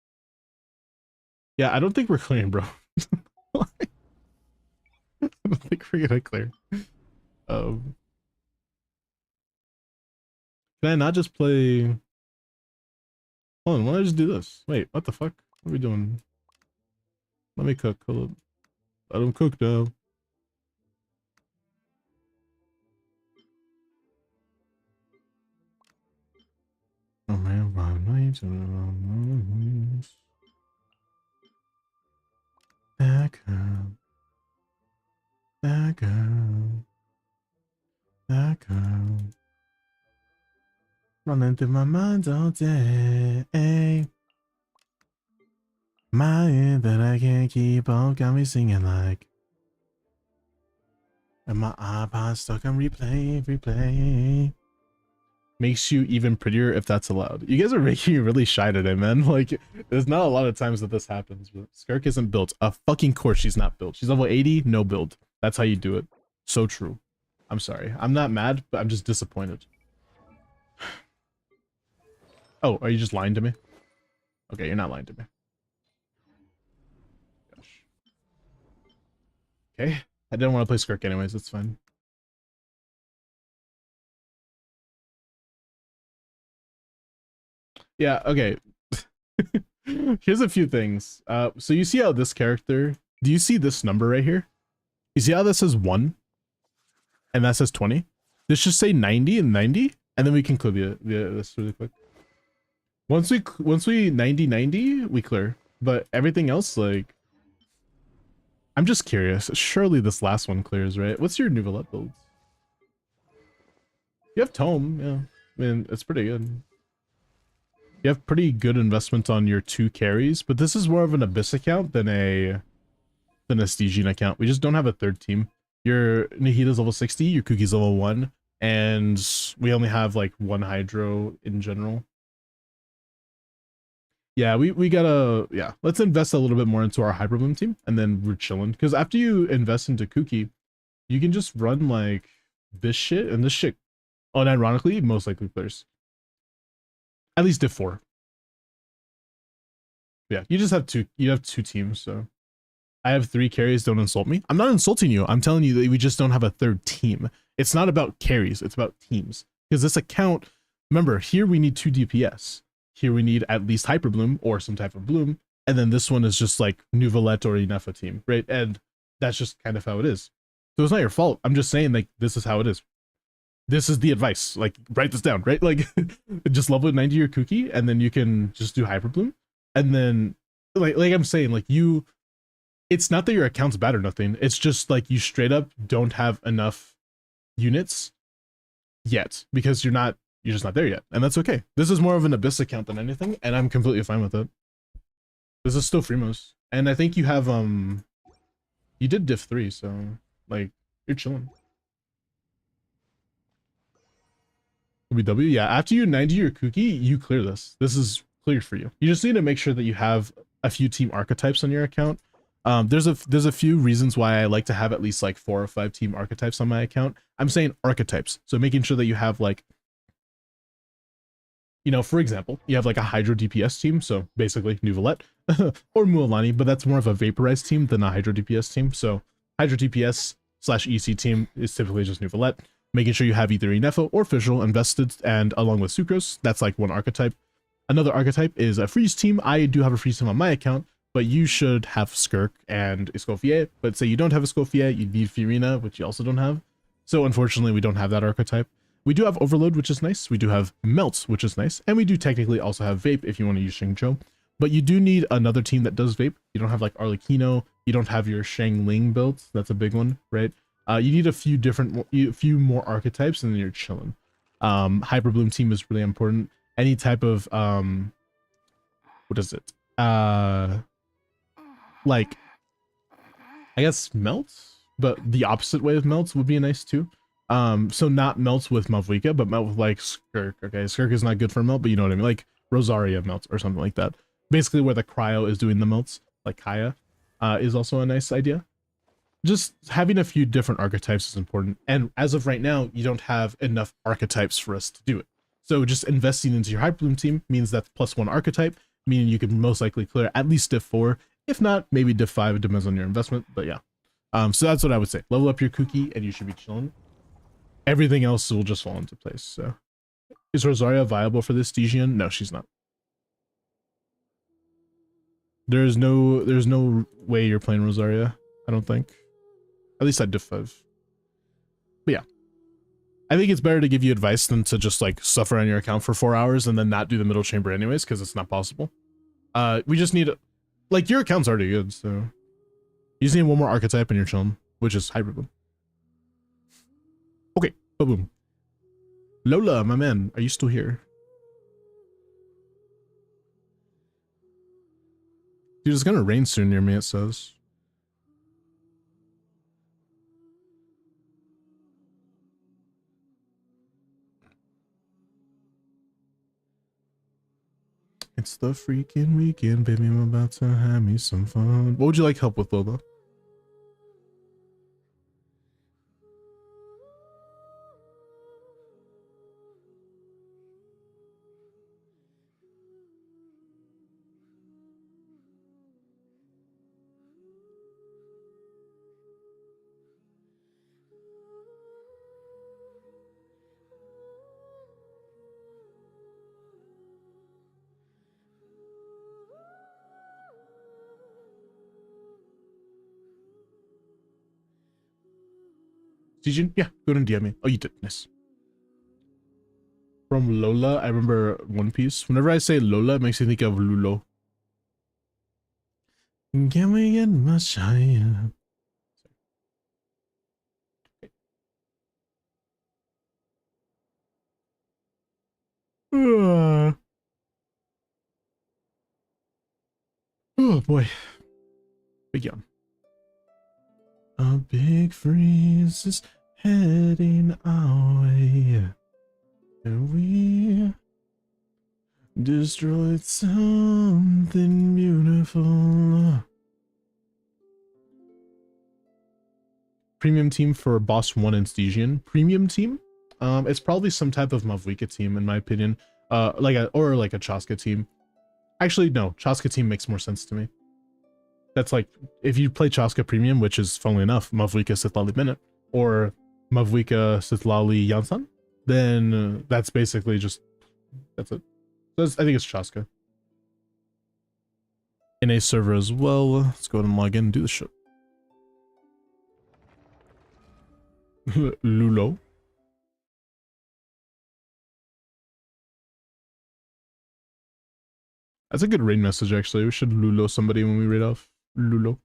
Yeah, I don't think we're clearing, bro. I don't think we're gonna clear. Can I not just play? Hold on, why don't I just do this? Wait, what the fuck? What are we doing? Let me cook. Hold up. Let him cook now. Oh man, back up. Back up. Back up. Running through my mind all day. My head that I can't keep on got me singing like. And my iPod stuck on replay. Makes you even prettier if that's allowed. You guys are making me really shy today, man. Like, there's not a lot of times that this happens, but Skirk isn't built. Fucking course she's not built. She's level 80, no build. That's how you do it. So true. I'm sorry. I'm not mad, but I'm just disappointed. Oh, are you just lying to me? Okay, you're not lying to me. Gosh. Okay. I didn't want to play Skirk anyways, that's fine. Yeah, okay. Here's a few things. So you see how this character, do you see this number right here? You see how this says 1 and that says 20? This should say 90 and 90, and then we can clear this really quick. Once we 90, we clear. But everything else, like, I'm just curious. Surely this last one clears, right? What's your Nouvellette builds? You have Tome, yeah. I mean, it's pretty good. You have pretty good investment on your 2 carries, but this is more of an Abyss account than a Stygian account. We just don't have a third team. Your Nahita's level 60, your Kuki's level 1, and we only have like 1 Hydro in general. Yeah, we gotta, yeah, let's invest a little bit more into our Hyperbloom team, and then we're chilling. Because after you invest into Kuki, you can just run like this shit and this shit. Oh, and ironically, most likely clears. At least div 4. Yeah, you just have you have 2 teams, so I have 3 carries, don't insult me. I'm not insulting you. I'm telling you that we just don't have a third team. It's not about carries, it's about teams. Because this account, remember, here we need 2 DPS. Here we need at least Hyperbloom or some type of bloom. And then this one is just like Nouvellette or Inefa team, right? And that's just kind of how it is. So it's not your fault. I'm just saying, like, this is how it is. This is the advice. Like, write this down, right? Like, just level 90 your Kuki, and then you can just do Hyperbloom. And then, like I'm saying, like, it's not that your account's bad or nothing. It's just, like, you straight up don't have enough units yet, because you're just not there yet. And that's okay. This is more of an Abyss account than anything, and I'm completely fine with it. This is still Fremos. And I think you have, you did diff 3, so, like, you're chilling. WW, yeah, after you 90 your Kuki, you clear this. This is clear for you. You just need to make sure that you have a few team archetypes on your account. There's a few reasons why I like to have at least like 4 or 5 team archetypes on my account. I'm saying archetypes. So making sure that you have like, you know, for example, you have like a Hydro DPS team. So basically Nouvellette or Mualani, but that's more of a vaporized team than a Hydro DPS team. So Hydro DPS / EC team is typically just Nouvellette. making sure you have either Inefo or Fischl invested, and along with Sucrose, that's like one archetype. Another archetype is a freeze team. I do have a freeze team on my account, but you should have Skirk and Escoffier. But say you don't have Escoffier, you need Fiorina, which you also don't have. So unfortunately, we don't have that archetype. We do have Overload, which is nice. We do have Melt, which is nice. And we do technically also have Vape if you want to use Xingqiu. But you do need another team that does Vape. You don't have like Arlecchino. You don't have your Shangling built. That's a big one, right? You need a few more archetypes, and then you're chilling. Hyperbloom team is really important. Any type of what is it? Like, I guess melts, but the opposite way of melts would be nice too. So not melts with Mavwika, but melt with like Skirk. Okay, Skirk is not good for melt, but you know what I mean, like Rosaria melts or something like that. Basically, where the cryo is doing the melts, like Kaya, is also a nice idea. Just having a few different archetypes is important, and as of right now, you don't have enough archetypes for us to do it. So just investing into your Hyperbloom team means that's +1 archetype, meaning you can most likely clear at least diff 4, if not maybe diff 5. It depends on your investment, but yeah. So that's what I would say. Level up your Kuki, and you should be chilling. Everything else will just fall into place. So, is Rosaria viable for this Stygian? No, she's not. There's no way you're playing Rosaria, I don't think. At least at diff 5. But yeah. I think it's better to give you advice than to just like suffer on your account for 4 hours and then not do the middle chamber anyways, because it's not possible. We just need, like, your account's already good, so you just need one more archetype and you're chilling, which is Hyperbloom. Okay, boom. Lola, my man, are you still here? Dude, it's gonna rain soon near me, it says. It's the freaking weekend, baby. I'm about to have me some fun. What would you like help with, Lola? Did you? Yeah, go and DM me. Oh, you did. Nice. From Lola, I remember One Piece. Whenever I say Lola, it makes me think of Lulo. Can we get much higher? Oh boy. Big yawn. A big freeze is heading our way. And we destroyed something beautiful. Premium team for Boss 1 and Stygian. Premium team? It's probably some type of Mavwika team, in my opinion. Like a Chaska team. Actually, no, Chaska team makes more sense to me. That's like, if you play Chaska Premium, which is, funnily enough, Mavwika Sitlali Minute, or Mavwika Sitlali Yansan, then that's basically just, that's it. So I think it's Chaska. In a server as well. Let's go ahead and log in and do the shit. Lulo. That's a good raid message, actually. We should Lulo somebody when we raid off. Lulo.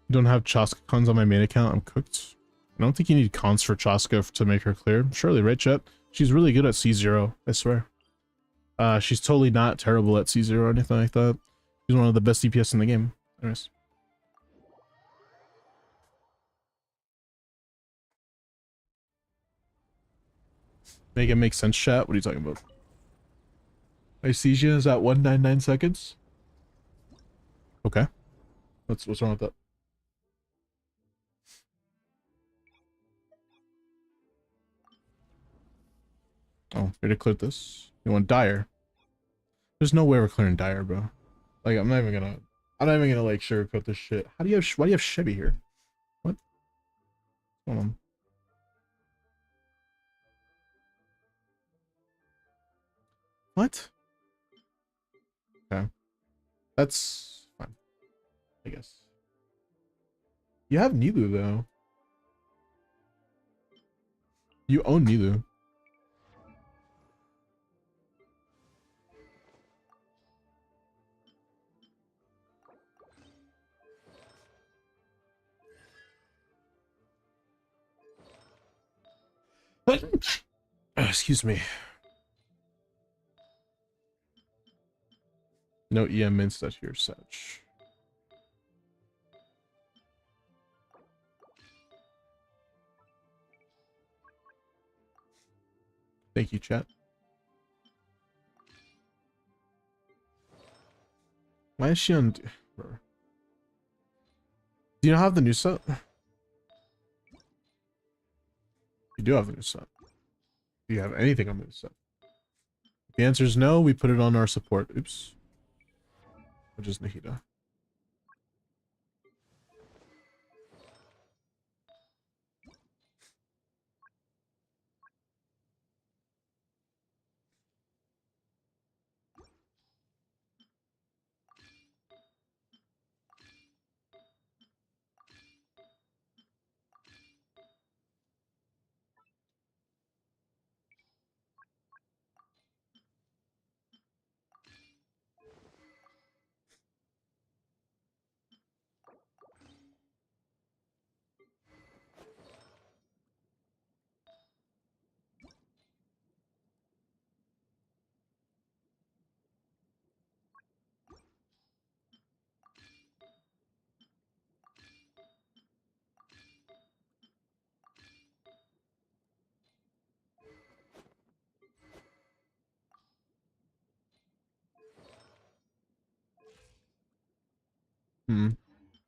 Don't have Chaska cons on my main account. I'm cooked. I don't think you need cons for Chaska to make her clear. Surely, right, chat? She's really good at C0, I swear. She's totally not terrible at C0 or anything like that. She's one of the best DPS in the game. Anyways. Make it make sense, chat? What are you talking about? My Stygian is at 199 seconds. Okay. What's wrong with that? Oh, here to clear this. You want dire? There's no way we're clearing dire, bro. Like, I'm not even gonna like sugarcoat this shit. How do you have? Why do you have Chevy here? What? What's going on? What? Okay, that's fine, I guess. You have Nilu though. You own Nilu. Excuse me. No EM mints that here such. Thank you, chat. Why is she on? Do you not have the new set? You do have the new set. Do you have anything on the new set? If the answer is no, we put it on our support. Oops. Which is Nahida.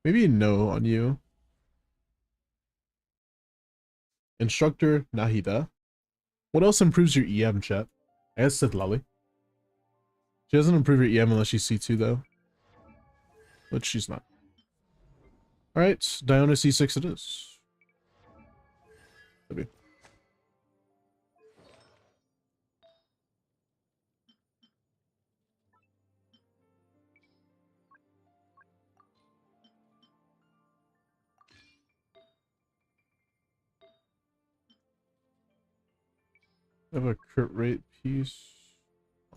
Maybe no on you. Instructor Nahida. What else improves your EM, chat? I guess Sith Lolly. She doesn't improve your EM unless she's C2 though. Which she's not. Alright, Diona C6 it is. Maybe. I have a crit rate piece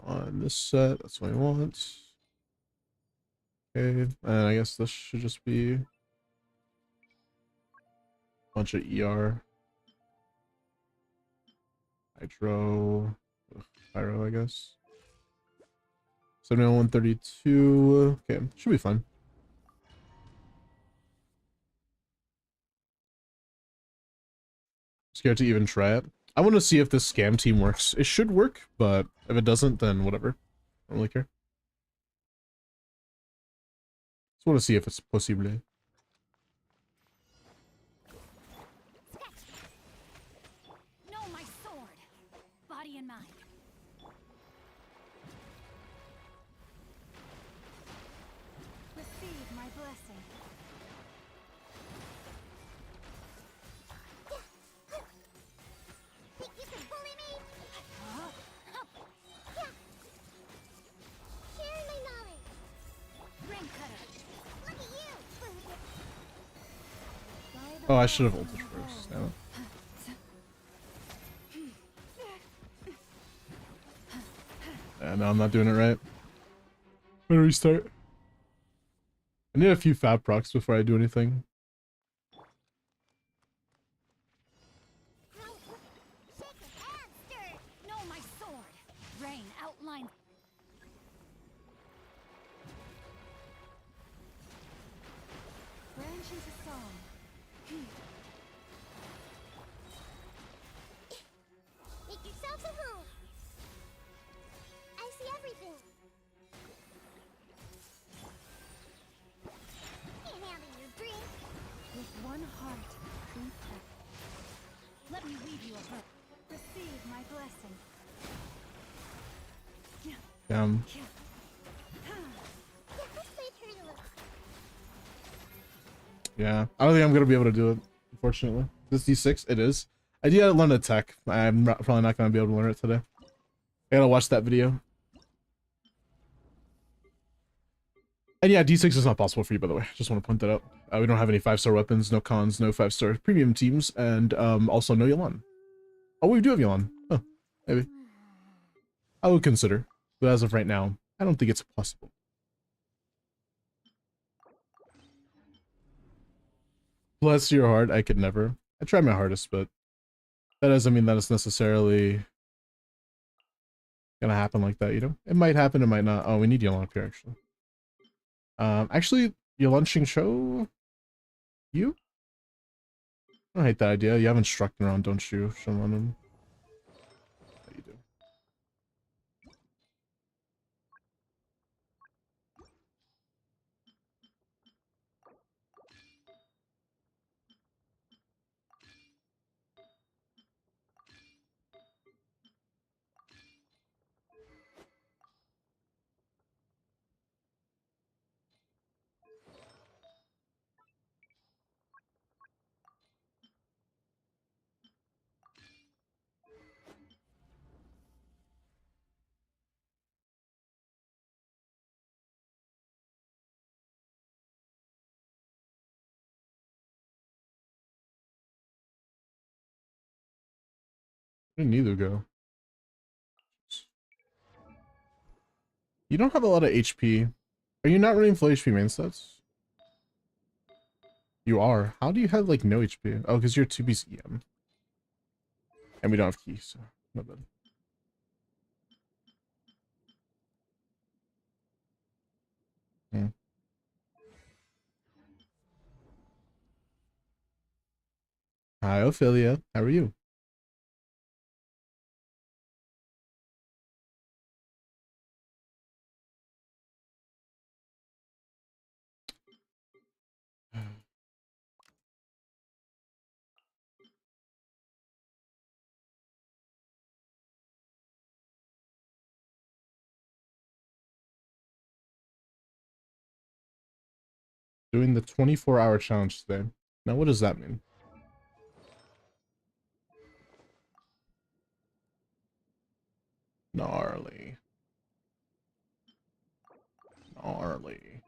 on this set. That's what I want. Okay, and I guess this should just be a bunch of ER. Hydro. Pyro, I guess. 71, 132. Okay, should be fine. Scared to even try it. I want to see if this scam team works. It should work, but if it doesn't, then whatever. I don't really care. Just want to see if it's possible. No, my sword. Body and mind. Receive my blessing. Think you can bully me? Share my knowledge. Ring cutter. Look at you. Oh, I should have ulted first. Damn it. Yeah, no, I'm not doing it right. I'm gonna restart. I need a few fab procs before I do anything. Shake your hand, stir. No, my sword. Rain outline. Branch into song. Make yourself a home. I see everything. Can't handle your drink. With one heart, be perfect. Let me weave you a hook. Receive my blessing. Damn. Yeah, I don't think I'm gonna be able to do it, unfortunately. This D6, it is. I do gotta learn a tech. Probably not gonna be able to learn it today. I gotta watch that video. And yeah, D6 is not possible for you, by the way. Just want to point that out. We don't have any 5-star weapons, no cons, no 5-star premium teams, and also no Yelan. Oh, we do have Yelan. Huh, maybe. I would consider, but as of right now, I don't think it's possible. Bless your heart, I could never. I try my hardest, but that doesn't mean that it's necessarily gonna happen like that, you know? It might happen, it might not. Oh, we need Yelan up here, actually. Actually, Yelan Xingqiu? You? I don't hate that idea. You have instructor on, don't you, Shenlong? Yeah, you do. Where did neither go? You don't have a lot of HP. Are you not running full HP main stats? You are. How do you have like no HP? Oh, because you're 2 piece EM. And we don't have keys, so not bad. Hmm. Hi, Ophelia. How are you? Doing the 24-hour challenge today. Now, what does that mean? Gnarly. Gnarly.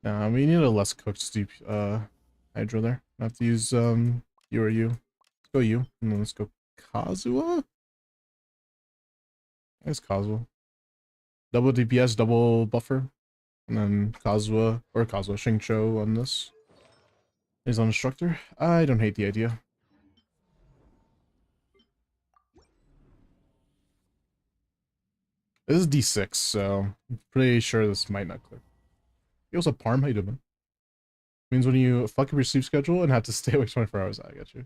Nah, we need a less cooked steep hydro there. I have to use you or you. Let's go you, and then let's go Kazuha? I guess Kazuha. Double DPS, double buffer. And then Kazuha Xingqiu on this. He's on instructor. I don't hate the idea. This is D6, so I'm pretty sure this might not click. You also Parm, how you doing, man? Means when you fuck up your sleep schedule and have to stay awake 24 hours, I get you.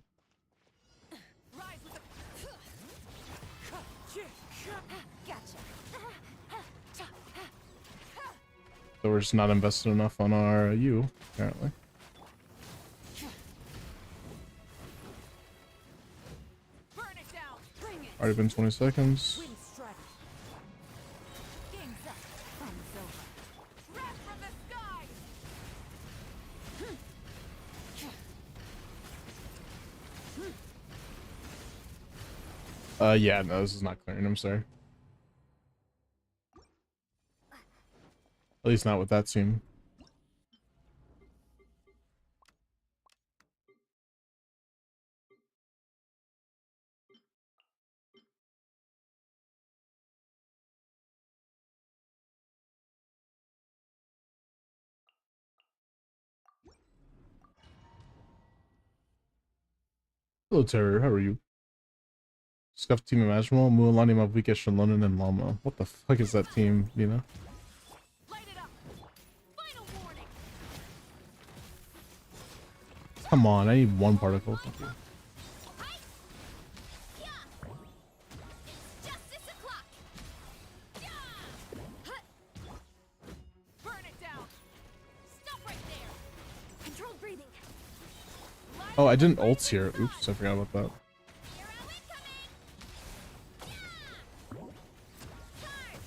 So we're just not invested enough on our U, apparently. Already been 20 seconds. Yeah, no, this is not clearing, I'm sorry. At least not with that team. Hello, Terror, how are you? Scuff Team Imaginable, Mualani Mabwikesh and London and Lama. What the fuck is that team, you know? Come on, I need one particle. Thank you. Oh, I didn't ult here. Oops, I forgot about that. Hero incoming! Yeah! Charge!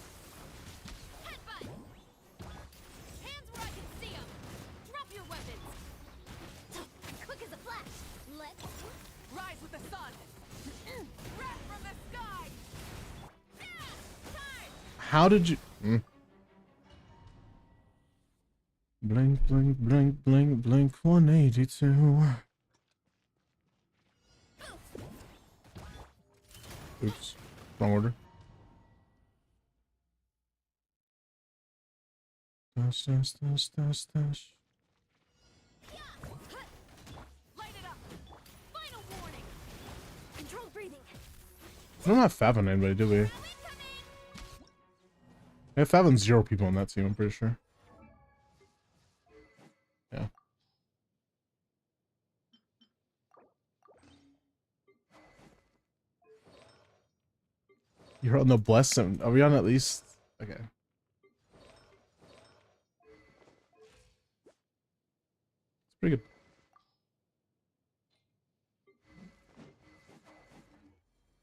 Headbutt! Hands where I can see 'em! Drop your weapons! Quick as a flash! Let's Rise with the sun. Wrath from the sky. charge! How did you? Blink, blink, blink, blink, blink. 182. Oops, wrong order. Dash, dash, dash, dash, dash. Light it up! Final warning! Controlled breathing! We don't have Fav on anybody, do we? Incoming! We have Fav on 0 people on that team, I'm pretty sure. Yeah. You're on the blessing. Are we on at least? Okay. It's pretty good.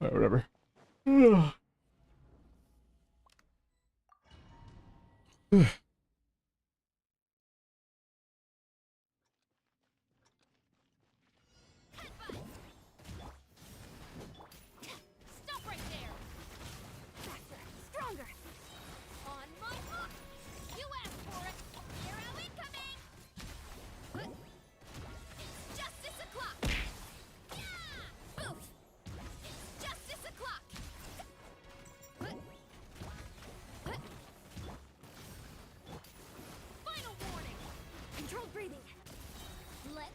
Alright, whatever. Stop right there! Faster! Stronger! On my hook! You asked for it! Hero incoming! It's justice o'clock! Yeah! Oof! It's justice o'clock! Final warning! Controlled breathing! Let's...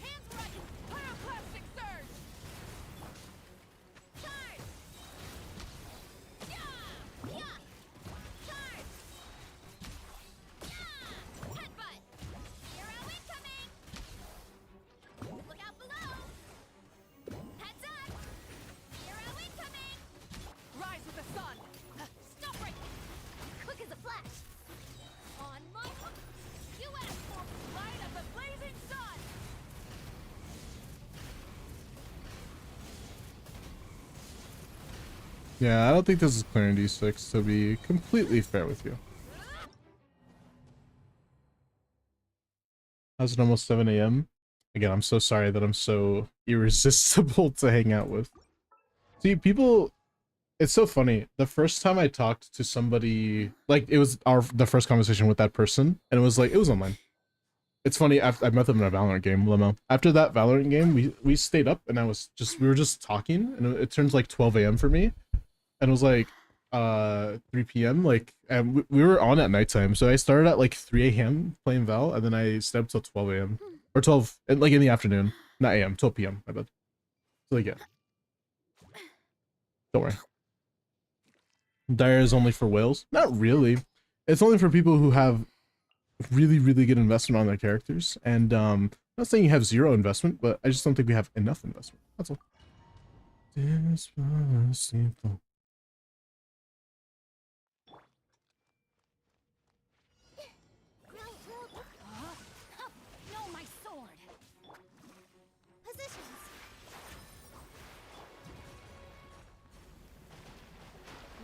Hands where I can... Pyroclastic surge! Charge! Yeah! Yeah! Charge! Yeah! Headbutt! Hero incoming! Look out below! Heads up! Hero incoming! Rise with the sun. Stop right there! Quick as a flash! On my hook! You asked for Light of the blazing sun. Yeah, I don't think this is clearing D6, to be completely fair with you. How's it almost 7 a.m.? Again, I'm so sorry that I'm so irresistible to hang out with. See, people... It's so funny. The first time I talked to somebody, like, it was the first conversation with that person, and it was like, it was online. It's funny, I met them in a Valorant game, Limo. After that Valorant game, we stayed up, and we were just talking, and it turns like 12 a.m. for me. And it was like 3 p.m. like, and we were on at nighttime, so I started at like 3 a.m. playing Val, and then I stayed up till 12 a.m. or 12 and like in the afternoon, not a.m. 12 p.m. my bad. So like, yeah, don't worry. Dire is only for whales? Not really. It's only for people who have really good investment on their characters, and I'm not saying you have 0 investment, but I just don't think we have enough investment. That's all. Despacito. No, my sword. positions!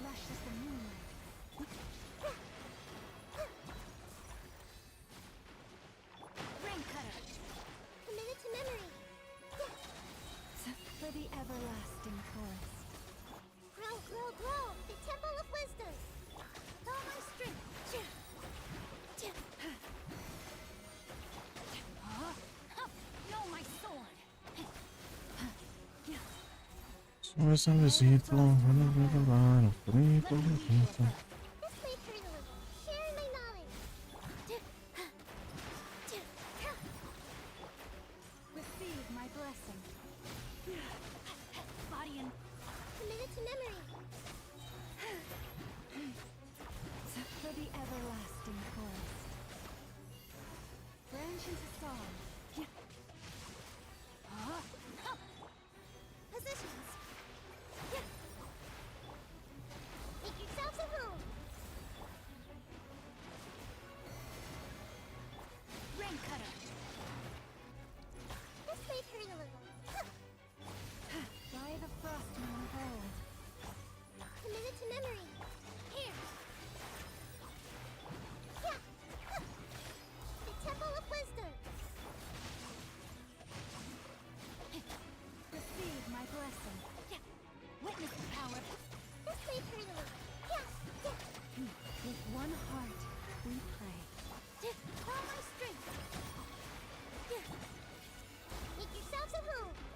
Lush as the moonlight. Ring cutter. Committed to memory! For the everlasting forest. Grow, grow, grow! The temple of wisdom! All my strength! No, my sword. Suavecito, This may hurt a little. Sharing my knowledge! Receive my blessing. Body and Committed to memory! for the everlasting forest. Branch into song. Positions! Make yourselves at home!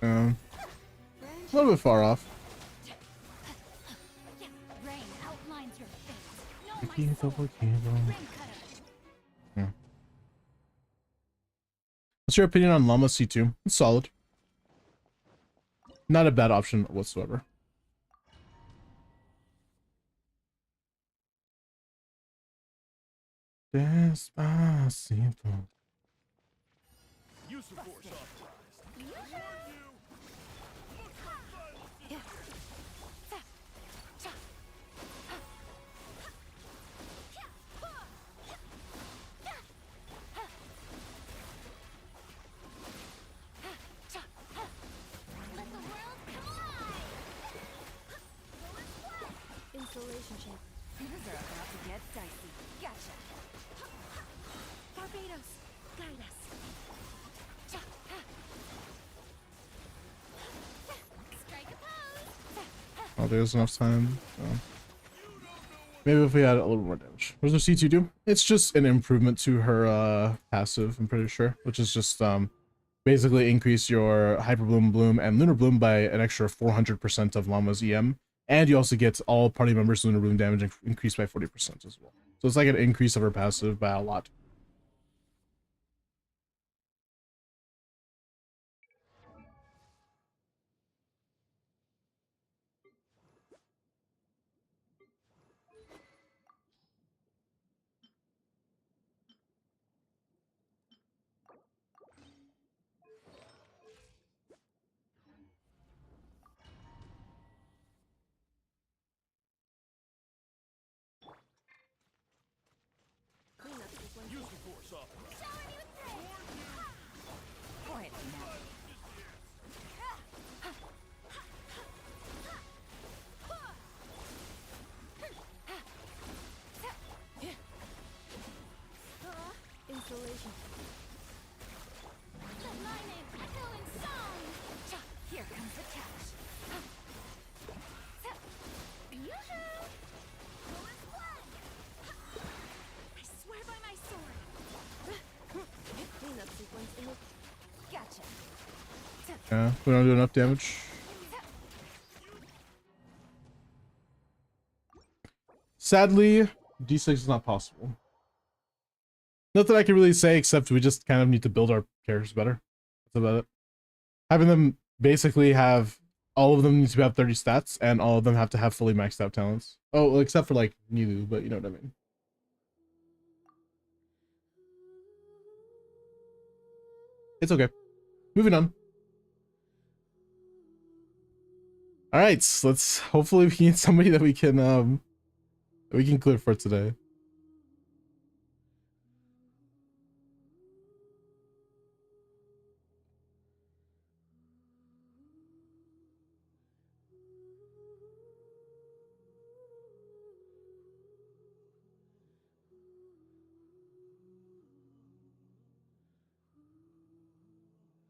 A little bit far off. Rain outlines your fate. No, my Cookie, soul. double candle. Rim cutter. What's your opinion on Llama C2? It's solid. Not a bad option whatsoever. Despacito. Let the world come alive! Insulation ship. Things are about to get dicey. Gotcha. Barbados, guide us. Strike a pose! Oh, there's enough time. So. Maybe if we had a little more damage. What does her C2 do? It's just an improvement to her passive, I'm pretty sure, which is just basically increase your Hyper Bloom and Lunar Bloom by an extra 400% of Llama's EM. And you also get all party members' Lunar Bloom damage increased by 40% as well. So it's like an increase of her passive by a lot. Quietly now. Insulation. Let my name echo in song! Here comes the catch. Yoo-hoo! Going flag! I swear by my sword! Cleanup sequence in the... Gotcha. Yeah, we don't do enough damage. Sadly, D6 is not possible. Nothing I can really say except we just kind of need to build our characters better. That's about it. Having them basically have all of them need to have 30 stats and all of them have to have fully maxed out talents. Oh, well, except for like Nilu, but you know what I mean. It's okay. Moving on. All right, let's hopefully we get somebody that we can clear for today.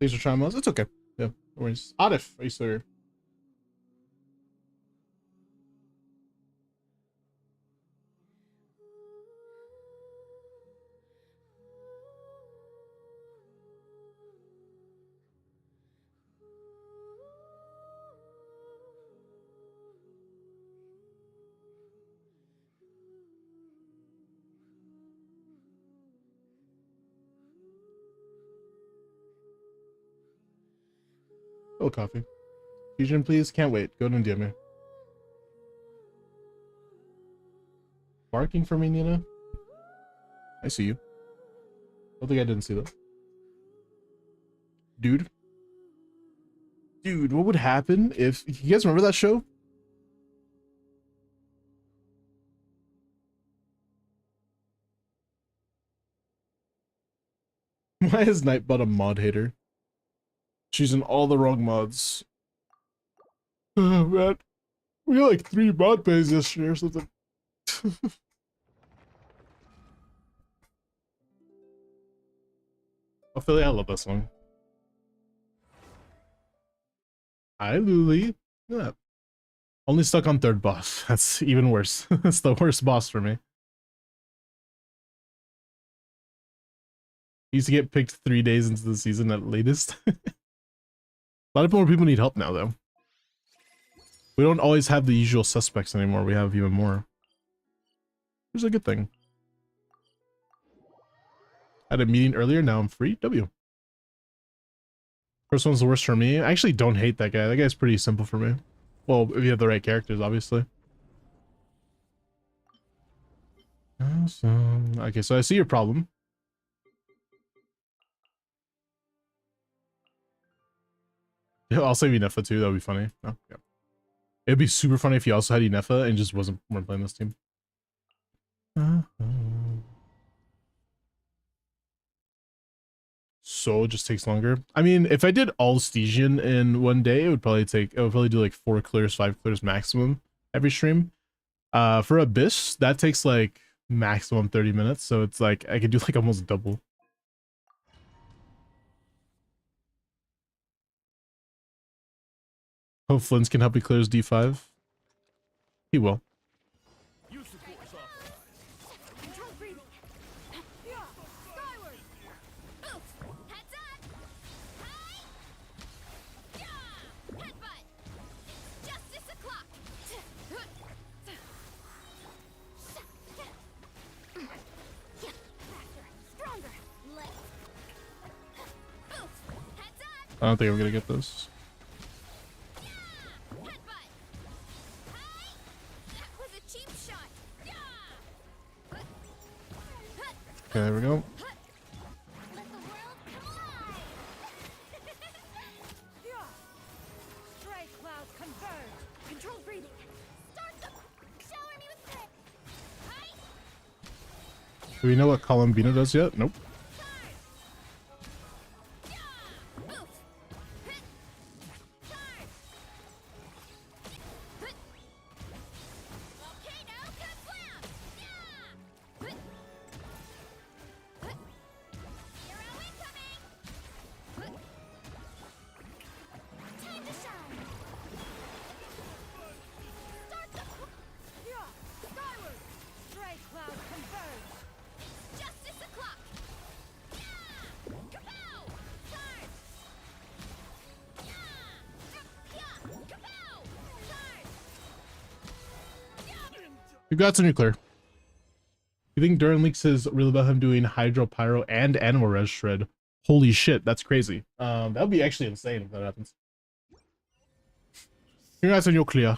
These are trying mods. It's okay. Yeah, no worries. Arif, are you still here? Oh, coffee. Fusion, please. Can't wait. Go to DM. Barking for me, Nina? I see you. Don't think I didn't see that. Dude. Dude, what would happen if... You guys remember that show? Why is Nightbot a mod hater? She's in all the wrong mods. Oh, man. We got like 3 mod pays yesterday or something. Ophelia, I love that song. Hi, Luli. Look at that. Only stuck on 3rd boss. That's even worse. That's the worst boss for me. He used to get picked 3 days into the season at latest. A lot of more people need help now, though. We don't always have the usual suspects anymore. We have even more. Which is a good thing. I had a meeting earlier. Now I'm free. W. First one's the worst for me. I actually don't hate that guy. That guy's pretty simple for me. Well, if you have the right characters, obviously. Awesome. Okay, so I see your problem. Yeah, I'll save Inefa too. That would be funny. Oh, yeah. It'd be super funny if you also had Inefa and just weren't playing this team. So it just takes longer. I mean, if I did all Stygian in one day, it would probably do like 4 clears, 5 clears maximum every stream. For Abyss, that takes like maximum 30 minutes. So it's like I could do like almost double. Hope Flint's can help me clear his D5. He will. Control breathing. Skyward. Oof. Heads up. Hi. Yeah. Headbutt. It's justice o'clock. Faster. Stronger. Let's. Oof. Heads up. I don't think I'm gonna get this. Okay, there we go. Let the world come alive. Stray clouds converge. Controlled breathing. Start the shower me with it. Hi. Do we know what Columbina does yet? Nope. Oof. Hit. Charge. Hit. Okay, now good slam. Yeah. Hit. Hit. Hero incoming. Hit. Time to shine. Start the Skyward. Stray clouds converge. justice o'clock. Yeah. Kapow. Charge. Yeah. Yeah. Kapow. Charge. Yeah. Congrats on your clear. You think Duran Leaks is really about him doing Hydro, Pyro, and Animal Res Shred? Holy shit, that's crazy. That would be actually insane if that happens. Congrats on your clear.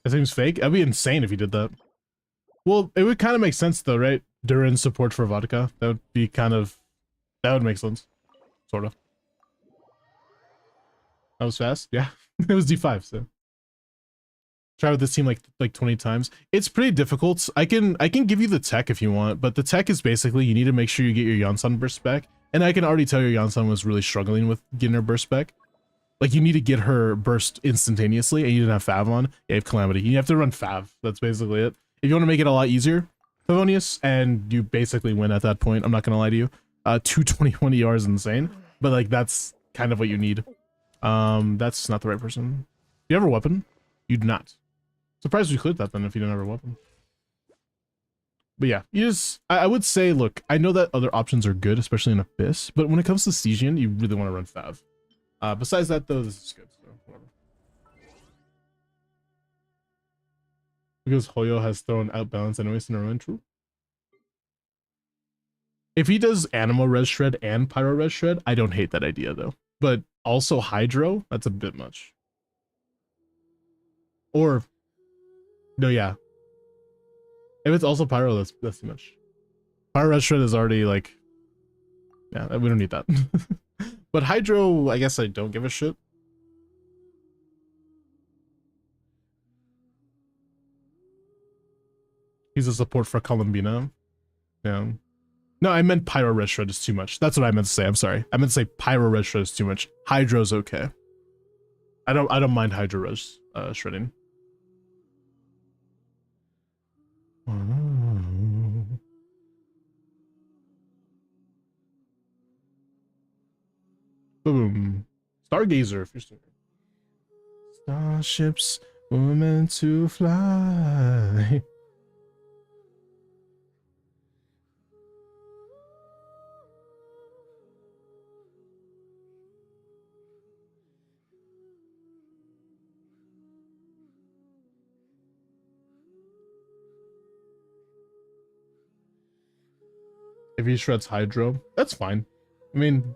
That seems fake. That'd be insane if he did that. Well, it would kind of make sense though, right? Duran's support for vodka. That would be kind of... That would make sense. Sort of. That was fast? Yeah. It was D5, so... Try with this team like 20 times. It's pretty difficult. I can give you the tech if you want, but the tech is basically you need to make sure you get your Yonsan burst back. And I can already tell your Yonsan was really struggling with getting her burst back. Like you need to get her burst instantaneously, and you didn't have Fav on. You have Calamity. You have to run Fav. That's basically it. If you want to make it a lot easier, Favonius, and you basically win at that point. I'm not gonna lie to you. 221 ER is insane, but like that's kind of what you need. That's not the right person. Do you have a weapon? You do not. Surprised we cleared that then if you didn't have a weapon. But yeah, you just, I would say, look, I know that other options are good, especially in Abyss, but when it comes to Stygian, you really want to run Fav. Besides that though, this is good, so whatever. Because Hoyo has thrown out balance anyways in a run, true. If he does Animal Res Shred and Pyro Res Shred, I don't hate that idea though. But also Hydro, that's a bit much. Or no, yeah. If it's also Pyro, that's too much. Pyro Red Shred is already like, yeah, we don't need that. But Hydro, I guess I don't give a shit. He's a support for Columbina. Yeah. No, I meant Pyro Red Shred is too much. That's what I meant to say. I'm sorry. I meant to say Pyro Red Shred is too much. Hydro's okay. I don't mind Hydro Res shredding. Boom. Stargazer, if you're still here. Starships were meant to fly. he shreds Hydro. That's fine. I mean,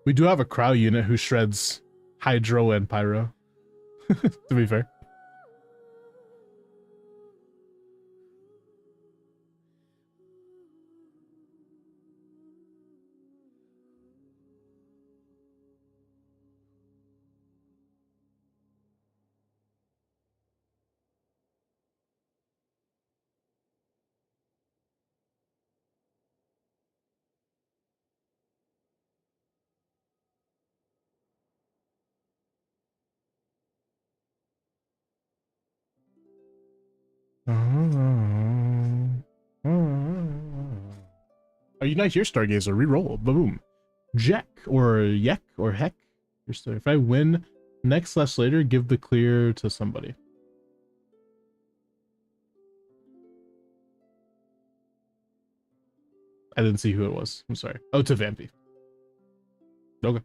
we do have a Crow unit who shreds Hydro and Pyro, to be fair. Are you not here, Stargazer? Reroll. Boom. Jack or Yek or Heck. If I win next/later, give the clear to somebody. I didn't see who it was. I'm sorry. Oh, to Vampy. Okay.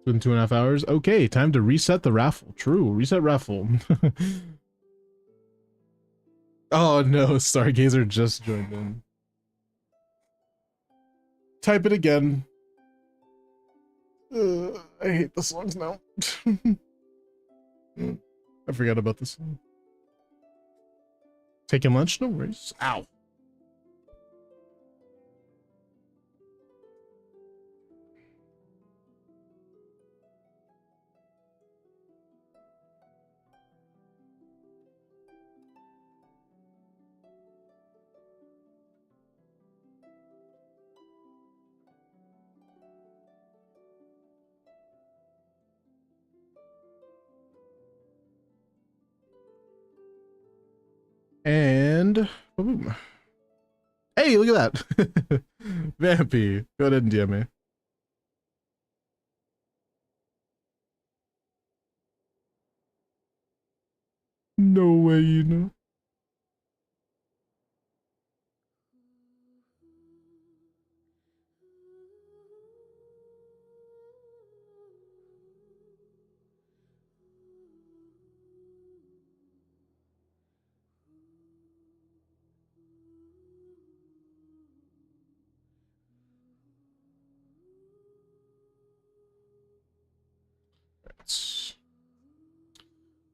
It's been 2.5 hours. Okay, time to reset the raffle. True, reset raffle. Oh no, Stargazer just joined in. Type it again. I hate the songs now. I forgot about this one. Taking lunch? No worries. Ow. And boom. Hey, look at that. Vampy. Go ahead and DM me. No way, you know.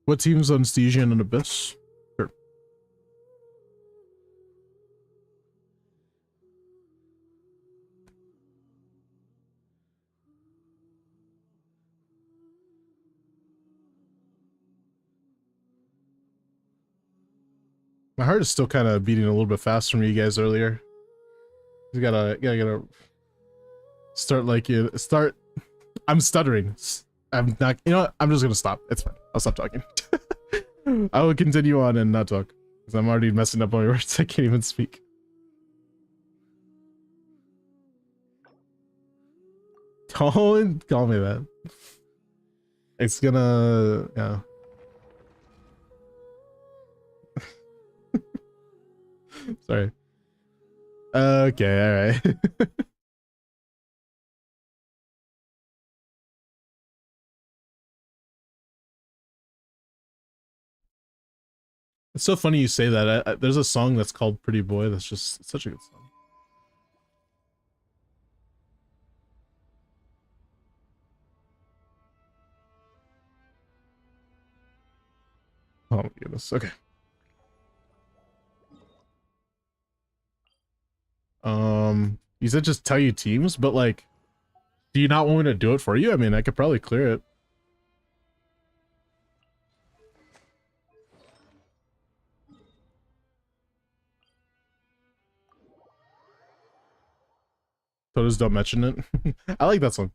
What team's on Stygian and Abyss? Sure. My heart is still kind of beating a little bit fast from you guys earlier. You gotta start like you start. I'm stuttering. I'm not. You know what? I'm just gonna stop. It's fine. I'll stop talking. I will continue on and not talk because I'm already messing up my words. I can't even speak. Don't call me that. It's gonna, yeah. Sorry. Okay, all right. It's so funny you say that. There's a song that's called Pretty Boy that's just it's such a good song. Oh my goodness. Okay. You said just tell you teams, but like, do you not want me to do it for you? I mean, I could probably clear it. So just don't mention it. I like that song.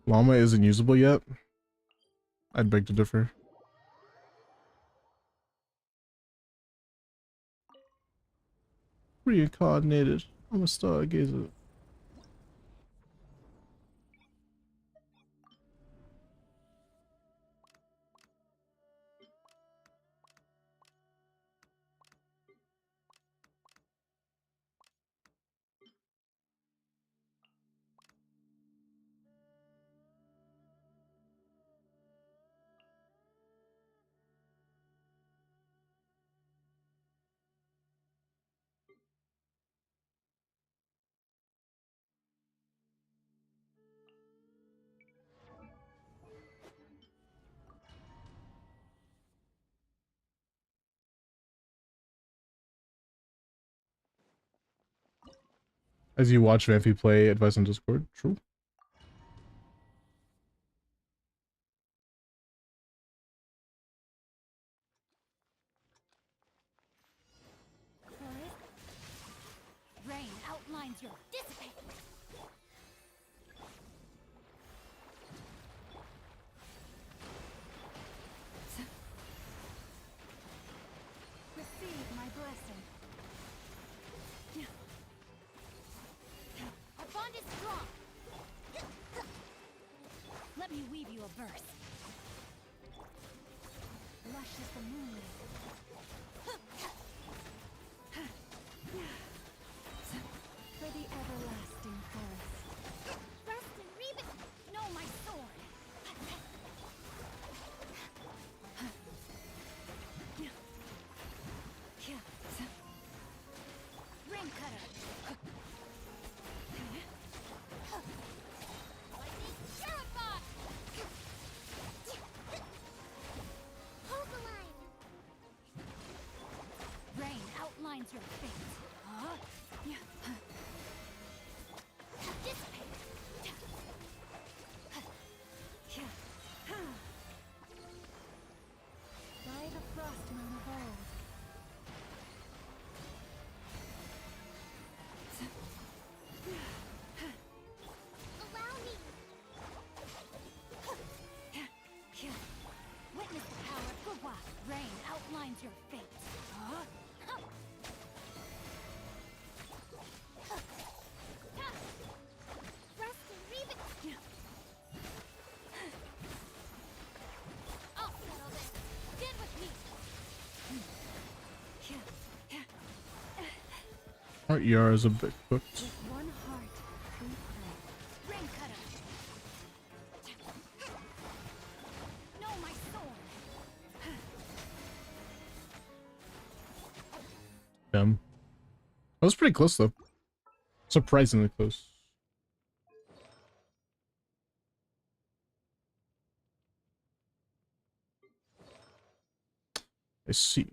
Llama isn't usable yet. I'd beg to differ. Reincarnated. I'm a stargazer. As you watch Vanphy play, advice on Discord. True. Rain outlines your dissipate. Receive my blessing. Our bond is strong. Let me weave you a verse. Lush as the moonlight. For the everlasting forest. Rest and reap it. Know my sword. Ring cutter. Lightning purified. Hold the line. Rain outlines your fate. Dissipate. By the frost moon of old. Allow me. Witness the power of Gugwa. Rain outlines your fate. Rest and reap it. I'll settle this. Stand with me. Our ER is a bit cooked. With one heart, we pray. Ring cutter. Know my sword. Damn. That was pretty close though. Surprisingly close. I see.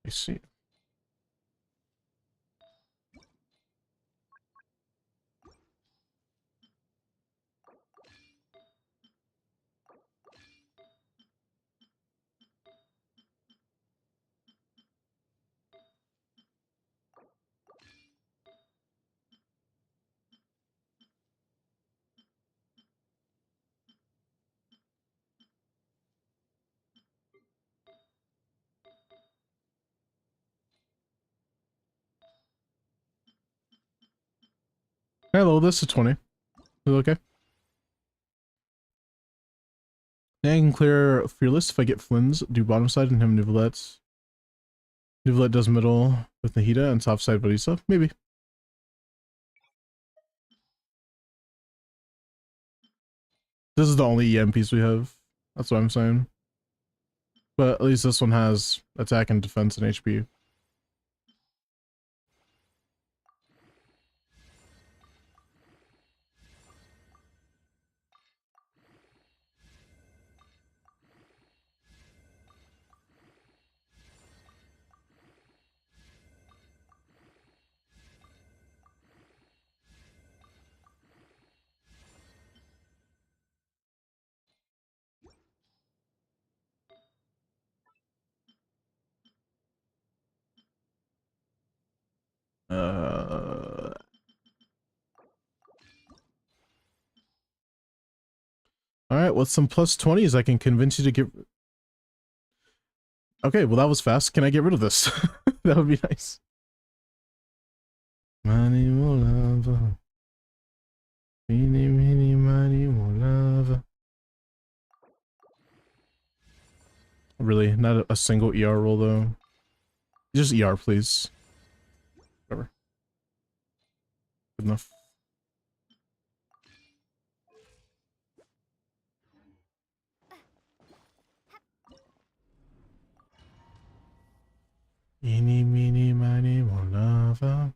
I see. Hello, this is 20. Is it okay? Now I can clear Fearless if I get Flynn's, do bottom side and him Nivelette's. Nivelette does middle with Nahida and top side Barisa. Maybe. This is the only EM piece we have. That's what I'm saying. But at least this one has attack and defense and HP. Alright, with some plus 20s, I can convince you to get... Okay, well that was fast. Can I get rid of this? That would be nice. Money more lava. Meeny, meeny, money more lava. Really, not a single ER roll though. Just ER, please. Whatever. Good enough. Eeny, meeny, miny, more lava.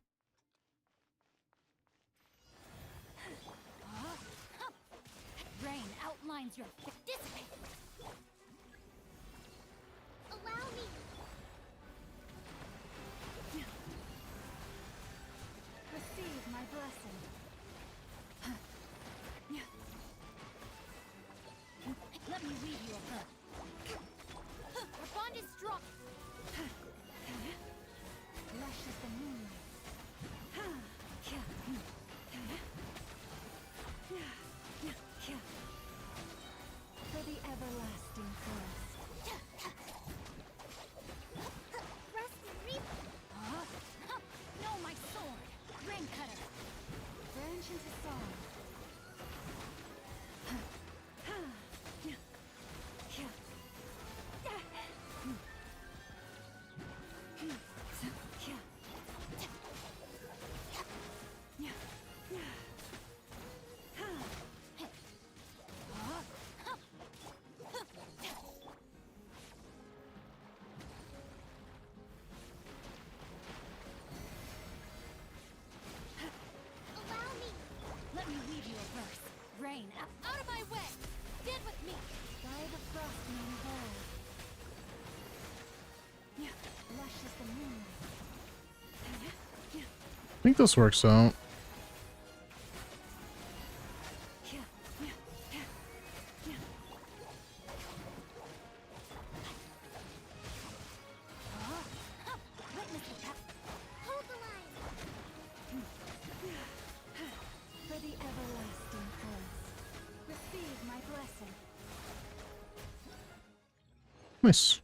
Rain outlines your dissipate. Allow me. Receive my blessing. Let me weave you a pearl. Our bond is strong. Lush as the moonlight. For the everlasting forest. Rest and reap. No, my sword! Rain cutter! Branch into song. Allow me. Let me weave you a verse. Rain out. Out of my way. Stand with me. By the frost moon gold. Lush as the moonlight. I think this works out. Witness the path. Hold the line. For the everlasting forest. Receive my blessing. Nice.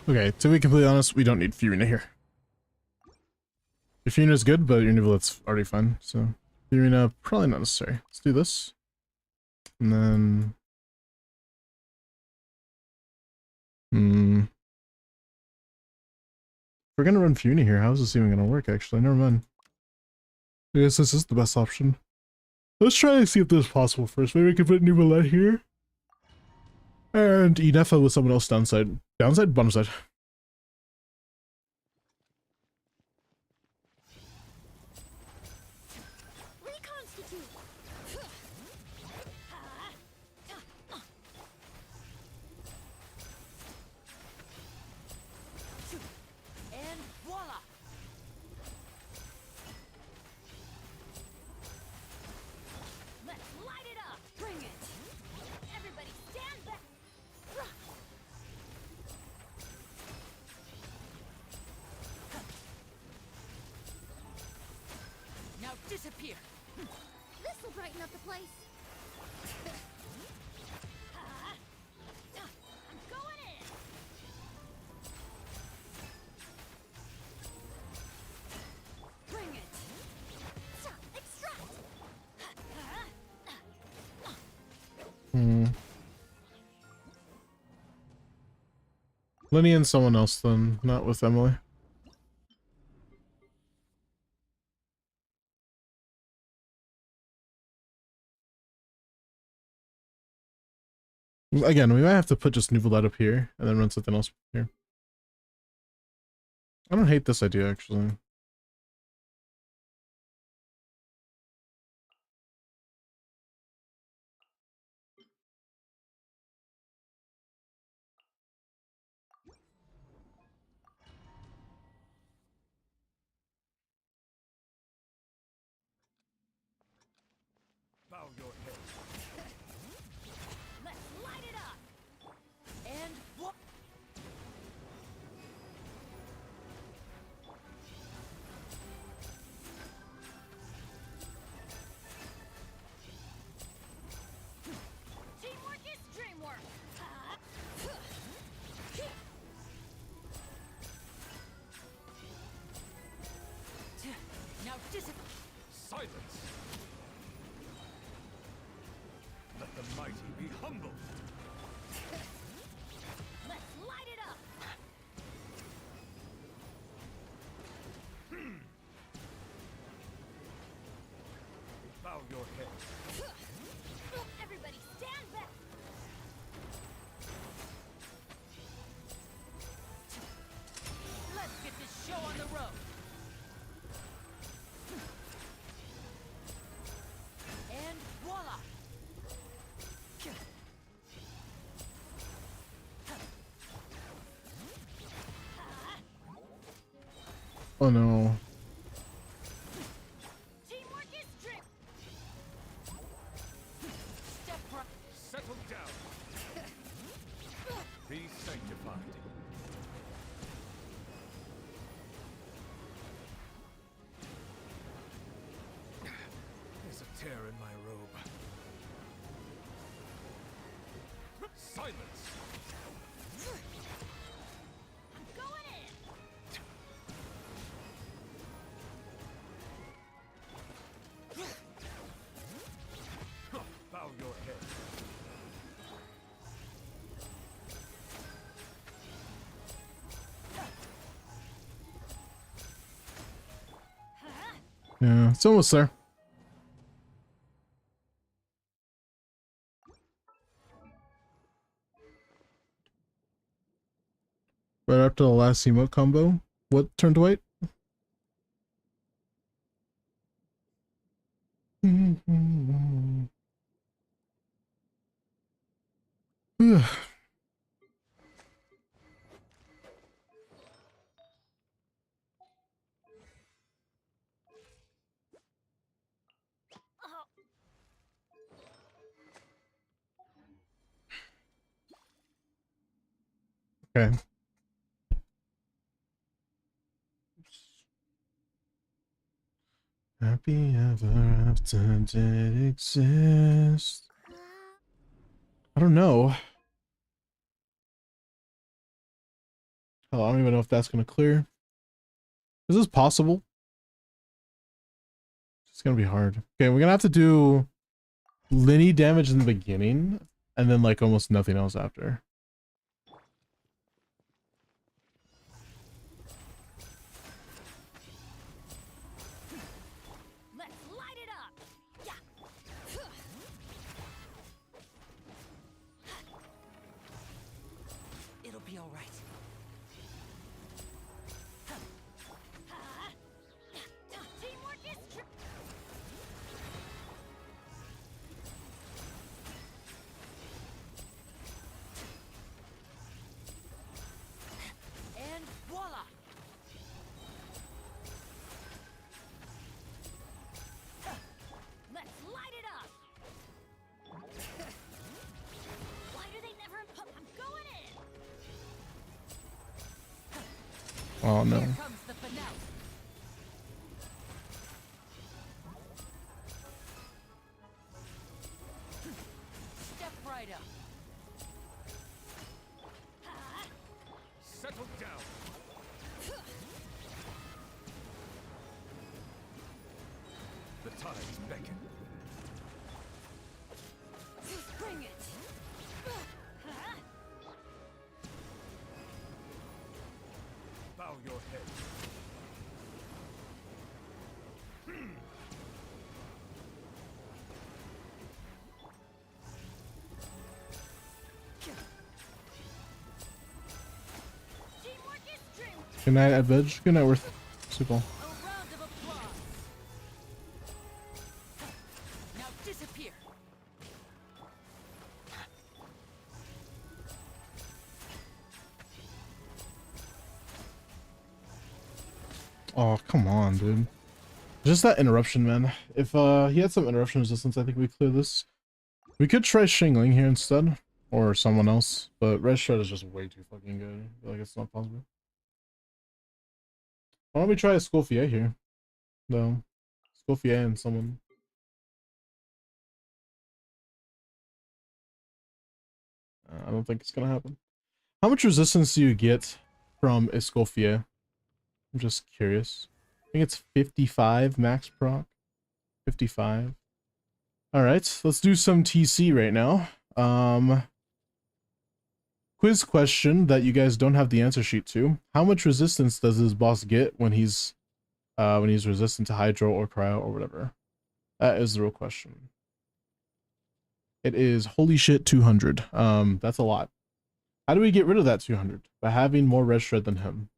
Okay, to be completely honest, we don't need Fiorina here. Your Fiorina's good, but your Nivelet's already fine, so Fiorina probably not necessary. Let's do this. And then... If we're gonna run Fiorina here, how is this even gonna work, actually? Never mind. I guess this is the best option. Let's try to see if this is possible first. Maybe we can put Nivelet here. And Enefa with someone else downside. Downside? Bottom side. Reconstitute. And voila! Let's light it up! Bring it! Everybody stand back. Now disappear! This will brighten up the place. I'm going in! Bring it! Extract. Lenny and someone else then, not with Emily. Again, we might have to put just Nivelet up here and then run something else here. I don't hate this idea, actually. Bow your head. Let's light it up! And what? Silence! Let the mighty be humbled! Let's light it up. Bow your head. Everybody stand back. Let's get this show on the road. And voila! Oh no. Teamwork is strength. Step right. Settle down! Be sanctified. There's a tear in my robe. Silence! I'm going in. Bow your head. Yeah, it's almost there. Right after the last emote combo, what turned white? Okay. Happy ever after did exist. I don't know. Hell, I don't even know if that's gonna clear. Is this possible? It's gonna be hard. Okay, we're gonna have to do linear damage in the beginning, and then like almost nothing else after. Let's light it up. Yeah. It'll be all right. Teamwork is strength. And voila! Let's light it up. Why do they never? I'm going in. Oh no. Here comes the finale. Step right up. Settle down! The tides beckon. Bring it. Bow your head. Teamwork is strength. Good night, Edvig. Good night, Worth. Super. A round of applause. Now disappear. Oh, come on, dude. Just that interruption, man. If he had some interruption resistance, I think we clear this. We could try Shingling here instead. Or someone else. But Red Shred is just way too fucking good. I feel like it's not possible. Why don't we try a Scofier here? No. Scofier and someone. I don't think it's gonna happen. How much resistance do you get from Escoffier? I'm just curious. think it's 55 max proc. 55. All right, let's do some TC right now. Quiz question that you guys don't have the answer sheet to. How much resistance does his boss get when he's resistant to hydro or cryo or whatever? That is the real question. It is holy shit 200. That's a lot. How do we get rid of that 200? By having more red shred than him.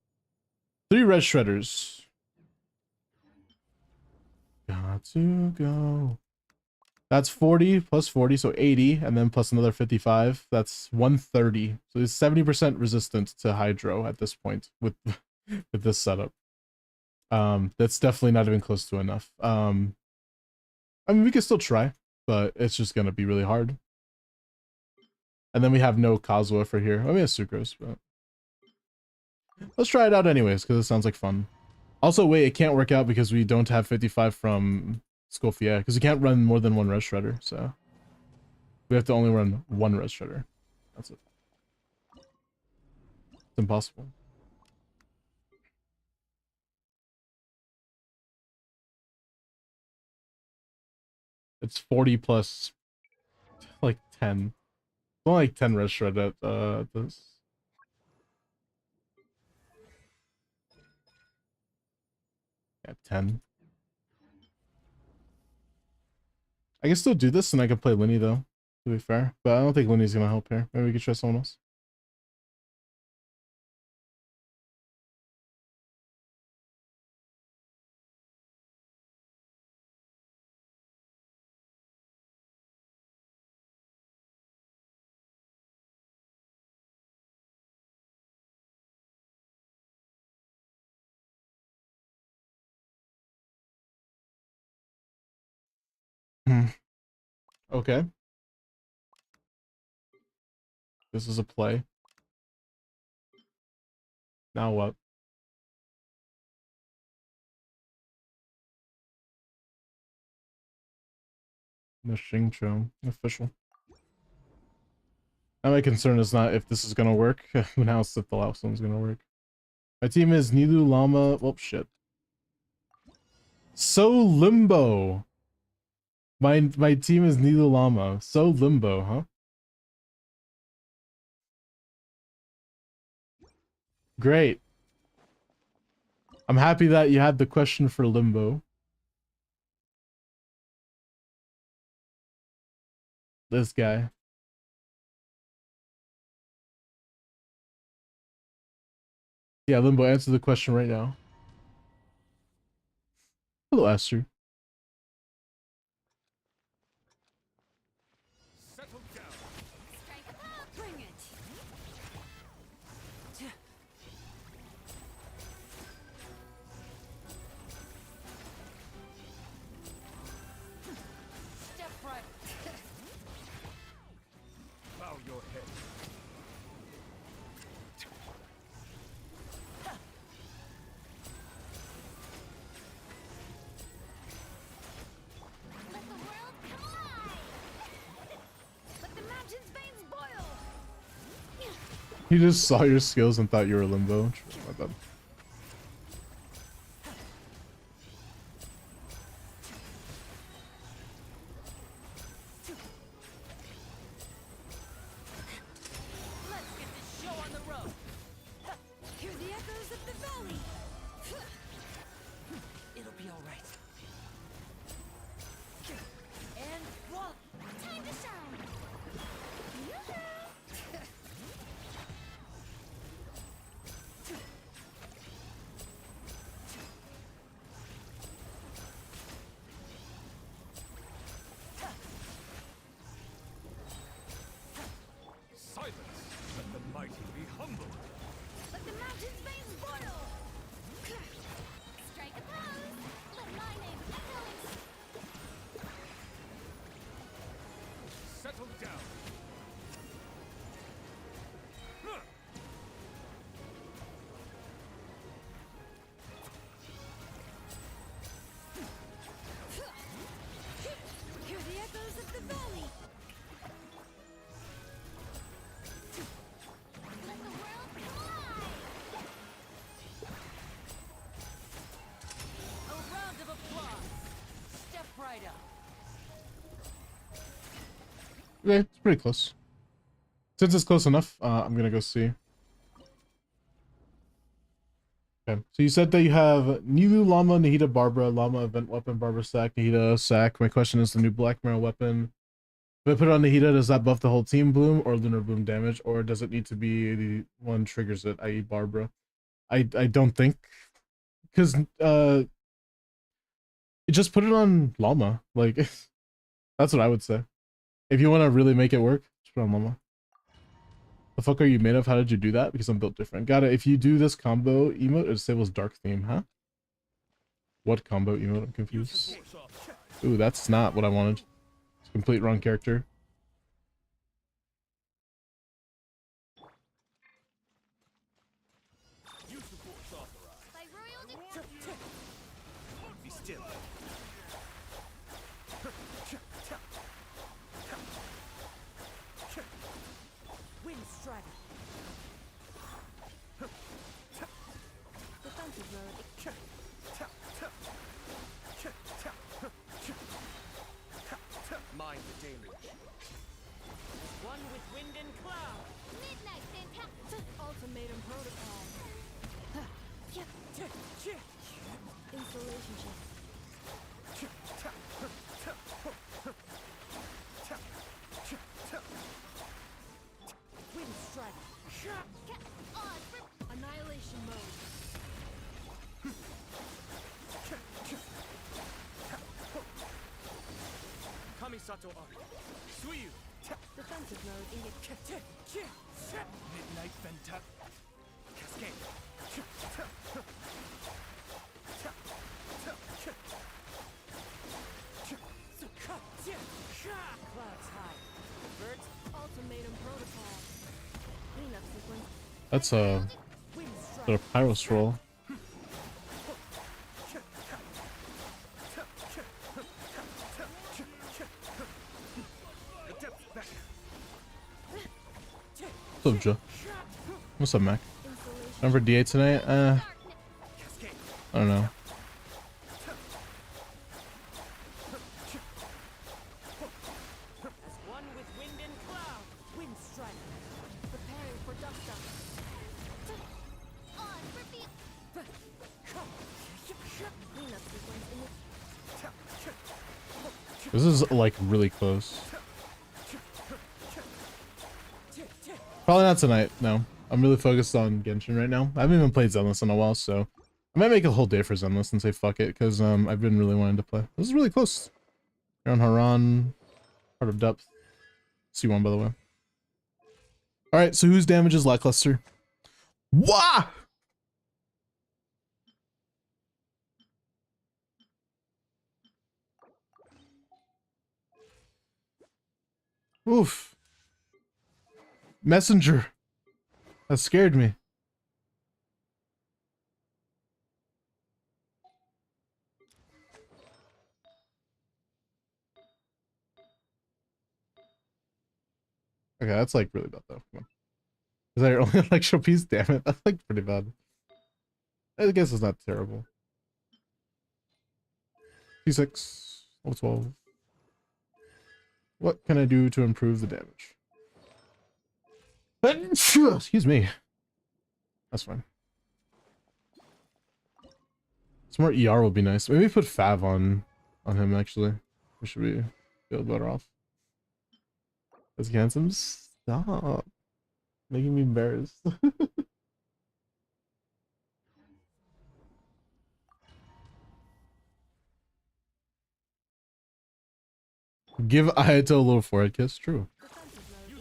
3 red shredders. Got to go. That's 40 plus 40, so 80, and then plus another 55. That's 130. So he's 70% resistant to hydro at this point with with this setup. That's definitely not even close to enough. I mean, we can still try, but it's just gonna be really hard. And then we have no Kazuha for here. I mean, it's sucrose, but let's try it out anyways because it sounds like fun. Also, wait, it can't work out because we don't have 55 from Scofier, because we can't run more than 1 red shredder, so we have to only run 1 red shredder. That's it. It's impossible. It's 40 plus like 10. It's only like 10 red shred at this. Yeah, 10. I can still do this and I can play Linny though, to be fair. But I don't think Linny's gonna help here. Maybe we could try someone else. Okay. This is a play. Now what? No Xingqiu. Official. Now my concern is not if this is gonna work, but now it's if the last one's gonna work. My team is Nilu Llama. Oh shit. So limbo. My team is Nilu Llama. So limbo, huh? Great. I'm happy that you had the question for limbo. This guy. Yeah, Limbo, answer the question right now. Hello, Esther. Settle down. Strike up, bring it. Step right. Bow your head. Let the world come alive. Let the mountain's veins boil. He just saw your skills and thought you were Limbo. My bad. Let's get this show on the road. Hear the echoes of the valley. It'll be all right. And voila. Time to shine. Yoo-hoo. Yeah, it's pretty close. Since it's close enough, I'm gonna go see. Okay, so you said that you have Nilu, Llama, Nahida, Barbara, Llama, Event Weapon, Barbara, Sack, Nahida, Sack. My question is the new Black Mirror weapon. If I put it on Nahida, does that buff the whole team bloom or lunar bloom damage, or does it need to be the one triggers it, i.e. Barbara? I don't think, because just put it on Llama. Like, that's what I would say. If you want to really make it work, just put it on Llama. The fuck are you made of? How did you do that? Because I'm built different. Got it. If you do this combo emote, it disables dark theme, huh? What combo emote? I'm confused. Ooh, that's not what I wanted. It's a complete wrong character. By royal decree. Be still. Wind strider. Defensive mode. Mind the damage. One with wind and cloud. Midnight fantastic. Ultimatum protocol. Installation check. Wind strider. On for Annihilation mode. Kamisato Ari. Suiyu. Defensive mode. Midnight Venta. Cascade. Clouds high. Vert. Ultimatum protocol. Cleanup sequence. That's Wind the strider. pyro stroll. The depth back. What's up, Joe? What's up, Mac? Installation. Remember D8 tonight? Cascade. I don't know. As one with wind and cloud. Wind strider. Preparing for dust up. on for field. Cleanup sequence in This is like really close. Probably not tonight. No, I'm really focused on Genshin right now. I haven't even played Zenless in a while, so I might make a whole day for Zenless and say fuck it, because I've been really wanting to play. This is really close. You're on Haran, Heart of Depth, C1 by the way. All right, so whose damage is lackluster? Wah! Oof. Messenger. That scared me. Okay, that's like really bad though. Come on. Is that your only electro piece? Damn it. That's like pretty bad. I guess it's not terrible. T6. Level 12. What can I do to improve the damage? Excuse me. That's fine. Some more ER will be nice. Maybe put Fav on him actually. We should be feel better off. That's handsome. Stop making me embarrassed. Give Ayato a little forehead kiss. True. defensive mode.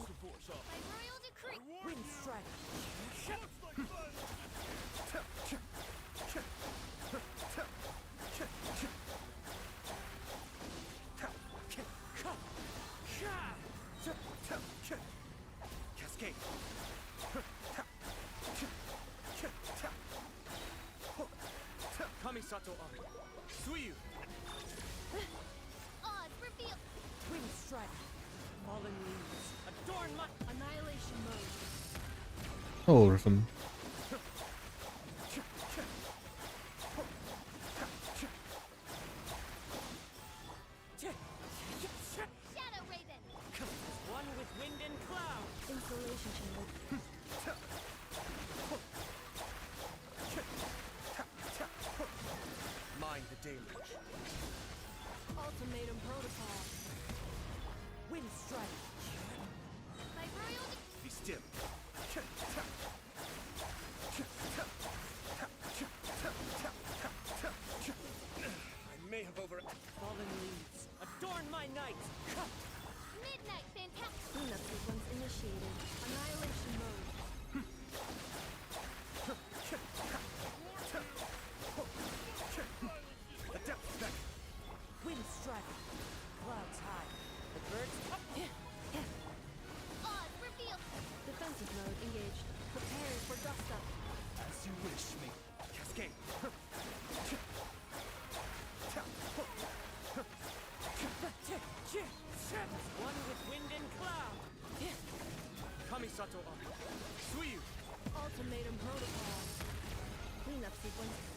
By royal decree. Wind strider. Cascade. Kamisato Ari. Suiyu. On for field. Wind strider. Fallen leaves. Adorn my annihilation mode. Oh, Riffin. Shadow Raven.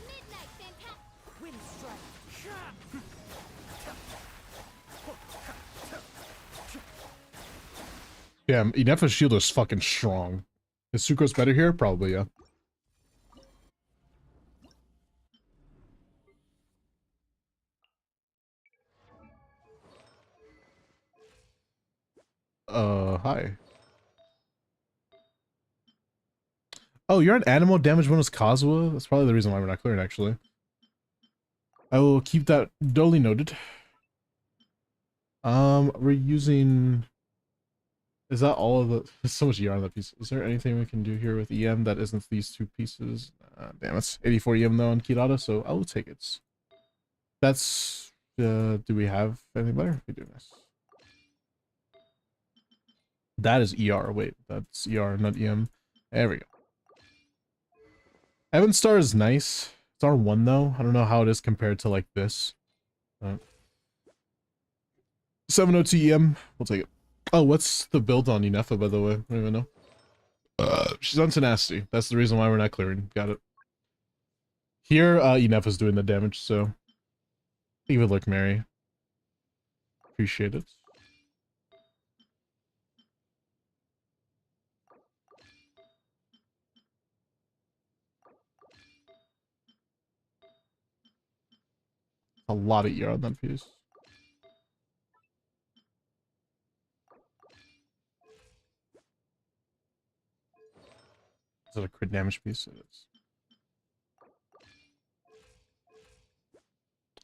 Midnight fantastic. Wind strike. Yeah, Inefa's shield is fucking strong. Is Sucrose better here? Probably, yeah. Hi. Oh, you're an animal damage bonus Kazuha? That's probably the reason why we're not clearing, actually. I will keep that duly noted. We're using... Is that all of the... There's so much ER on that piece. Is there anything we can do here with EM that isn't these two pieces? Damn, it's 84 EM though on Kirata, so I will take it. That's... do we have anything better? We do, nice. That is ER. Wait, that's ER, not EM. There we go. Evan Star is nice. It's R1 though. I don't know how it is compared to like this. 702 EM. We'll take it. Oh, what's the build on Inefa, by the way? I don't even know. She's on Tenacity. That's the reason why we're not clearing. Got it. Here, Inefa's doing the damage, so... Leave it look merry. Appreciate it. A lot of ER on that piece. Is it a crit damage piece? It is.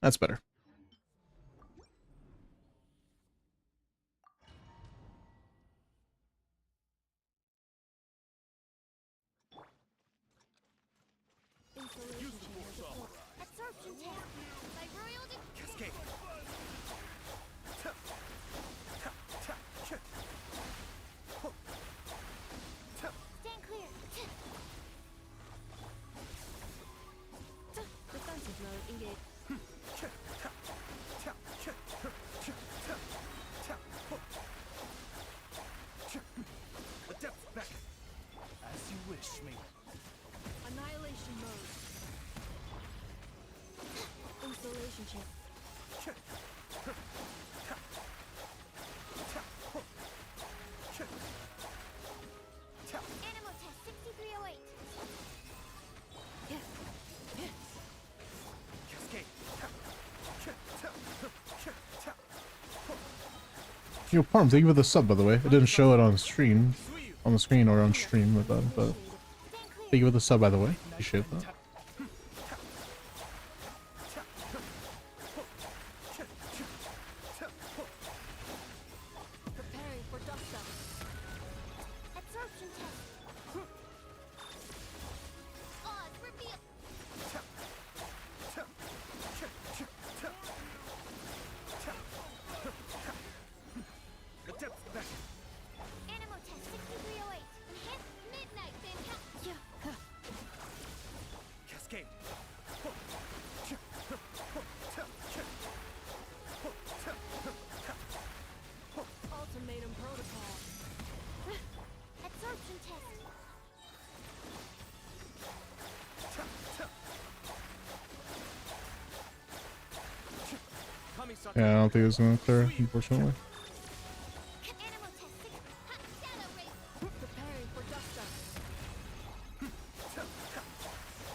That's better. Absorption test. By royal Cascade. Stand clear. Defensive mode engaged. Adept back. As you wish, me. Annihilation mode. Installation check. Animal test 6308. Cascade. Yo, Parm, thank you for the sub, by the way. It didn't show it on screen. On the screen or on stream with that, but... Thank you for the sub, by the way. Appreciate that. Preparing for dust up. Absorption test. Oz reveal. Adept back. Animal test 6308. Enhanced midnight fantastic. Cascade. Ultimatum protocol. Absorption test. Yeah, I don't think it's gonna clear, unfortunately. Animal test 6. Hot shadow ray. Preparing for dust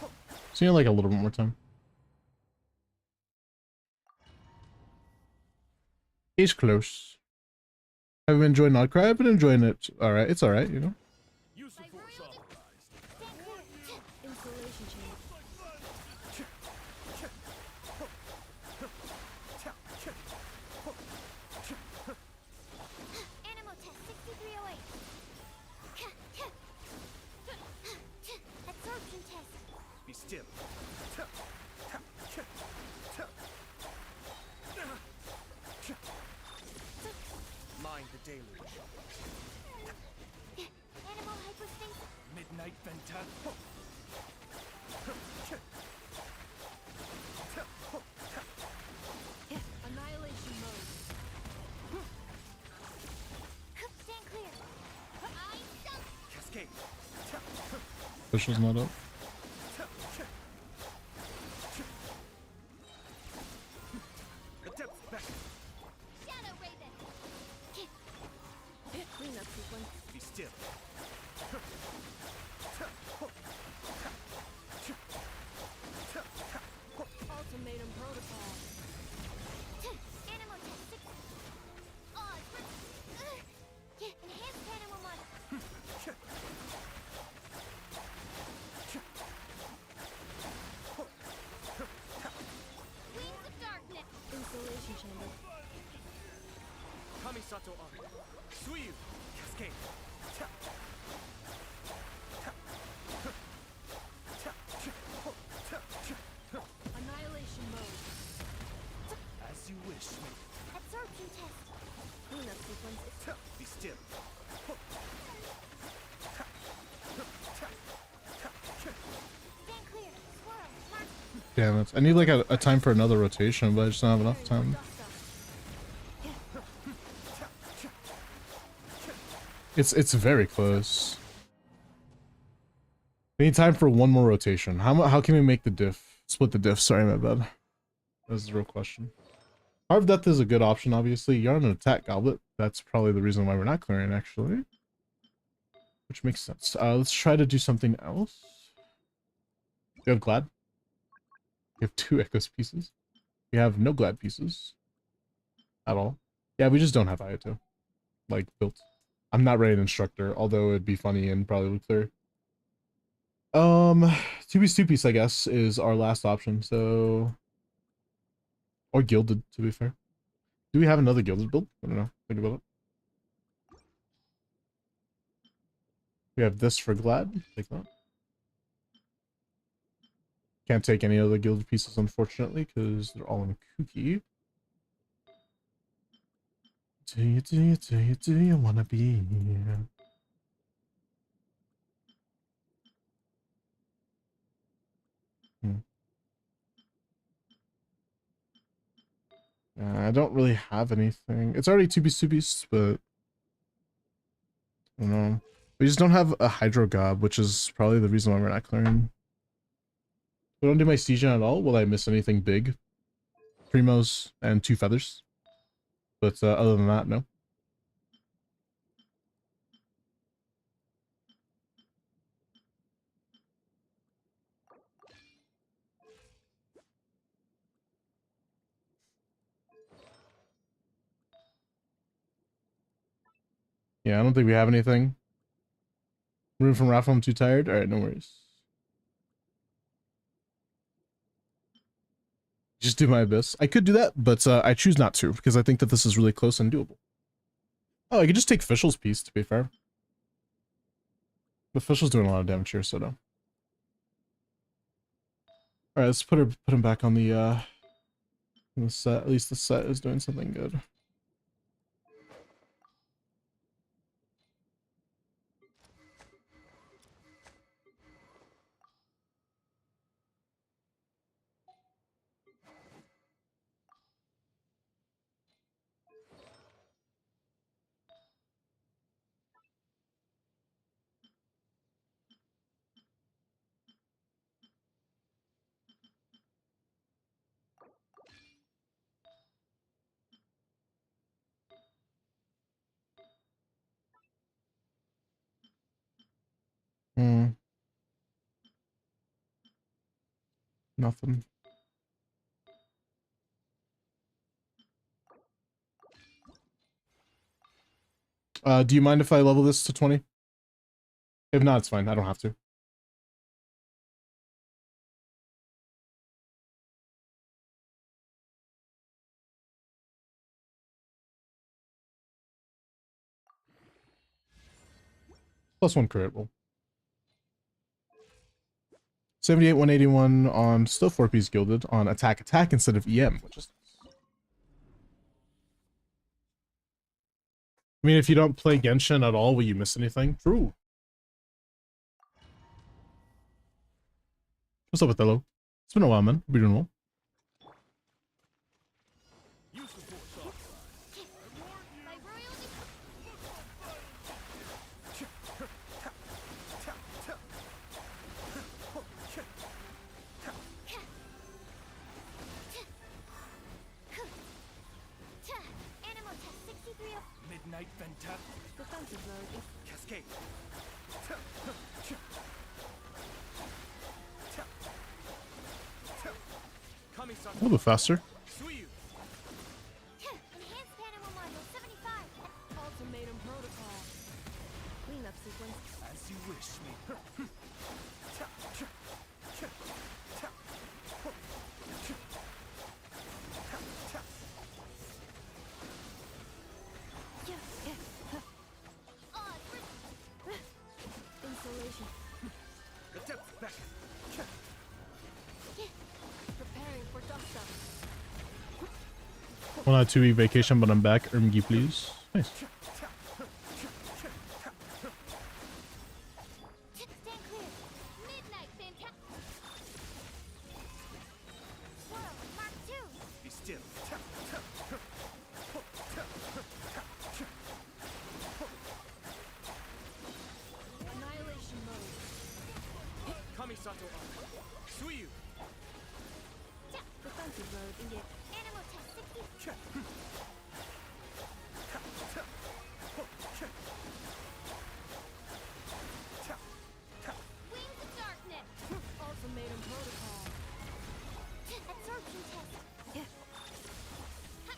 up. See you like a little bit more time. He's close. Have you been enjoying Notcry? I've been enjoying it. Alright, it's alright, you know. By royal stand clear. Installation check. Animal test 6308. Absorption test. Be still. Mind the deluge. Animal hypostasis. Midnight Venta. Annihilation mode. Stand clear. I jump. Cascade. Official's not up. Sato on. Suiyu. Cascade. Ta. Ta. Ta. Ta. Ta. Annihilation mode. As you wish, mate. Absorption test. Cleanup sequence. Ta. Be still. Stand clear. Swirl. Mark. Damn it. I need like a time for another rotation, but I just don't have enough time. It's very close. We need time for one more rotation. How can we make the diff? Split the diff. Sorry, my bad. That's the real question. Carved Death is a good option, obviously. You're on an attack goblet. That's probably the reason why we're not clearing, actually. Which makes sense. Let's try to do something else. We have Glad. We have 2 Echoes pieces. We have no Glad pieces. At all. Yeah, we just don't have Ayato. Like, built. I'm not ready to Instructor, although it'd be funny and probably look clear. 2-piece, 2-piece, I guess, is our last option, so... Or Gilded, to be fair. Do we have another Gilded build? I don't know. Think about it. We have this for Glad. Take that. Can't take any other Gilded pieces, unfortunately, because they're all in Kooky. Do you wanna be here? I don't really have anything. It's already 2-piece, 2-piece, but I don't know. We just don't have a Hydro Gob, which is probably the reason why we're not clearing. If I don't do my Stygian at all, will I miss anything big? Primos and 2 feathers. But other than that, no. Yeah, I don't think we have anything. Room from Rafa, I'm too tired. Alright, no worries. Just do my Abyss. I could do that, but I choose not to, because I think that this is really close and doable. Oh, I could just take Fischl's piece, to be fair. But Fischl's doing a lot of damage here, so no. Alright, let's put him back on the set. At least the set is doing something good. Nothing. Do you mind if I level this to 20? If not, it's fine. I don't have to. +1 crit roll. 78, 181 on still 4-piece Gilded on attack instead of EM, which is... I mean, if you don't play Genshin at all, will you miss anything? True. What's up, Othello? It's been a while, man. Hope you're doing well. My royal Animal test 63. Midnight Venta. Defensive mode. Cascade. A little bit faster. Suiyu. Enhanced animal module 75. Ultimatum protocol. Cleanup sequence. As you wish, me. Well, not 2-week vacation, but I'm back. Ermgi, please. Nice. Stand clear. Midnight fantastic. Swirl, Mark 2. Be still. Annihilation mode. Kamisato Suyu. Defensive mode engaged. Animal test 60. Wings of darkness. Ultimatum protocol. Absorption test.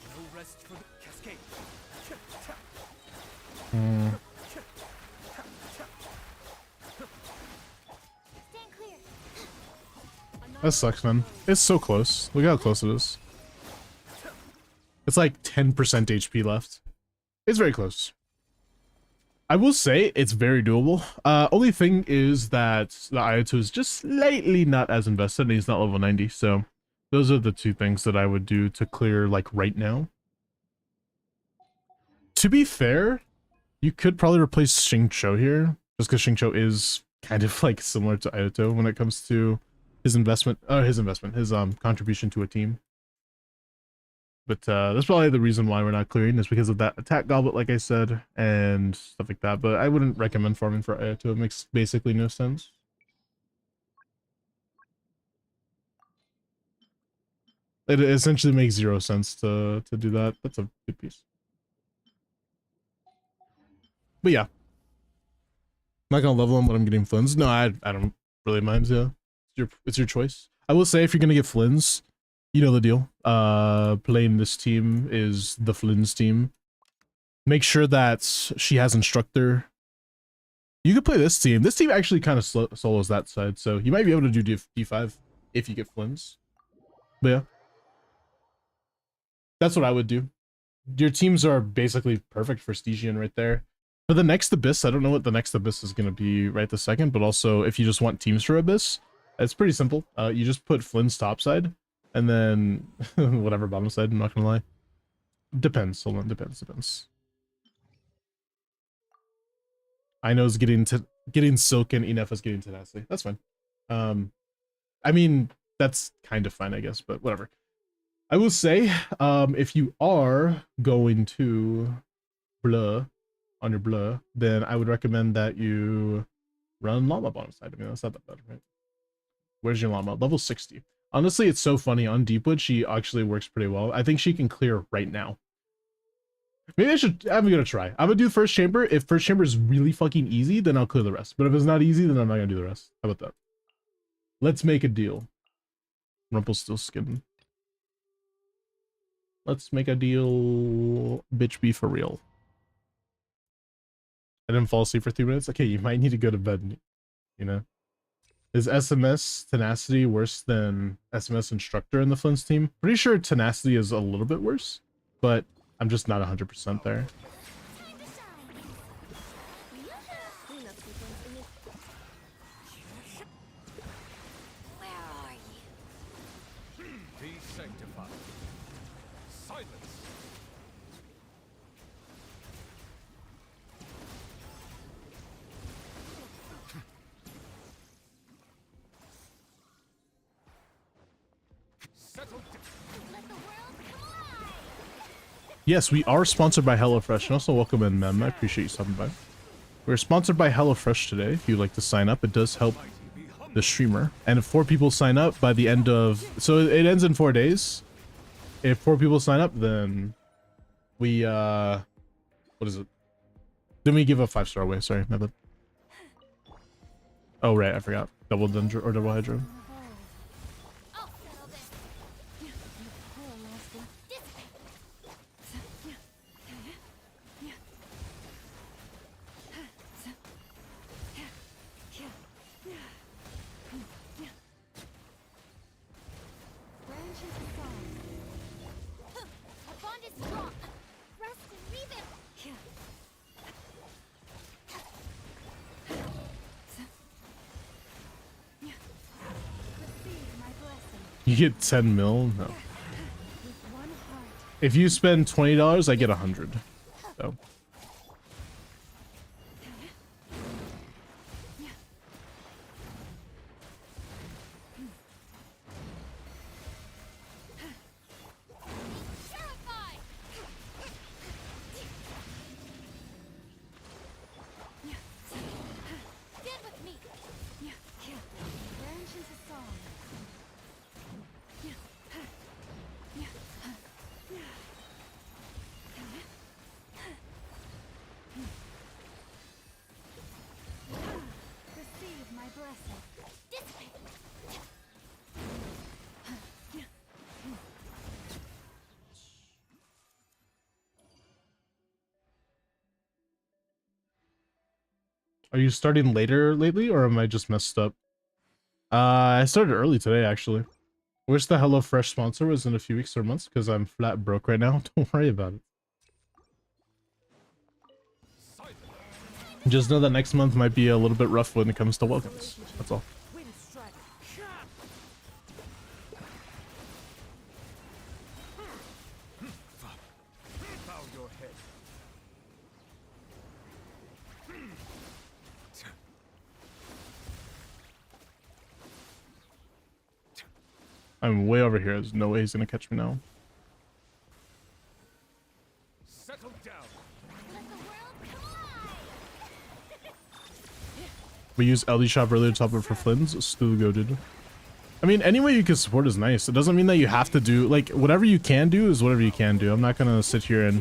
No rest for the cascade. Stand clear. That sucks, man. It's so close. Look how close it is. It's like 10% HP left. It's very close. I will say it's very doable. Only thing is that the Ayato is just slightly not as invested and he's not level 90. So those are the two things that I would do to clear like right now. To be fair, you could probably replace Xingqiu here just because Xingqiu is kind of like similar to Ayato when it comes to his contribution to a team. But that's probably the reason why we're not clearing is because of that attack goblet, like I said, and stuff like that. But I wouldn't recommend farming for Ayato. It makes basically no sense. It essentially makes 0 sense to do that. That's a good piece. But yeah. I'm not gonna level him when I'm getting Flins. No, I don't really mind. Yeah. It's your choice. I will say if you're gonna get Flins, you know the deal. Playing this team is the Flynn's team. Make sure that she has instructor. You could play this team. This team actually kind of solos that side, so you might be able to do D5 if you get Flynn's. But yeah, that's what I would do. Your teams are basically perfect for Stygian right there. For the next Abyss, I don't know what the next Abyss is going to be right this second, but also if you just want teams for Abyss, it's pretty simple. You just put Flynn's topside. And then whatever bottom side, I'm not gonna lie. Depends. Hold on, depends. I know it's getting silken, Enef is getting tenacity. That's fine. I mean, that's kind of fine, I guess, but whatever. I will say, if you are going to blur on your blur, then I would recommend that you run llama bottom side. I mean, that's not that bad, right? Where's your llama? Level 60. Honestly, it's so funny. On Deepwood, she actually works pretty well. I think she can clear right now. Maybe I'm gonna try. I'm gonna do first chamber. If first chamber is really fucking easy, then I'll clear the rest. But if it's not easy, then I'm not gonna do the rest. How about that? Let's make a deal. Rumpelstiltskin. Let's make a deal. Bitch, be for real. I didn't fall asleep for 3 minutes. Okay, you might need to go to bed, you know? Is SMS Tenacity worse than SMS Instructor in the Flynn's team? Pretty sure Tenacity is a little bit worse, but I'm just not 100% there. Time to shine. Cleanup sequence in it. Where are you? Be sanctified. Silence. Settle down. Let the world come alive. Yes, we are sponsored by HelloFresh, and also welcome in, Mem. I appreciate you stopping by. We're sponsored by HelloFresh today. If you'd like to sign up, it does help the streamer. And if 4 people sign up by the end of... So it ends in 4 days. If 4 people sign up, then we... What is it? Then we give a 5-star away. Sorry, my bad. Oh, right, I forgot. Double Dendro or Double Hydro. I'll settle this. Dissipate. Branch into song. A bond is strong. Rest and rebuild. Receive my blessing. You get 10 mil? No. With one heart. If you spend $20, I get 100. So. Terrified! Stand with me! Branch into song. Receive my blessing. Dissipate! Are you starting later lately, or am I just messed up? I started early today, actually. Wish the HelloFresh sponsor was in a few weeks or months, because I'm flat broke right now. Don't worry about it. Just know that next month might be a little bit rough when it comes to welcomes. That's all. Wind strider. Bow your head. I'm way over here. There's no way he's gonna catch me now. Settle down. Let the world collide! We use LD shop earlier to top up for Flynn's. Still goated. I mean, any way you can support is nice. It doesn't mean that you have to do, like, whatever you can do is whatever you can do. I'm not gonna sit here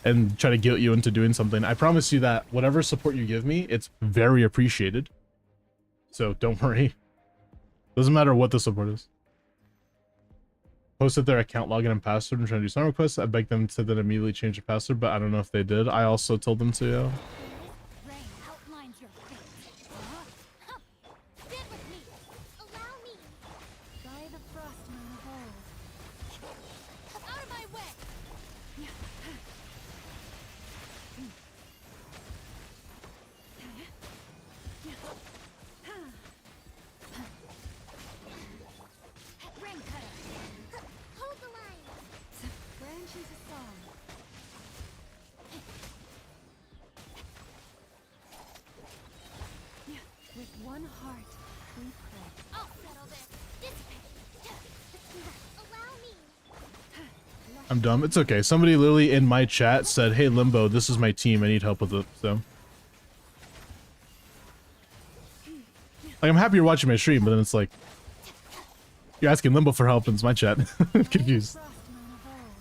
and try to guilt you into doing something. I promise you that whatever support you give me, it's very appreciated. So don't worry. Doesn't matter what the support is. Posted their account login and password and trying to do some requests. I begged them to then immediately change the password, but I don't know if they did. I also told them to, yeah. Rain outlines your fate. Stand with me! Allow me! By the frost moon of old. Out of my way! Rain cutter. Hold the line! Branch into song. With one heart, we pray. I'll settle this! Dissipate! Allow me! I'm dumb. It's okay. Somebody literally in my chat said, "Hey Limbo, this is my team. I need help with it." So, like, I'm happy you're watching my stream, but then it's like you're asking Limbo for help, and it's my chat. I'm confused. Frost moon of old.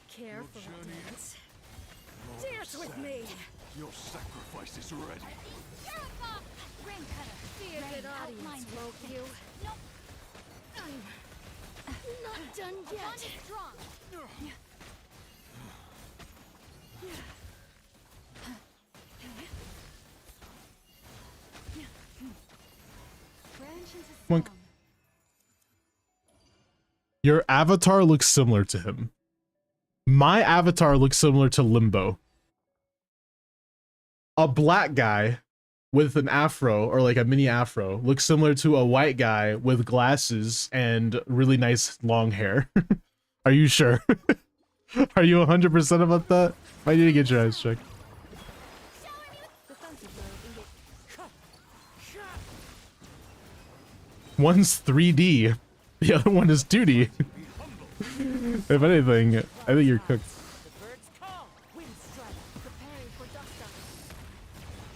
Careful, dance. Dance with me. Your sacrifice is ready. Terrified! Rain cutter. See a good audience, won't you? Not done yet! Bond is strong! Branch into Monk. song. Your avatar looks similar to him. My avatar looks similar to Limbo. A black guy with an afro, or like a mini afro, looks similar to a white guy with glasses and really nice long hair. Are you sure? Are you 100% about that? I need to get your eyes checked. Defensive mode engaged. One's 3D, the other one is 2D. If anything, I think you're cooked. The birds call. Wind strider. Preparing for dust up.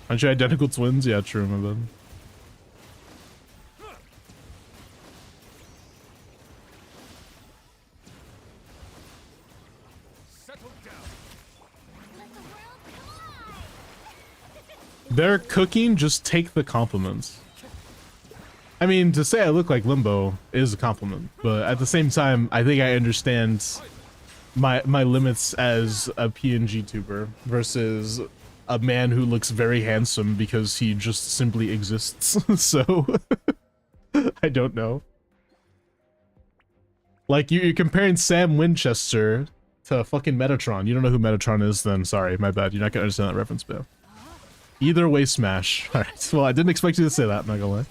Aren't you identical twins? Yeah, true, my bad. Settle down. Let the world collide! They're cooking, just take the compliments. I mean, to say I look like Limbo is a compliment, but at the same time, I think I understand my limits as a PNG tuber versus a man who looks very handsome because he just simply exists. So, I don't know. Like, you're comparing Sam Winchester to fucking Metatron. You don't know who Metatron is, then sorry, my bad. You're not gonna understand that reference, but either way, smash. Alright, well, I didn't expect you to say that, I'm not gonna lie.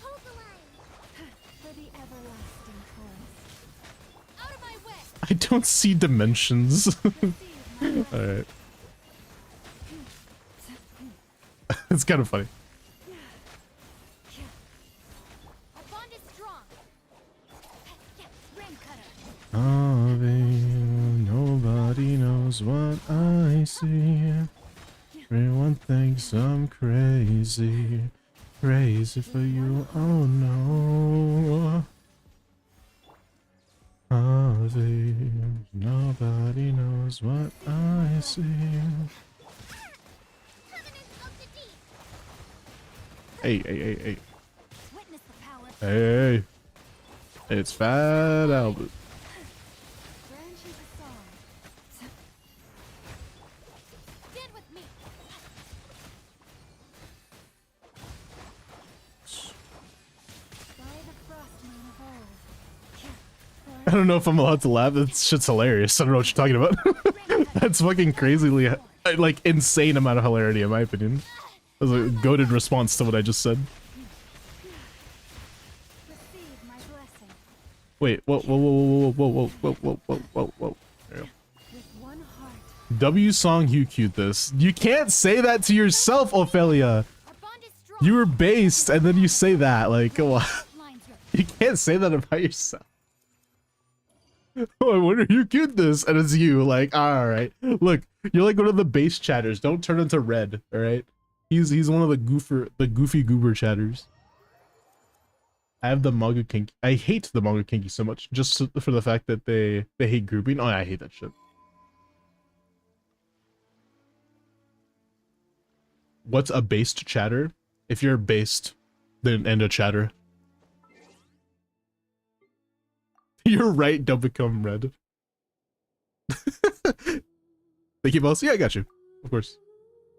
Hold the line! For the everlasting. I don't see dimensions. Alright. It's kind of funny. Our bond is strong. Rain cutter. Oh, babe, nobody knows what I see. Everyone thinks I'm crazy. Crazy for you, oh no. Oh, babe, nobody knows what I see. Hey, hey, hey, hey. Witness the power. Hey, it's Fat Albert. Branches a song. Stand with me. By the frost moon of old. I don't know if I'm allowed to laugh. That shit's hilarious. I don't know what you're talking about. That's fucking crazily, like, insane amount of hilarity, in my opinion. That was a goated response to what I just said. Receive my blessing. Wait, whoa, whoa, whoa, whoa, whoa, whoa, whoa, whoa, whoa, whoa. There you go. With one heart. W song, you cute this. You can't say that to yourself, Ophelia. Our bond is strong. You were based, and then you say that. Like, come on. Lines your You can't say that about yourself. Oh, I wonder who cute this, and it's you. Like, all right, look, you're like one of the base chatters. Don't turn into Red. All right, he's one of the goofy goober chatters. I have the manga kinky. I hate the manga kinky so much, just for the fact that they hate grouping. Oh, I hate that shit. What's a based chatter? If you're based, then end a chatter. You're right, don't become Red. Thank you, boss. Yeah, I got you. Of course.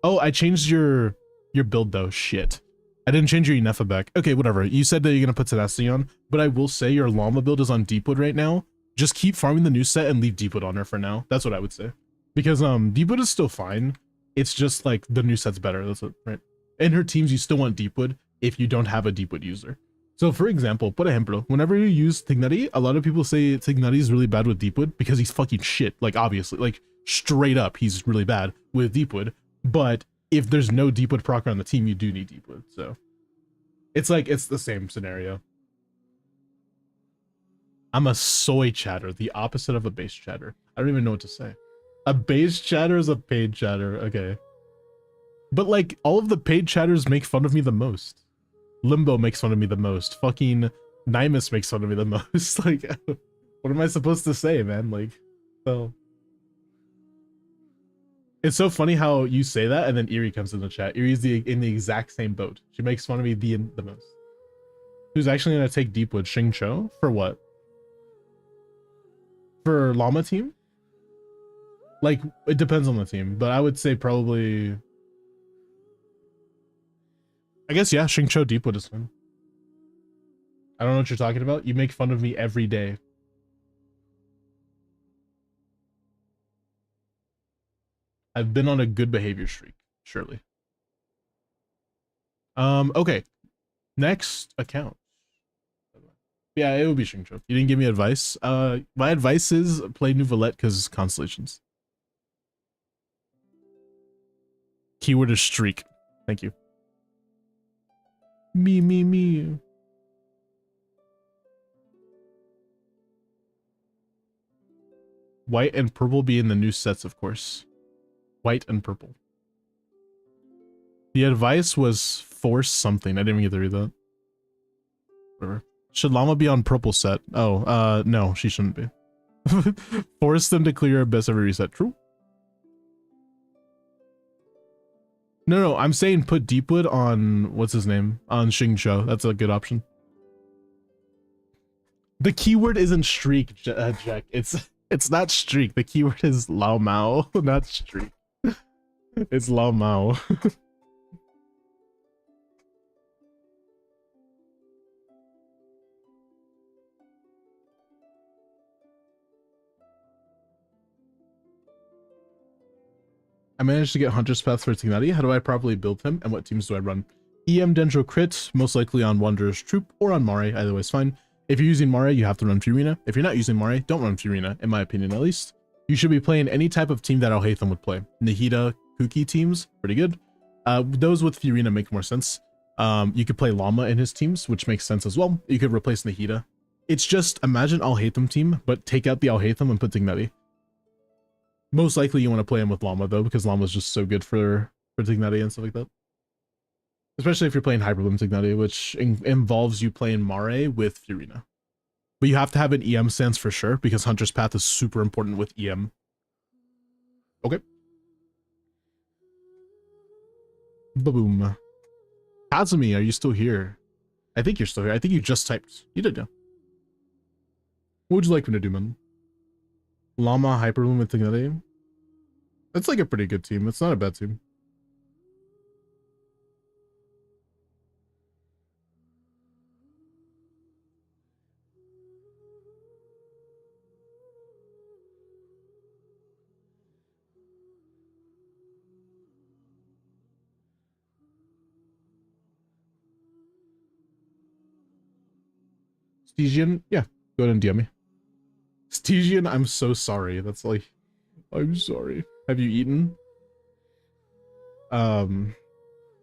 Oh, I changed your build though. Shit. I didn't change your Inefa back. Okay, whatever. You said that you're gonna put tenacity on, but I will say your llama build is on Deepwood right now. Just keep farming the new set and leave Deepwood on her for now. That's what I would say. Because Deepwood is still fine. It's just like the new set's better. That's it, right? In her teams, you still want Deepwood if you don't have a Deepwood user. So for example, por ejemplo, whenever you use Tignari, a lot of people say Tignari is really bad with Deepwood because he's fucking shit. Like, obviously, like, straight up, he's really bad with Deepwood. But if there's no Deepwood procer on the team, you do need Deepwood. So it's like, it's the same scenario. I'm a soy chatter, the opposite of a base chatter. I don't even know what to say. A base chatter is a paid chatter. Okay. But like, all of the paid chatters make fun of me the most. Limbo makes fun of me the most. Fucking Nimus makes fun of me the most. Like, what am I supposed to say, man? Like, so. It's so funny how you say that and then Eerie comes in the chat. Eerie's in the exact same boat. She makes fun of me the most. Who's actually gonna take Deepwood? Xing Cho? For what? For Llama team? Like, it depends on the team, but I would say probably... I guess, yeah, Xing Cho Deepwood is fine. I don't know what you're talking about. You make fun of me every day. I've been on a good behavior streak, surely. Okay. Next account. Yeah, it would be Xing Cho. You didn't give me advice. My advice is play Nouvelette because constellations. Keyword is streak. Thank you. Me. White and purple be in the new sets, of course. White and purple. The advice was force something. I didn't even get to read that. Whatever. Should Llama be on purple set? Oh, no, she shouldn't be. Force them to clear abyss every reset. True. No, I'm saying put Deepwood on, what's his name? On Xing Cho. That's a good option. The keyword isn't streak, Jack. It's not streak. The keyword is Lao Mao, not streak. It's Lao Mao. I managed to get Hunter's Path for Tignari. How do I properly build him, and what teams do I run? EM Dendro Crit, most likely on Wanderer's Troop or on Mare, either way is fine. If you're using Mare, you have to run Furina. If you're not using Mare, don't run Furina, in my opinion at least. You should be playing any type of team that Alhaitham would play. Nahida, Kuki teams, pretty good. Those with Furina make more sense. You could play Llama in his teams, which makes sense as well. You could replace Nahida. It's just, imagine Alhaitham team, but take out the Alhaitham and put Tignati. Most likely you want to play him with Llama though, because Llama's just so good for Tignati and stuff like that. Especially if you're playing Hyperbloom Tignati, which involves you playing Mare with Furina. But you have to have an EM stance for sure, because Hunter's Path is super important with EM. Okay. Ba-boom. Kazumi, are you still here? I think you're still here. I think you just typed. You did, yeah. What would you like me to do, man? Llama, Hyperbloom, and Tignati? That's like a pretty good team. It's not a bad team. Stygian? Yeah, go ahead and DM me. Stygian, I'm so sorry. That's like, I'm sorry. Have you eaten? Not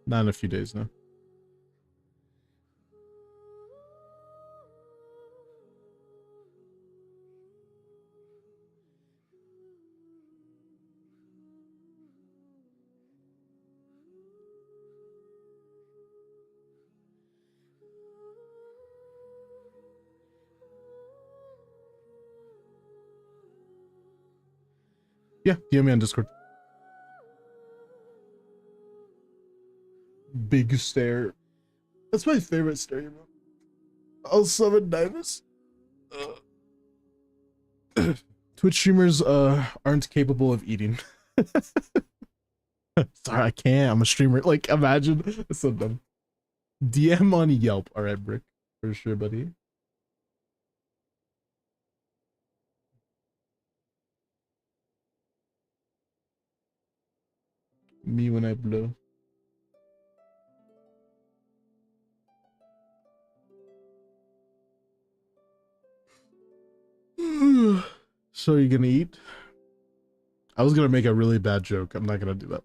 in a few days now. Yeah, DM me on Discord. Big stare. That's my favorite stare emote. I'll summon Divus. Twitch streamers aren't capable of eating. Sorry, I can't. I'm a streamer. Like, imagine. That's so dumb. DM on Yelp. All right, Brick. For sure, buddy. Me when I blow. So you're gonna eat? I was gonna make a really bad joke. I'm not gonna do that.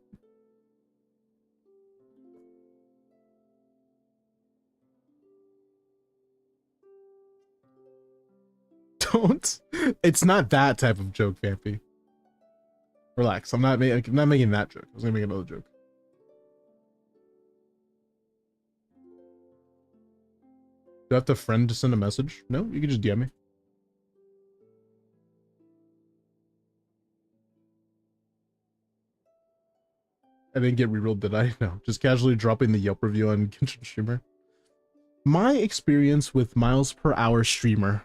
Don't. It's not that type of joke, Vampy. Relax. I'm not making that joke. I was gonna make another joke. Do I have to friend to send a message? No, you can just DM me. I didn't get rerolled, did I? No, just casually dropping the Yelp review on Genshin Streamer. My experience with miles per hour streamer.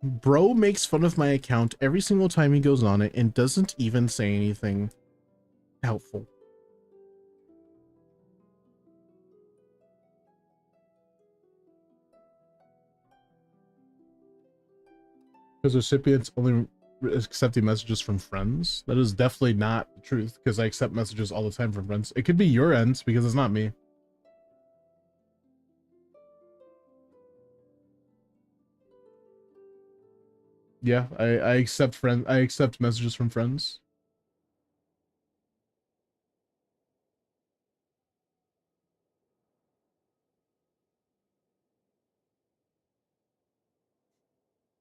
Bro makes fun of my account every single time he goes on it and doesn't even say anything helpful. Because recipients only accepting messages from friends. That is definitely not the truth, because I accept messages all the time from friends. It could be your end because it's not me. Yeah, I accept messages from friends.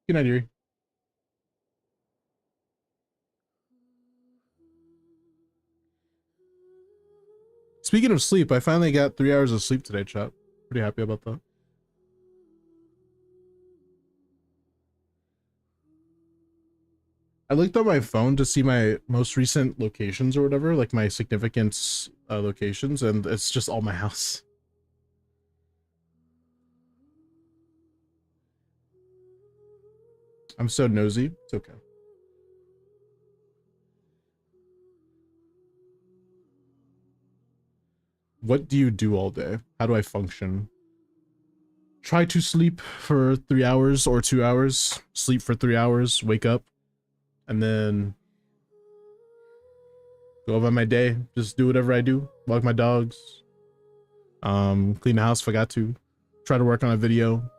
Good night, Yuri. Speaking of sleep, I finally got 3 hours of sleep today, chat. Pretty happy about that. I looked on my phone to see my most recent locations or whatever, like my significance locations, and it's just all my house. I'm so nosy. It's okay. What do you do all day? How do I function? Try to sleep for 3 hours or 2 hours. Sleep for 3 hours, wake up, and then go about my day. Just do whatever I do. Walk my dogs. Clean the house if I got to. Try to work on a video.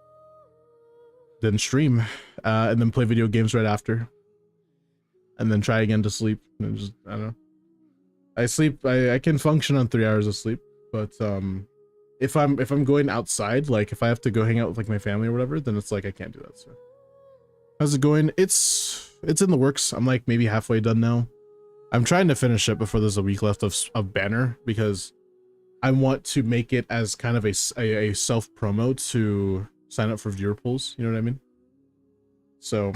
then stream, and then play video games right after, and then try again to sleep. And just, I don't know. I sleep. I can function on 3 hours of sleep, but if I'm going outside, like if I have to go hang out with like my family or whatever, then it's like I can't do that. So how's it going? It's in the works. I'm like maybe halfway done now. I'm trying to finish it before there's a week left of banner, because I want to make it as kind of a self promo to sign up for viewer pools. You know what I mean? So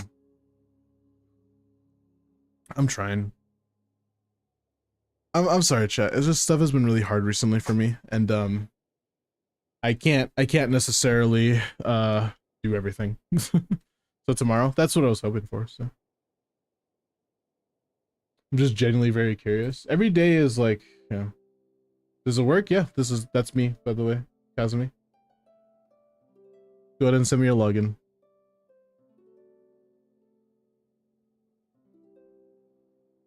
I'm trying. I'm sorry, chat. It's just stuff has been really hard recently for me, and I can't necessarily do everything. So tomorrow, that's what I was hoping for. So I'm just genuinely very curious. Every day is like, you know, does it work? Yeah, that's me, by the way, Kazumi. Go ahead and send me your login.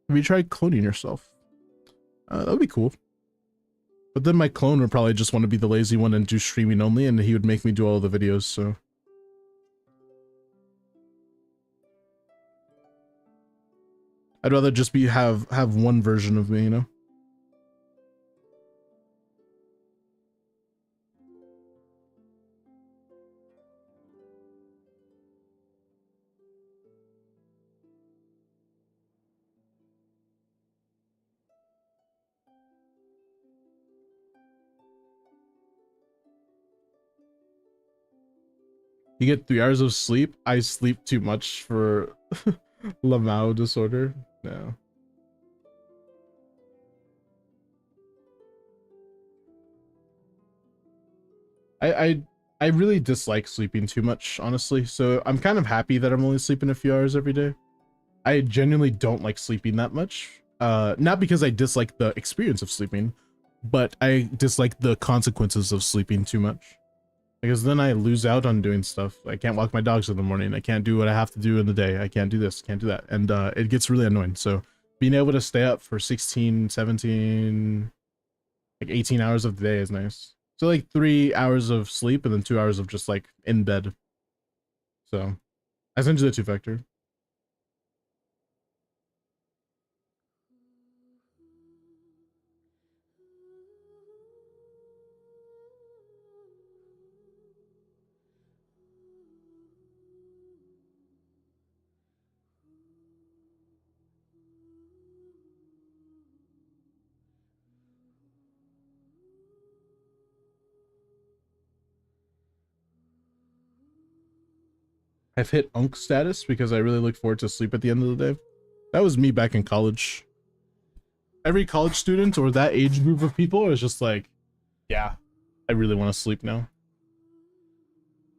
Have you tried cloning yourself? That would be cool. But then my clone would probably just want to be the lazy one and do streaming only, and he would make me do all the videos, so. I'd rather just have one version of me, you know? You get 3 hours of sleep? I sleep too much for Lamau disorder. No. I really dislike sleeping too much, honestly. So I'm kind of happy that I'm only sleeping a few hours every day. I genuinely don't like sleeping that much. Not because I dislike the experience of sleeping, but I dislike the consequences of sleeping too much. Because then I lose out on doing stuff. I can't walk my dogs in the morning. I can't do what I have to do in the day. I can't do this, can't do that. And it gets really annoying. So being able to stay up for 16, 17, like 18 hours of the day is nice. So like 3 hours of sleep and then 2 hours of just like in bed. So I sent you the 2-factor. I've hit Unk status because I really look forward to sleep at the end of the day. That was me back in college. Every college student or that age group of people is just like, yeah, I really want to sleep now.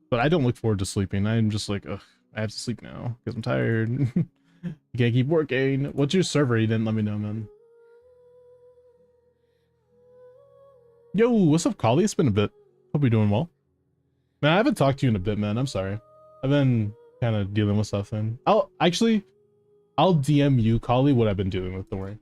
But I don't look forward to sleeping. I'm just like, ugh, I have to sleep now because I'm tired. You can't keep working. What's your server? You didn't let me know, man. Yo, what's up, Collie? It's been a bit. Hope you're doing well. Man, I haven't talked to you in a bit, man. I'm sorry. I've been kind of dealing with stuff, and I'll DM you, Collie, what I've been dealing with. Don't worry.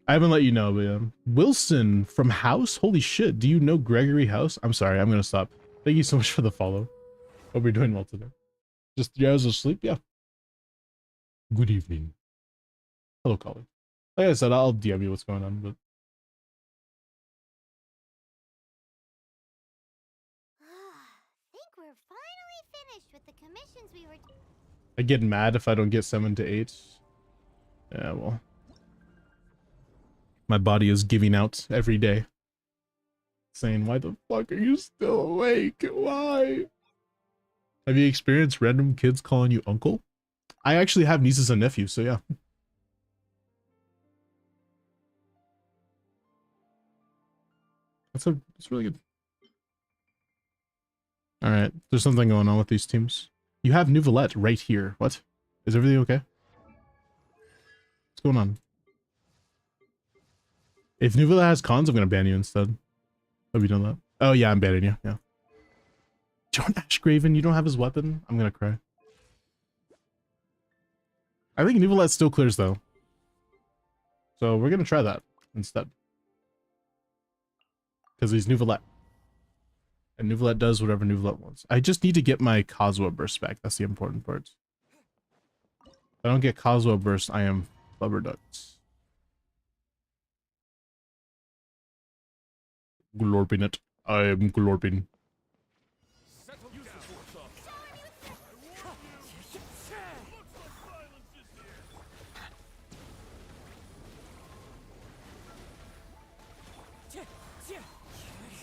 I haven't let you know, but yeah. Wilson from House? Holy shit. Do you know Gregory House? I'm sorry. I'm going to stop. Thank you so much for the follow. Hope you're doing well today. Just 3 hours of sleep? Yeah. Good evening. Hello, Collie. Like I said, I'll DM you what's going on, but Think we're finally finished with the commissions we were. I get mad if I don't get 7 to 8. Yeah, well. My body is giving out every day. Saying, why the fuck are you still awake? Why? Have you experienced random kids calling you uncle? I actually have nieces and nephews, so yeah. That's really good. Alright, there's something going on with these teams. You have Nouvellette right here. What? Is everything okay? What's going on? If Nouvellette has cons, I'm gonna ban you instead. Hope you know that. Oh yeah, I'm banning you, yeah. John Ashgraven, you don't have his weapon? I'm gonna cry. I think Nouvellette still clears though. So we're gonna try that instead. Because he's Nouvellette. And Nuvolet does whatever Nuvolet wants. I just need to get my Kazuha burst back. That's the important part. If I don't get Kazuha burst, I am flubberducks. Glorping it. I am glorping.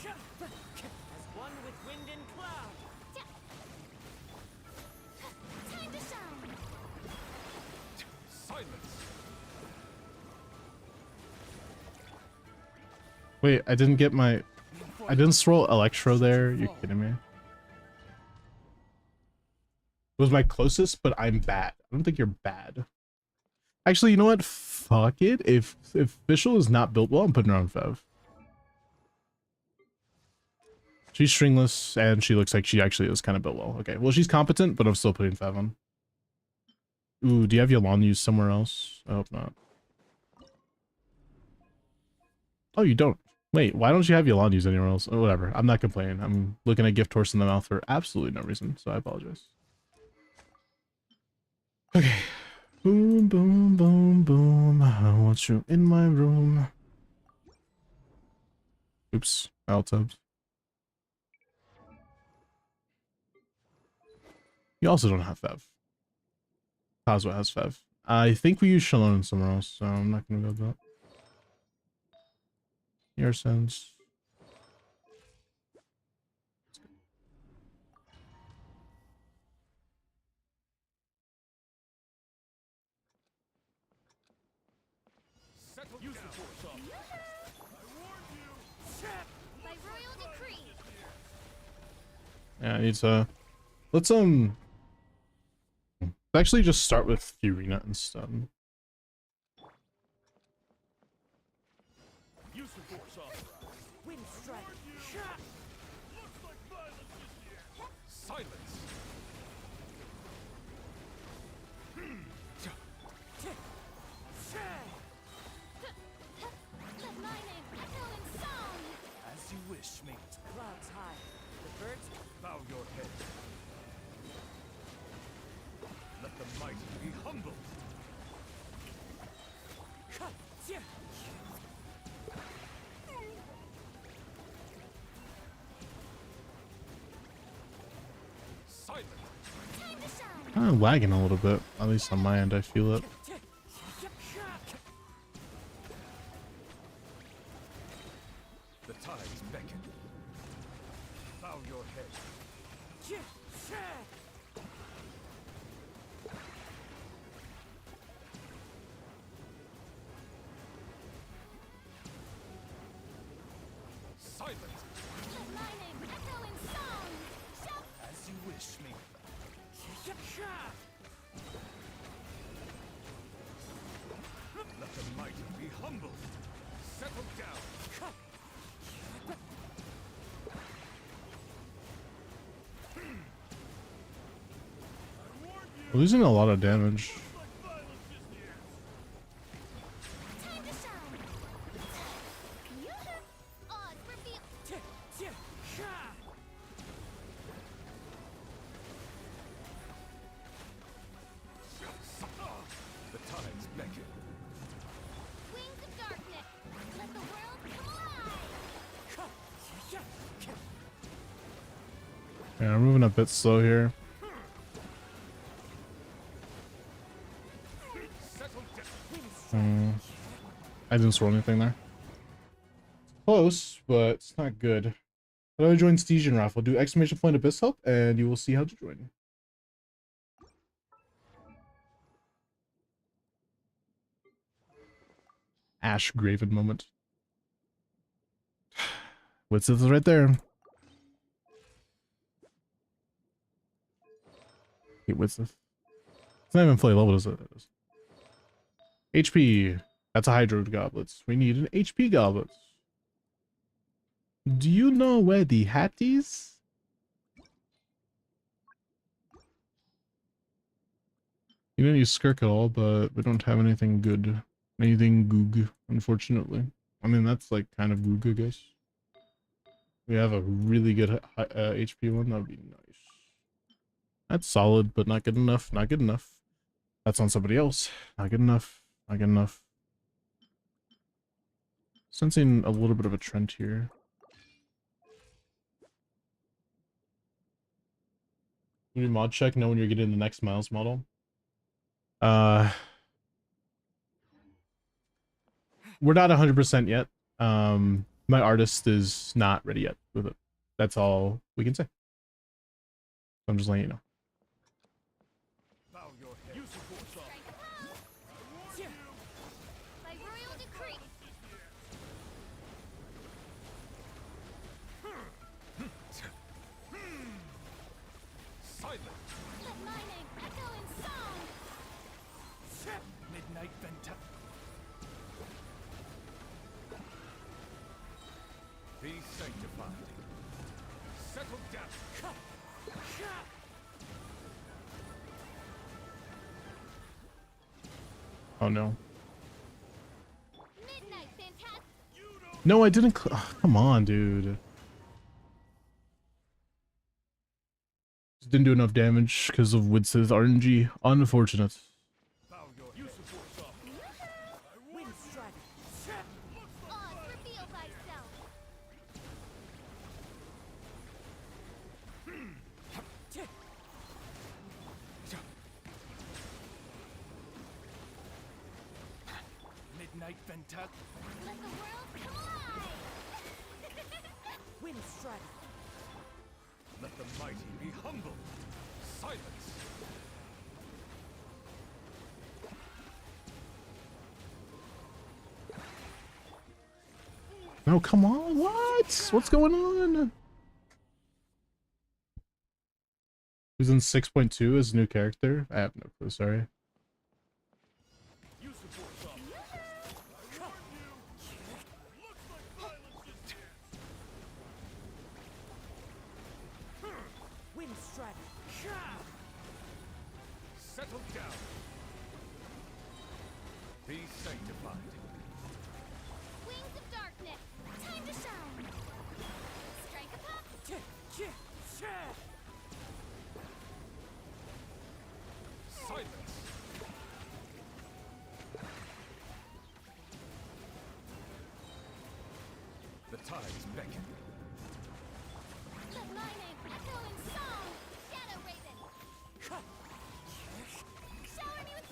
As one with wind and cloud. Time to shine. Wait, I didn't get my... I didn't throw Electro there. You're kidding me? It was my closest, but I'm bad. I don't think you're bad. Actually, you know what? Fuck it. If Fischl is not built well, I'm putting her on Fev. She's stringless, and she looks like she actually is kind of built well. Okay, well, she's competent, but I'm still putting Fev on. Ooh, do you have Yolanda used somewhere else? I hope not. Oh, you don't. Wait, why don't you have Yolanda used anywhere else? Oh, whatever. I'm not complaining. I'm looking at gift horse in the mouth for absolutely no reason, so I apologize. Okay. Boom, boom, boom, boom. I want you in my room. Oops. Altubs. You also don't have Fev. Kazuha has Fev. I think we use Shalon somewhere else, so I'm not gonna go with that. Your sense. By royal decree. Yeah, I need to... Let's actually just start with Furina instead. Wind strike. Let my name echo in song. As you wish, mate. Clouds high. The birds. Bow your head. Let the mighty be humbled. Time to shine. Kind of lagging a little bit, at least on my end. I feel it. The tides beckon. Bow your head. Silent. Let my name echo in song. Shout. As you wish, mate. Let the mighty be humbled. Settle down. We're losing a lot of damage. Time to shine. Odds reveal. The tides beckon. Wings of darkness. Let the world come alive. Yeah, I'm moving a bit slow here. I didn't throw anything there. Close, but it's not good. How do I join Stygian Raffle? Do exclamation point abyss help, and you will see how to join. Ash Graven moment. What's this right there? Wait, what's this? It's not even fully leveled, is it? HP. That's a Hydro Goblets. We need an HP Goblet. Do you know where the hat is? You didn't use Skirk at all, but we don't have anything good. Anything goog, unfortunately. I mean, that's like kind of goog, I guess. We have a really good HP one. That'd be nice. That's solid, but not good enough. Not good enough. That's on somebody else. Not good enough. Not good enough. Sensing a little bit of a trend here. You mod check, know when you're getting the next Miles model. We're not 100% yet. My artist is not ready yet with it. That's all we can say. I'm just letting you know. By royal decree. Silent. Let my name echo in song. Midnight Venta. Be sanctified. Settle down. Oh no. Midnight fantastic. No, I didn't. Oh, come on, dude. Just didn't do enough damage because of Widsith RNG. Unfortunate. Wind strike. Oz, reveal thyself. Midnight Venta. Let the world come alive. Wind strike. Let the mighty be humble. Silence. No, come on. What? What's going on? Who's in 6.2 as a new character? I have no clue, sorry. Wind strike. Settle down. Be sanctified. Wings of darkness. Time to shine. Strike a pop. Silence. The tides beckon. Let my name echo in song. Shadow Raven. Shower me with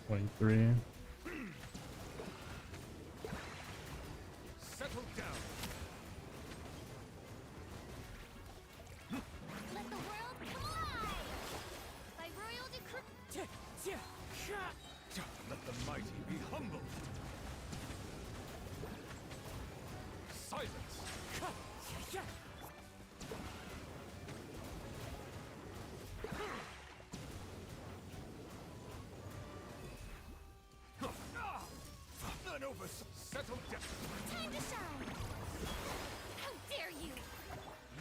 23. Settle down. let the world come alive. By royal decree. Let the mighty be humble. Silence. None over. Settle down. Time to shine. How dare you?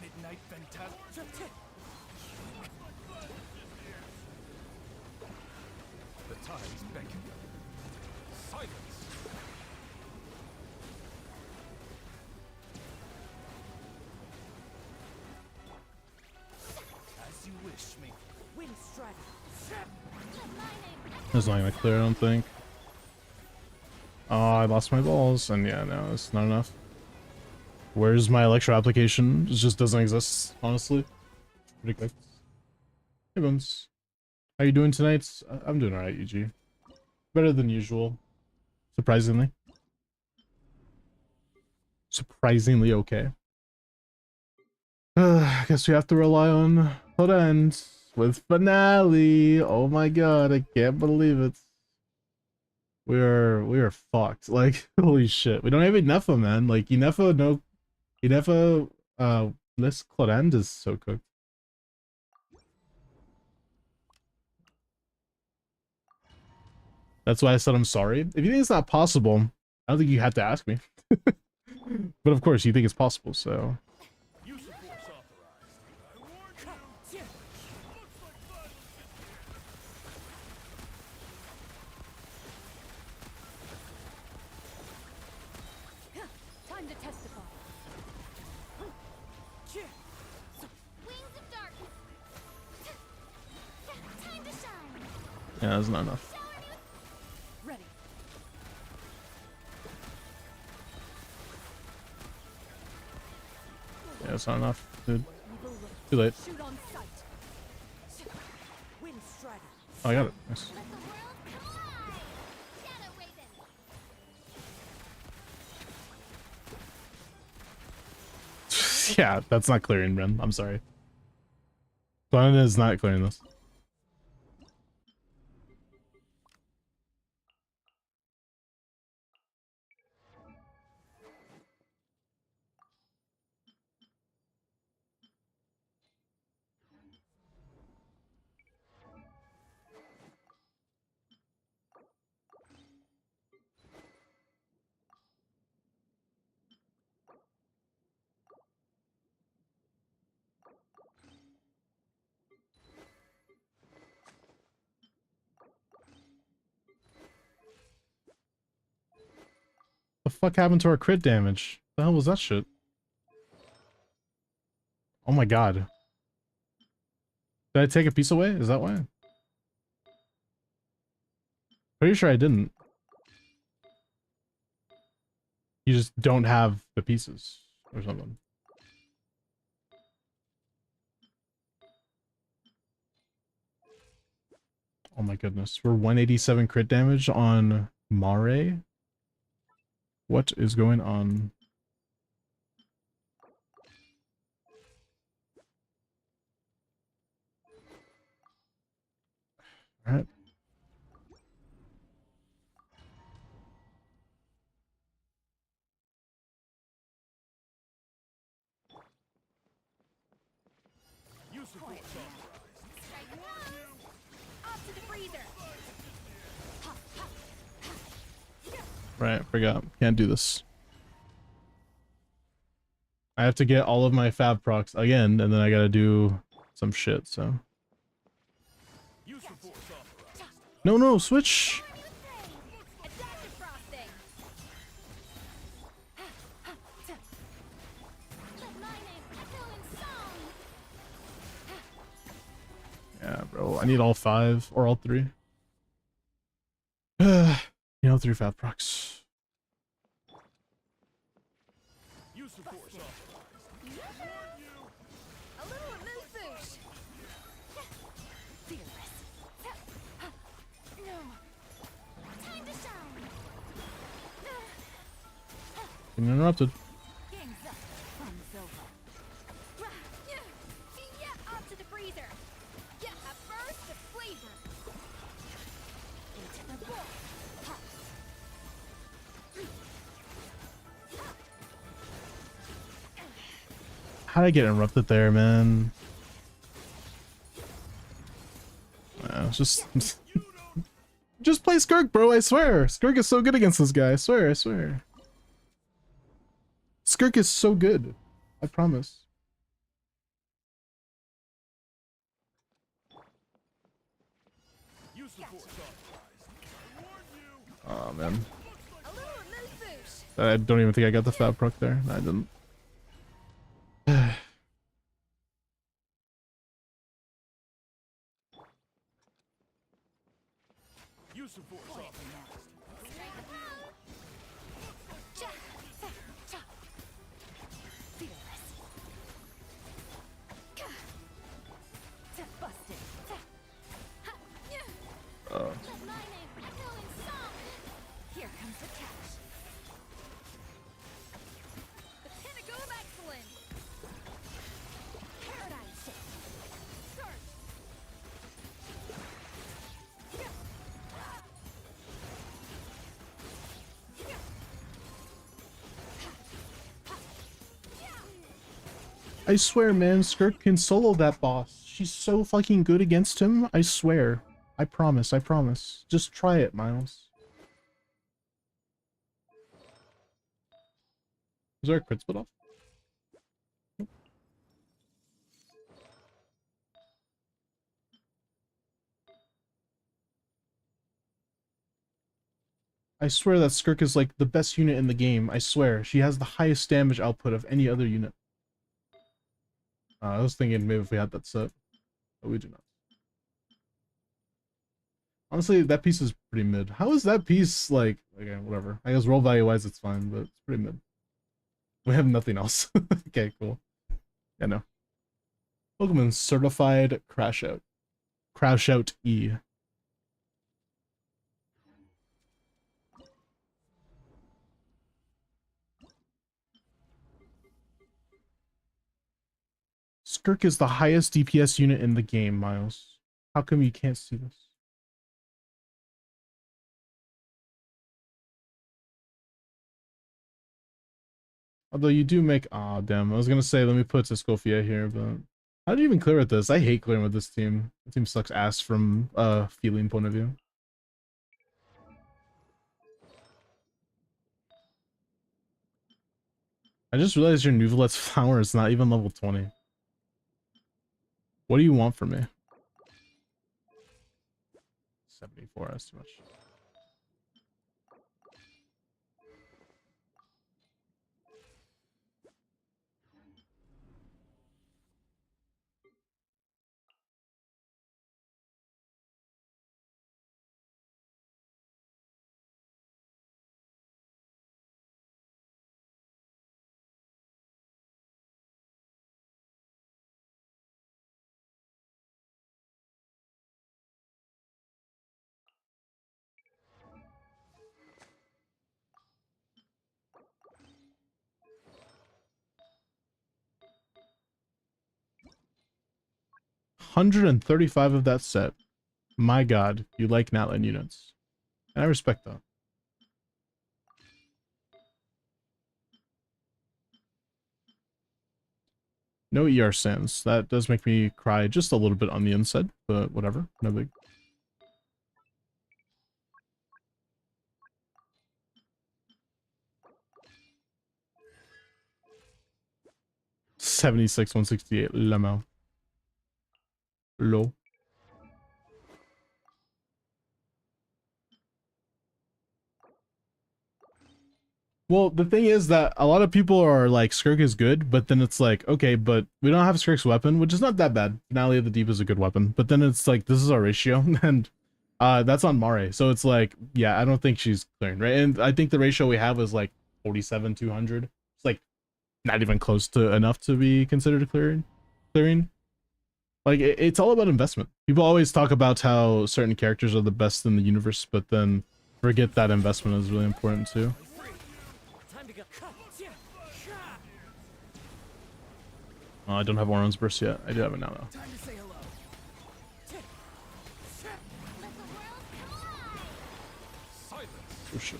Midnight Venta. The tides beckon. Silence. As you wish me. Wind strike. Let my name echo. That's not gonna clear, I don't think. Oh, I lost my balls, and yeah, no, it's not enough. Where's my Electro application? It just doesn't exist, honestly. Ridiculous. Hey, Bones. How you doing tonight? I'm doing alright, EG. Better than usual. Surprisingly. Surprisingly okay. I guess we have to rely on Hood End with finale. Oh my god, I can't believe it. We are fucked. Like, holy shit. We don't have Inefa, man. Like, Inefa, this Clodend is so cooked. That's why I said I'm sorry. If you think it's not possible, I don't think you have to ask me. But of course, you think it's possible, so. Time to testify. Yeah, that's not enough. Ready. Yeah, it's not enough, dude. Evil look. Too late. Shoot on sight. Wind strider. Oh, I got it. Nice. Let the world come alive! Shadow Raven! Yeah, that's not clearing, Ren. I'm sorry. Glenn is not clearing this. The fuck happened to our crit damage? The hell was that shit? Oh my god. Did I take a piece away? Is that why? Pretty sure I didn't. You just don't have the pieces or something. Oh my goodness. We're 187 crit damage on Mare. What is going on? Alright. Strike one! Off to the freezer! Right, forgot. Can't do this. I have to get all of my fab procs again, and then I gotta do some shit, so. No, no, switch! Adaptive frosting! Let my name echo in song! Yeah, bro, I need all 5, or all 3. You know, 3 fab procs. A little amuse-bouche! Fearless. No! Time to shine! Getting interrupted. Game's up. Fun's over. Yeah, off to the freezer! Get a burst of flavor! Into the bowl. How'd I get interrupted there, man? It's just... just play Skirk, bro, I swear! Skirk is so good against this guy, I swear, I swear. Skirk is so good. I promise. Oh, man. A little amuse-bouche! I don't even think I got the fab proc there. No, I didn't. Busted. Oh. Let my name echo in song! Here comes the catch. The pinnacle of excellence! Paradise shift. Surge! I swear, man, Skirk can solo that boss. She's so fucking good against him. I swear. I promise, I promise. Just try it, Miles. Is there a crit split off? I swear that Skirk is like the best unit in the game. I swear. She has the highest damage output of any other unit. I was thinking maybe if we had that set, but we do not. Honestly, that piece is pretty mid. How is that piece like? Okay, whatever. I guess roll value wise, it's fine, but it's pretty mid. We have nothing else. Okay, cool. Yeah, no. Pokemon certified crash out. Crash out E. Skirk is the highest DPS unit in the game, Miles. How come you can't see this? Although you do make, ah, damn. I was gonna say let me put Escoffier here, but how do you even clear with this? I hate clearing with this team. The team sucks ass from a feeling point of view. I just realized your Nuvalet's flower is not even level 20. What do you want from me? 74, that's too much. 135 of that set. My god, you like Natlan units. And I respect that. No ER Sands. That does make me cry just a little bit on the inside, but whatever. No big. $76, 168. Lemo. Low. Well, the thing is that a lot of people are like, Skirk is good, but then it's like, okay, but we don't have Skirk's weapon, which is not that bad. Finale of the Deep is a good weapon, but then it's like, this is our ratio, and that's on Mare. So it's like, yeah, I don't think she's clearing, right? And I think the ratio we have is like 47, 200. It's like not even close to enough to be considered a clearing. Like, it's all about investment. People always talk about how certain characters are the best in the universe, but then forget that investment is really important too. Time to go. Oh, I don't have Oron's Burst yet. I do have it now, though. Time to say hello. Let the world collide! Oh, shit.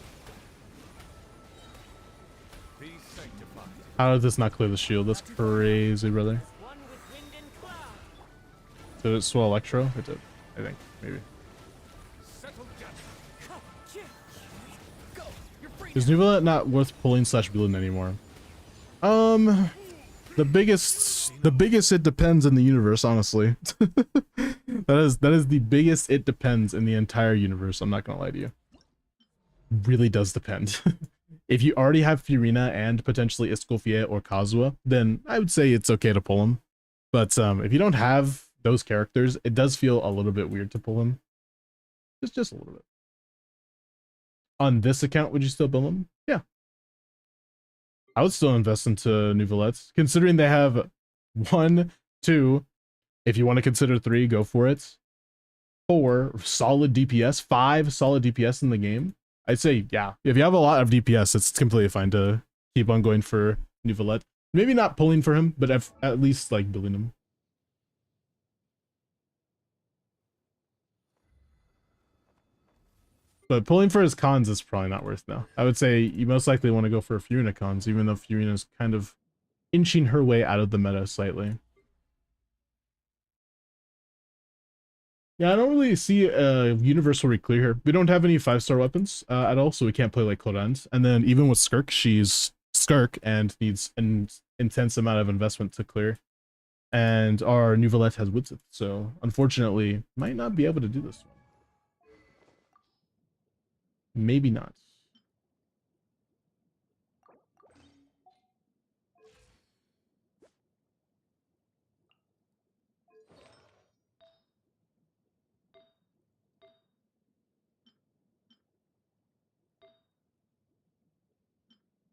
Be sanctified. How did this not clear the shield? That's crazy, brother. One with wind and cloud. Did it swell Electro? It did. I think. Maybe. Settle down. Go. You're free. Is Nuvalet not worth pulling / building anymore? The biggest it depends in the universe, honestly. that is the biggest it depends in the entire universe. I'm not gonna lie to you. Really does depend. If you already have Furina and potentially Escoffier or Kazuha, then I would say it's okay to pull him. But if you don't have those characters, it does feel a little bit weird to pull him. Just a little bit. On this account, would you still build him? Yeah. I would still invest into Nuvalets, considering they have 1, 2, if you want to consider 3, go for it. 4 solid DPS, 5 solid DPS in the game. I'd say, yeah, if you have a lot of DPS, it's completely fine to keep on going for Nuvalet. Maybe not pulling for him, but at least like building him. But pulling for his cons is probably not worth now. I would say you most likely want to go for Furina cons, even though Furina is kind of inching her way out of the meta slightly. Yeah, I don't really see a universal reclear here. We don't have any 5-star weapons at all, so we can't play like Clodans. And then even with Skirk, she's Skirk and needs an intense amount of investment to clear. And our Nuvalet has Woodsith, so unfortunately, might not be able to do this one. Maybe not.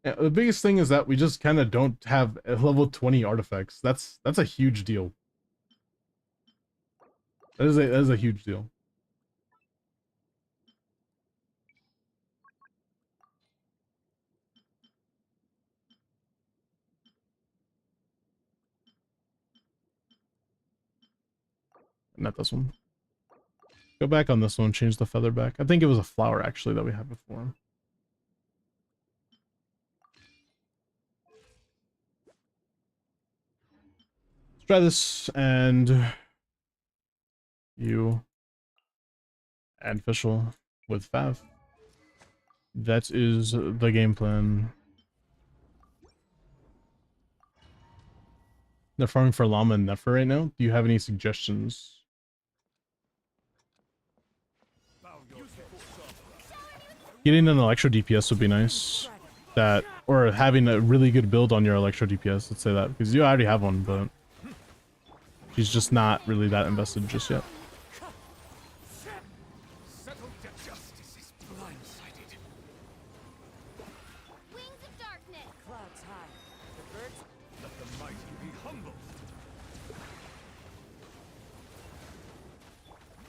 Yeah, the biggest thing is that we just kind of don't have level 20 artifacts. That's a huge deal. That is a huge deal. Not this one. Go back on this one, change the feather back. I think it was a flower actually that we had before. Let's try this and you add official with Fav. That is the game plan. They're farming for llama and Nefer right now. Do you have any suggestions? Getting an electro DPS would be nice. That, or having a really good build on your electro DPS, let's say that, because you already have one, but she's just not really that invested just yet. Justice is blindsided. Wings of darkness. Clouds high. The birds. Let the mighty be humble.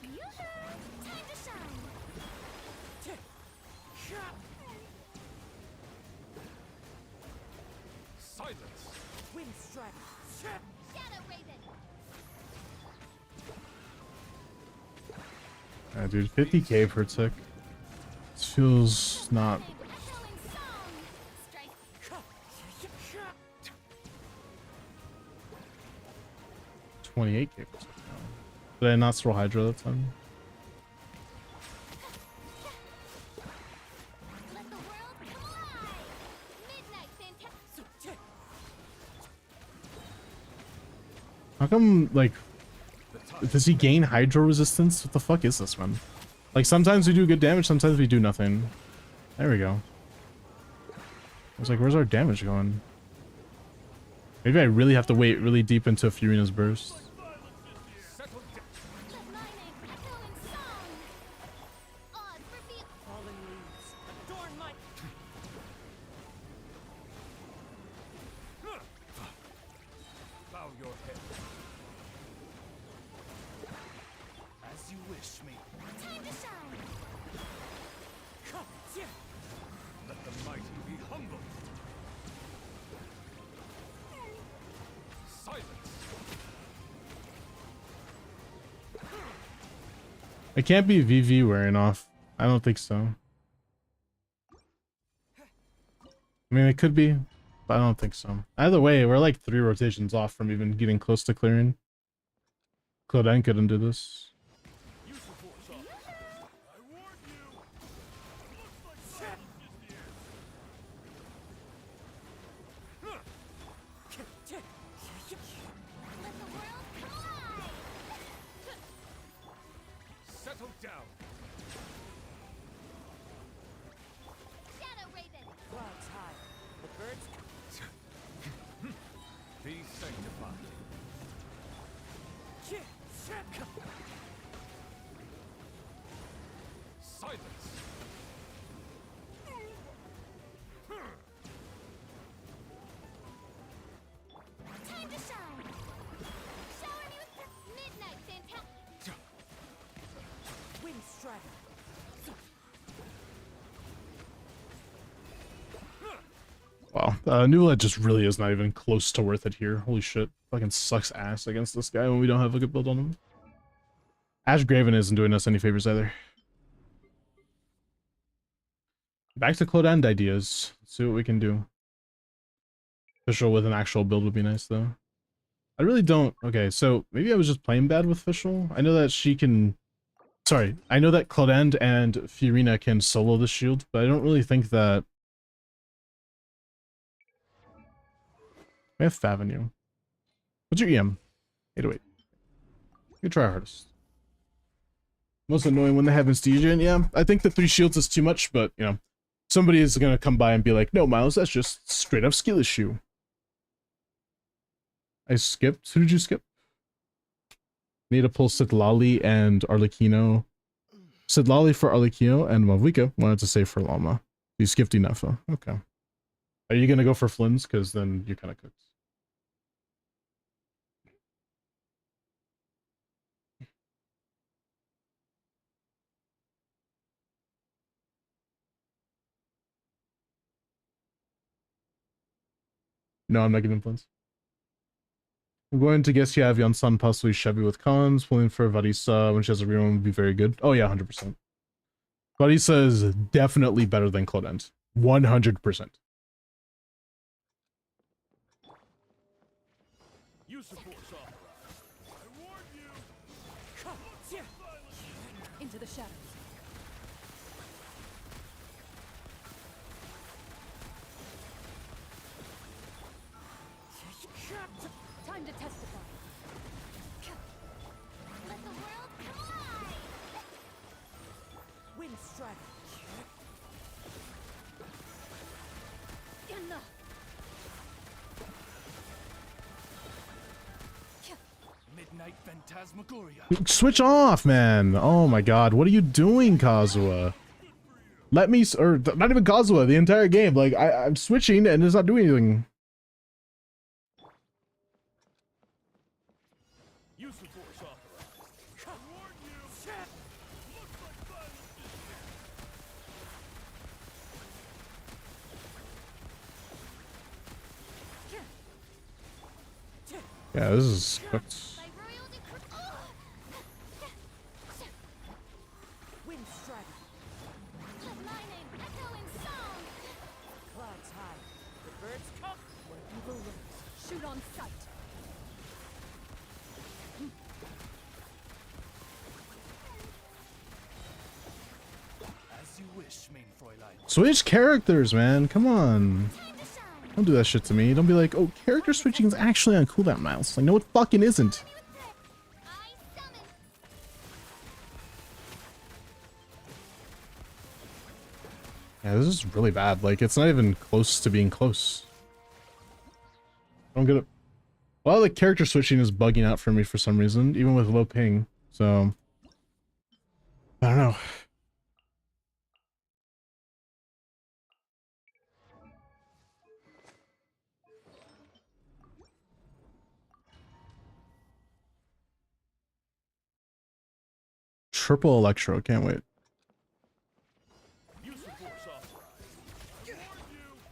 Yoo-hoo! Time to shine. Silence. Wind strike. Shadow Raven. Dude, 50k per tick. This feels not. Echoing song. Strike. 28k per tick now. Did I not throw Hydra that time? Let the world come alive. Midnight fantastic. How come, like, does he gain Hydro resistance? What the fuck is this, man? Like, sometimes we do good damage, sometimes we do nothing. There we go. I was like, where's our damage going? Maybe I really have to wait really deep into Furina's burst. Let my name echo in song. Odds reveal. Fallen leaves. Adorn my. Bow your head. As you wish me. Time to shine. Let the mighty be humble. Silence. It can't be VV wearing off. I don't think so. I mean, it could be, but I don't think so. Either way, we're like 3 rotations off from even getting close to clearing. Claudine couldn't do this. Let the world come alive. Settle down. Shadow Raven. Clouds high. The birds. Be sanctified. Silence. Time to shine. Shower me with midnight fantastic. Wind strike. Wow, Newlet just really is not even close to worth it here. Holy shit. Fucking sucks ass against this guy when we don't have a good build on him. Ash Graven isn't doing us any favors either. Back to Clodand ideas. Let's see what we can do. Official with an actual build would be nice though. I really don't. Okay, so maybe I was just playing bad with Official. I know that she can. Sorry, I know that Clodand and Furina can solo the shield, but I don't really think that. We have Favenue. What's your EM? 808. You try our hardest. Most annoying when they have Instision. Yeah, I think the 3 shields is too much, but you know, somebody is gonna come by and be like, "No, Miles, that's just straight up skill issue." I skipped. Who did you skip? Need to pull Sidlali and Arlecchino. Sidlali for Arlecchino and Mavika wanted to say for Llama. You skipped Inefa. Okay. Are you gonna go for Flynn's? Because then you're kind of cooked. No, I'm not getting Flynn's. I'm going to guess you have Yonsan, possibly Chevy with cons. Pulling for Varisa when she has a rerun would be very good. Oh yeah, 100%. Varisa is definitely better than Clodent. 100%. Into the shadows. Time to testify. Let the world collide! Wind strike. Enough! Midnight Phantasmagoria. Switch off, man. Oh my god, what are you doing, Kazuha? Let me, or not even Kazuha, the entire game. Like, I'm switching and it's not doing anything. Yeah, this is cooked. By royal decree. Wind strike. Let my name echo in song. Clouds high. The birds come. Where evil lurks. Shoot on sight. As you wish, main Fräulein. Switch characters, man. Come on. Time to shine. Don't do that shit to me. Don't be like, oh, character switching is actually on cooldown, Miles. Like, no, it fucking isn't. I summon. Yeah, this is really bad. Like, it's not even close to being close. I don't get it. A lot of the character switching is bugging out for me for some reason, even with low ping. So, I don't know. Triple Electro, can't wait.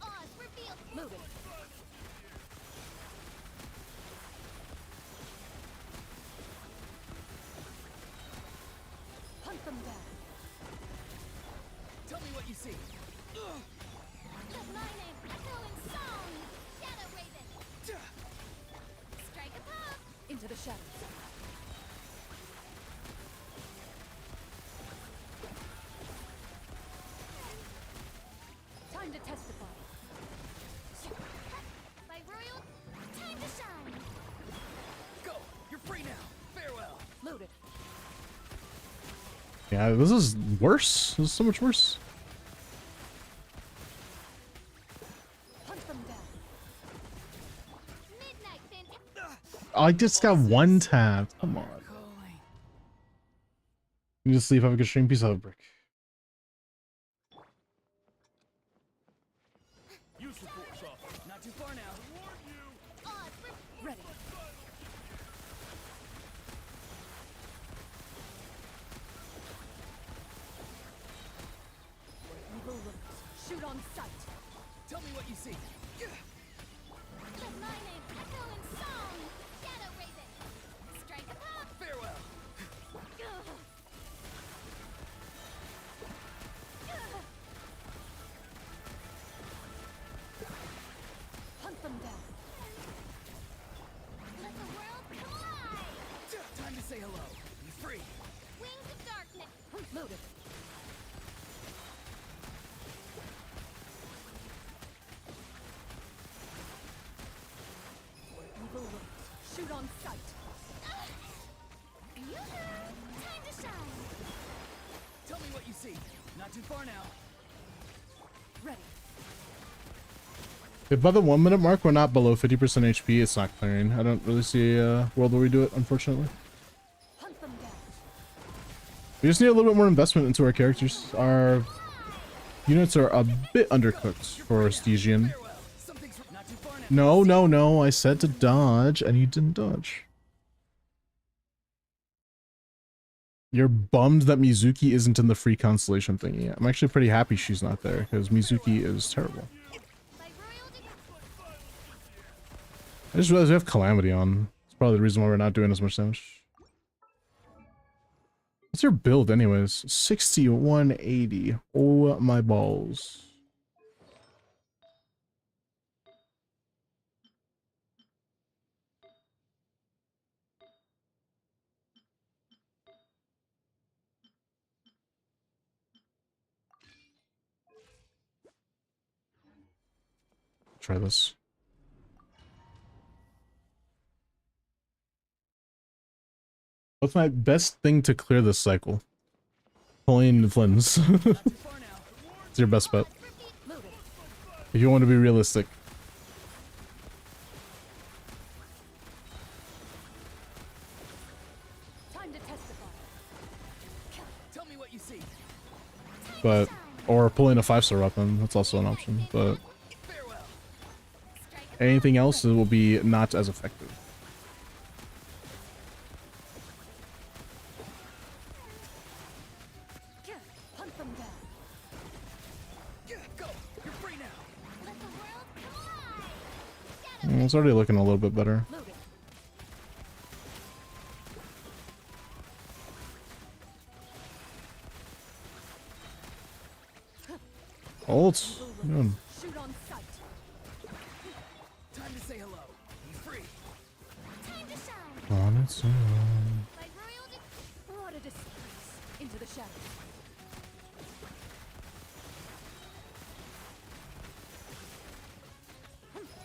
Oz revealed. Move it. Hunt them down. Tell me what you see. Let my name echo in song. Shadow Raven. Strike a pop. Into the shadows. Time to testify. By royal. Time to shine. Go. You're free now. Farewell. Load it. Yeah, this is worse. This is so much worse. Hunt them down. Midnight Phantasm. Oh, I just got one tap. Come on. You just leave. Have a good stream. Peace out, Brick. Not too far now. Oz Ready. Where evil lurks. Shoot on sight. Tell me what you see. Let my name echo in song. Shadow Raven. Strike a pop. Farewell. Hunt them down. Let the world collide. Time to say hello. Be free. Wings of darkness. Load it. Where evil lurks. Shoot on sight. Time to shine. Tell me what you see. Not too far now. Ready. If by the 1 minute mark we're not below 50% HP, it's not clearing. I don't really see a world where we do it, unfortunately. Hunt them down. We just need a little bit more investment into our characters. Our units are a bit undercooked for Stygian. No, no, no. I said to dodge, and you didn't dodge. You're bummed that Mizuki isn't in the free constellation thingy. I'm actually pretty happy she's not there, because Mizuki is terrible. By royal decree. I just realized we have Calamity on. It's probably the reason why we're not doing as much damage. What's your build anyways? 6180. Oh my balls. Try this. What's my best thing to clear this cycle? Pulling Flynn's. It's your best bet. If you want to be realistic. Time to testify. Tell me what you see. But, or pulling a 5-star weapon, that's also an option, but Farewell. anything else it will be not as effective. Hunt them down. Go. You're free now. Let the world collide. It's already looking a little bit better. Load it. Ult. Good. Shoot on sight. Time to say hello. Be free. Time to shine. On its own. By royal decree. What a disgrace. Into the shadows.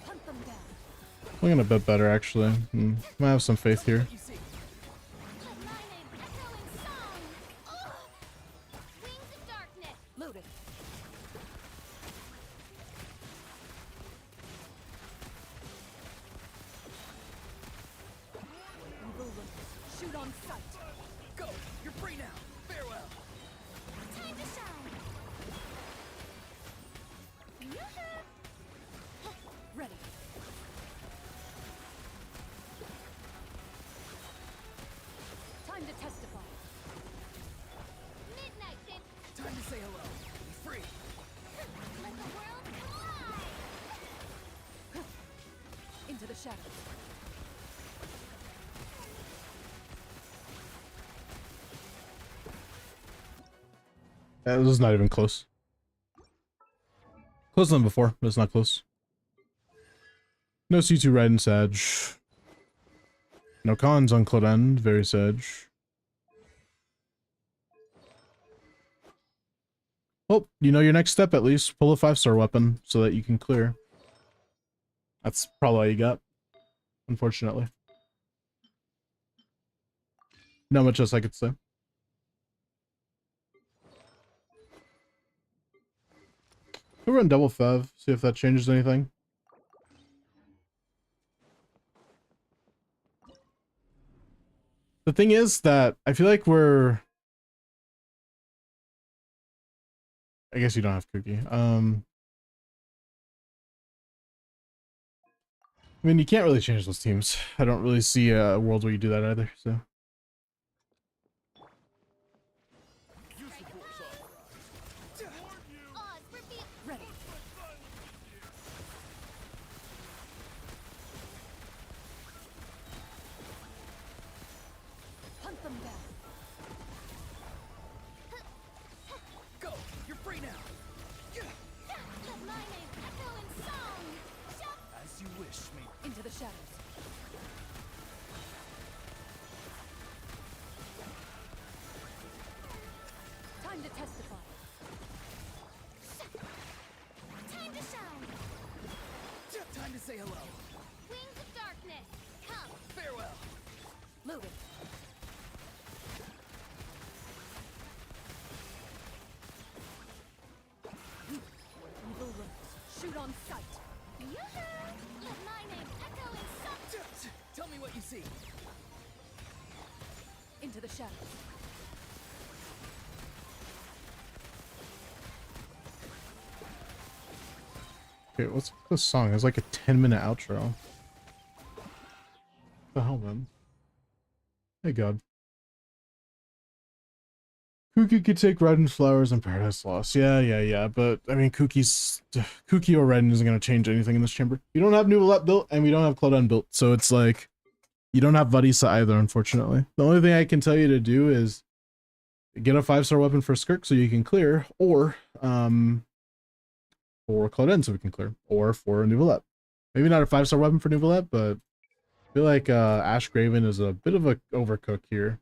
Hunt them down. Looking a bit better actually. Might have some faith here. You see. Let my name echo in song. Ugh. Wings of darkness. Load it. Evil looks. Shoot on sight. Go. You're free now. Farewell. Time to shine. Yoo-hoo. Ready. Time to testify. Midnight did. Time to say hello. Be free. Let the world collide. Into the shadows. This is not even close. Closer than before, but it's not close. No C2 Raiden Sag. No cons on Clodend, very Sage. Well, you know your next step at least. Pull a 5-star weapon so that you can clear. That's probably all you got, unfortunately. Not much else I could say. We'll run double Fev, see if that changes anything. The thing is that I feel like we're... I guess you don't have Cookie. I mean, you can't really change those teams. I don't really see a world where you do that either, so... Oz, reveal. Ready. Hunt them down. Go. You're free now. Let my name echo in song. Shut As you wish, me. Into the shadows. Time to testify. time to shine. Time to say hello. Wings of darkness. Come. Farewell. Load it. Evil looks. Shoot on sight. Yoo-hoo. Let my name echo in song. Tell me what you see. Into the shadows. Okay, what's the song? It's like a 10-minute outro. What the hell, man? Hey, God. Cookie could take Raiden's flowers and Paradise Lost. Yeah. But, I mean, Cookie or Raiden isn't going to change anything in this chamber. You don't have Nuvolep built, and we don't have Cloudon built. So it's like, you don't have Vadisa either, unfortunately. The only thing I can tell you to do is get a 5-star weapon for Skirk so you can clear, or for Cloudon so we can clear, or for a Nuvolep. Maybe not a 5-star weapon for Nuvolep, but I feel like Ash Graven is a bit of a overcook here.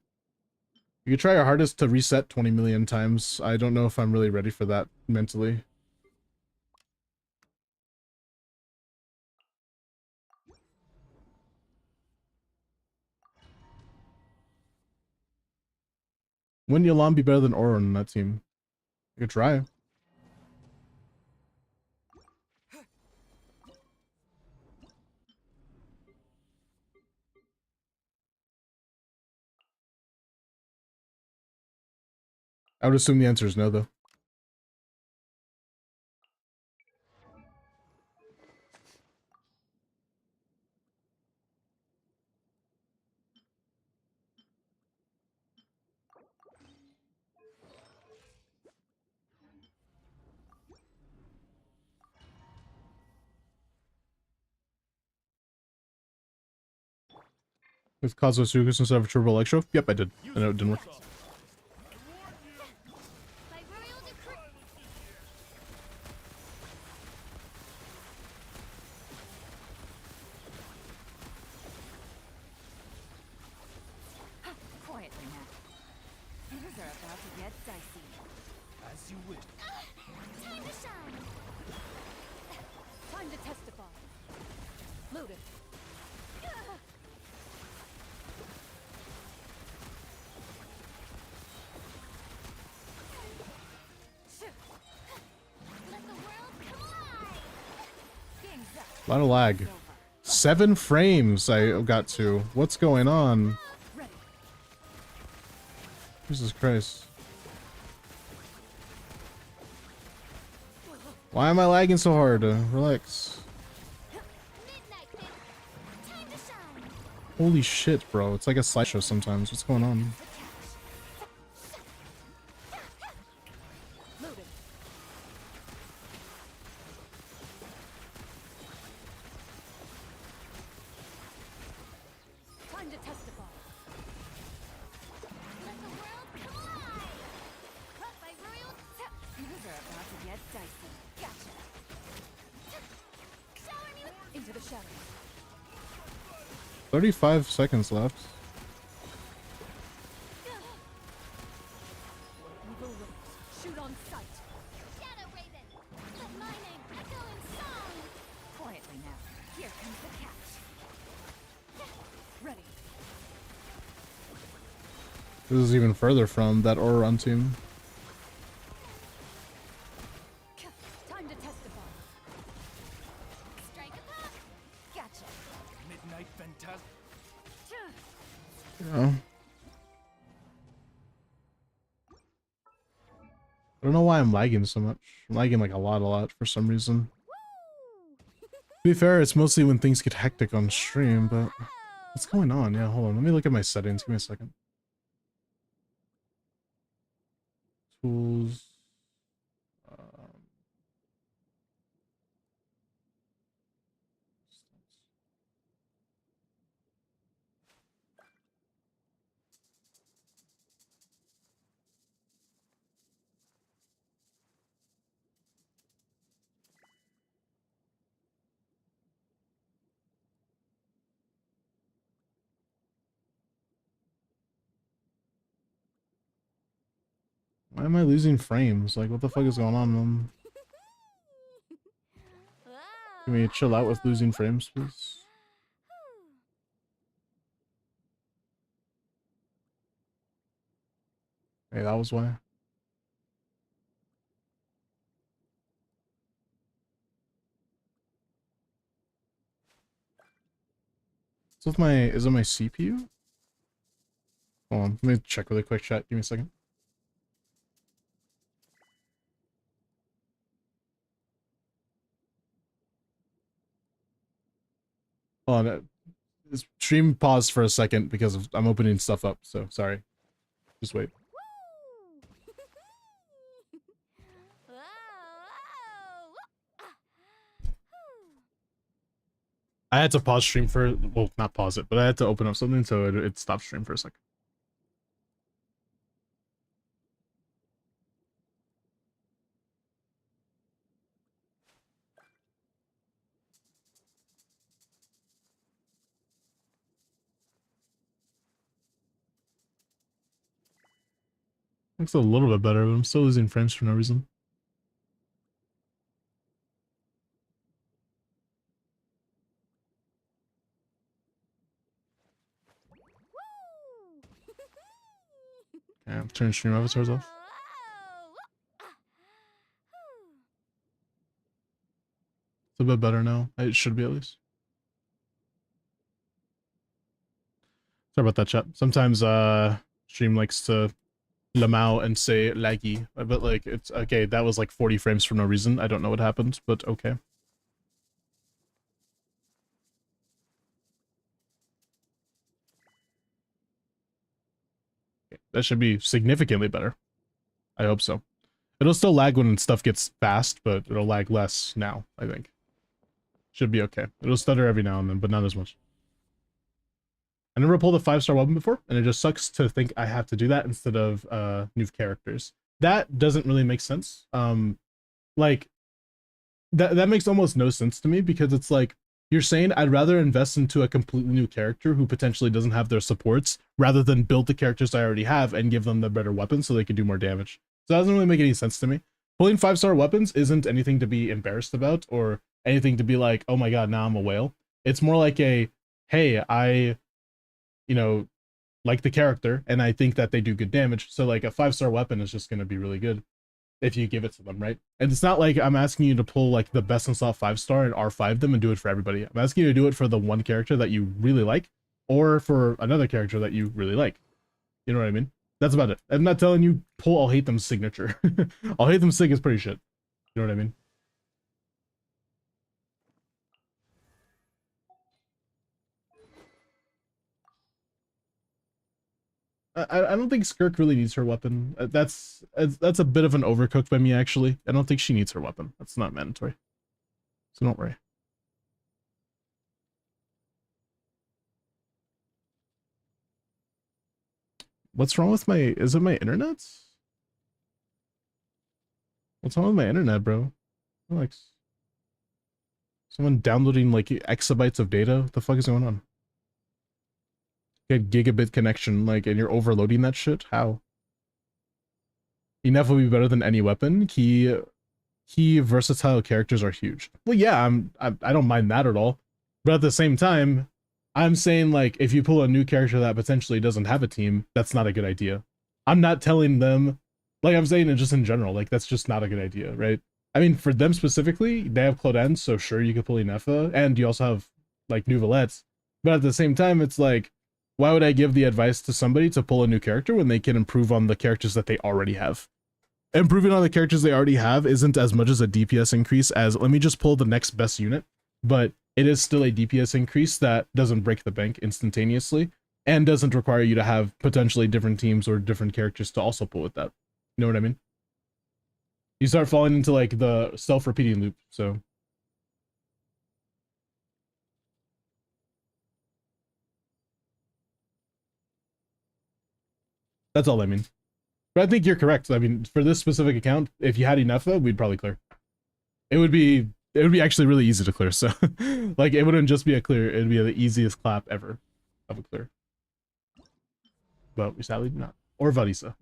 You can try your hardest to reset 20 million times. I don't know if I'm really ready for that mentally. Wouldn't Yalan be better than Aura on that team? You could try. I would assume the answer is no, though. With Kazuo Sugus instead of a Turbo Electro? Yep, I did. I know it didn't work. By royal decree. Quietly now. Things are about to get dicey. As you wish. Time to shine. Time to testify. Loaded. Let the world collide. Game's up. A lot of lag. 7 frames I got to. What's going on? Ready. Jesus Christ. Why am I lagging so hard? Relax. Midnight, baby. Time to shine. Holy shit, bro. It's like a slideshow sometimes. What's going on? Loaded. Time to testify. Let the world collide. Cut by royal. Things are about to get dicey. Gotcha. Shower me with. Into the shadows. 35 seconds left. Evil wings. Shoot on sight. Shadow Raven. Let my name echo in song. Quietly now. Here comes the catch. Ready. This is even further from that Aura team. Time to testify. Strike a pop. Gotcha. Midnight Phantasm. Yeah. I don't know why I'm lagging so much. I'm lagging like a lot for some reason. To be fair, it's mostly when things get hectic on stream, but what's going on? Yeah, hold on. Let me look at my settings. Give me a second. Tools. Why am I losing frames? Like, what the fuck is going on? Can we chill out with losing frames, please? Hey, that was why. So with my, is it my CPU? Hold on, let me check really quick, chat. Give me a second. Hold on. Stream pause for a second because I'm opening stuff up. So sorry. Just wait. Whoa, whoa. I had to pause stream for, well, not pause it, but I had to open up something so it stopped stream for a second. Looks a little bit better, but I'm still losing frames for no reason. Okay, I've turned stream avatars off. It's a bit better now. It should be at least. Sorry about that, chat. Sometimes stream likes to lamau and say laggy, but like it's okay. That was like 40 frames for no reason. I don't know what happened, but okay. That should be significantly better. I hope so. It'll still lag when stuff gets fast, but it'll lag less now, I think. Should be okay. It'll stutter every now and then, but not as much. I never pulled a 5-star weapon before, and it just sucks to think I have to do that instead of new characters. That doesn't really make sense. Like, that makes almost no sense to me, because it's like, you're saying I'd rather invest into a completely new character who potentially doesn't have their supports, rather than build the characters I already have and give them the better weapons so they can do more damage. So that doesn't really make any sense to me. Pulling 5-star weapons isn't anything to be embarrassed about, or anything to be like, oh my god, now I'm a whale. It's more like a, hey, I, you know, like the character, and I think that they do good damage, so like a 5-star weapon is just going to be really good if you give it to them, right? And it's not like I'm asking you to pull like the best in slot 5-star and R5 them and do it for everybody. I'm asking you to do it for the one character that you really like, or for another character that you really like. You know what I mean? That's about it. I'm not telling you pull I'll hate them signature. I'll hate them sig is pretty shit. You know what I mean? I don't think Skirk really needs her weapon. That's a bit of an overcooked by me, actually. I don't think she needs her weapon. That's not mandatory. So don't worry. What's wrong with my... Is it my internet? What's wrong with my internet, bro? Like, someone downloading like exabytes of data? What the fuck is going on? Get gigabit connection, like, and you're overloading that shit? How? Enough will be better than any weapon. Key versatile characters are huge. Well, yeah, I don't mind that at all. But at the same time, I'm saying, like, if you pull a new character that potentially doesn't have a team, that's not a good idea. I'm not telling them, like, I'm saying it just in general, like, that's just not a good idea, right? I mean, for them specifically, they have Claudence, so sure, you could pull Inefa, and you also have, like, new Valettes. But at the same time, it's like, why would I give the advice to somebody to pull a new character when they can improve on the characters that they already have? Improving on the characters they already have isn't as much as a DPS increase as, let me just pull the next best unit, but it is still a DPS increase that doesn't break the bank instantaneously, and doesn't require you to have potentially different teams or different characters to also pull with that. You know what I mean? You start falling into like the self-repeating loop, so. That's all I mean. But I think you're correct. I mean, for this specific account, if you had enough, we'd probably clear. It would be actually really easy to clear. So, like, it wouldn't just be a clear; it'd be the easiest clap ever of a clear. But we sadly do not, or Varisa.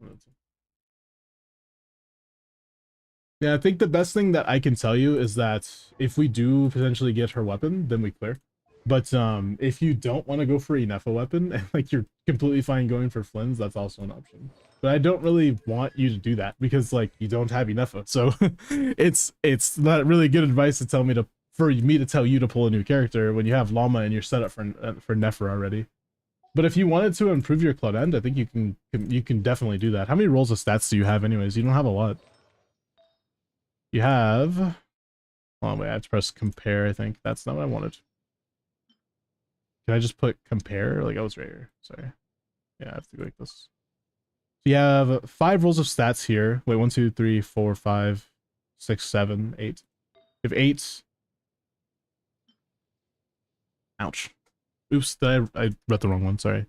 Yeah, I think the best thing that I can tell you is that if we do potentially get her weapon, then we clear. But if you don't want to go for Inefa weapon, and like you're completely fine going for Flynn's, that's also an option. But I don't really want you to do that because like you don't have Inefa. So it's not really good advice to tell me to tell you to pull a new character when you have Llama and you're set up for Nefer already. But if you wanted to improve your Claudend, I think you can definitely do that. How many rolls of stats do you have anyways? You don't have a lot. You have... Oh wait, I have to press compare, I think. That's not what I wanted. Can I just put compare? Like, oh, it's right here. Sorry. Yeah, I have to go like this. So you have 5 rolls of stats here. Wait, 1, 2, 3, 4, 5, 6, 7, 8. You have 8. Ouch. Oops, I read the wrong one. Sorry.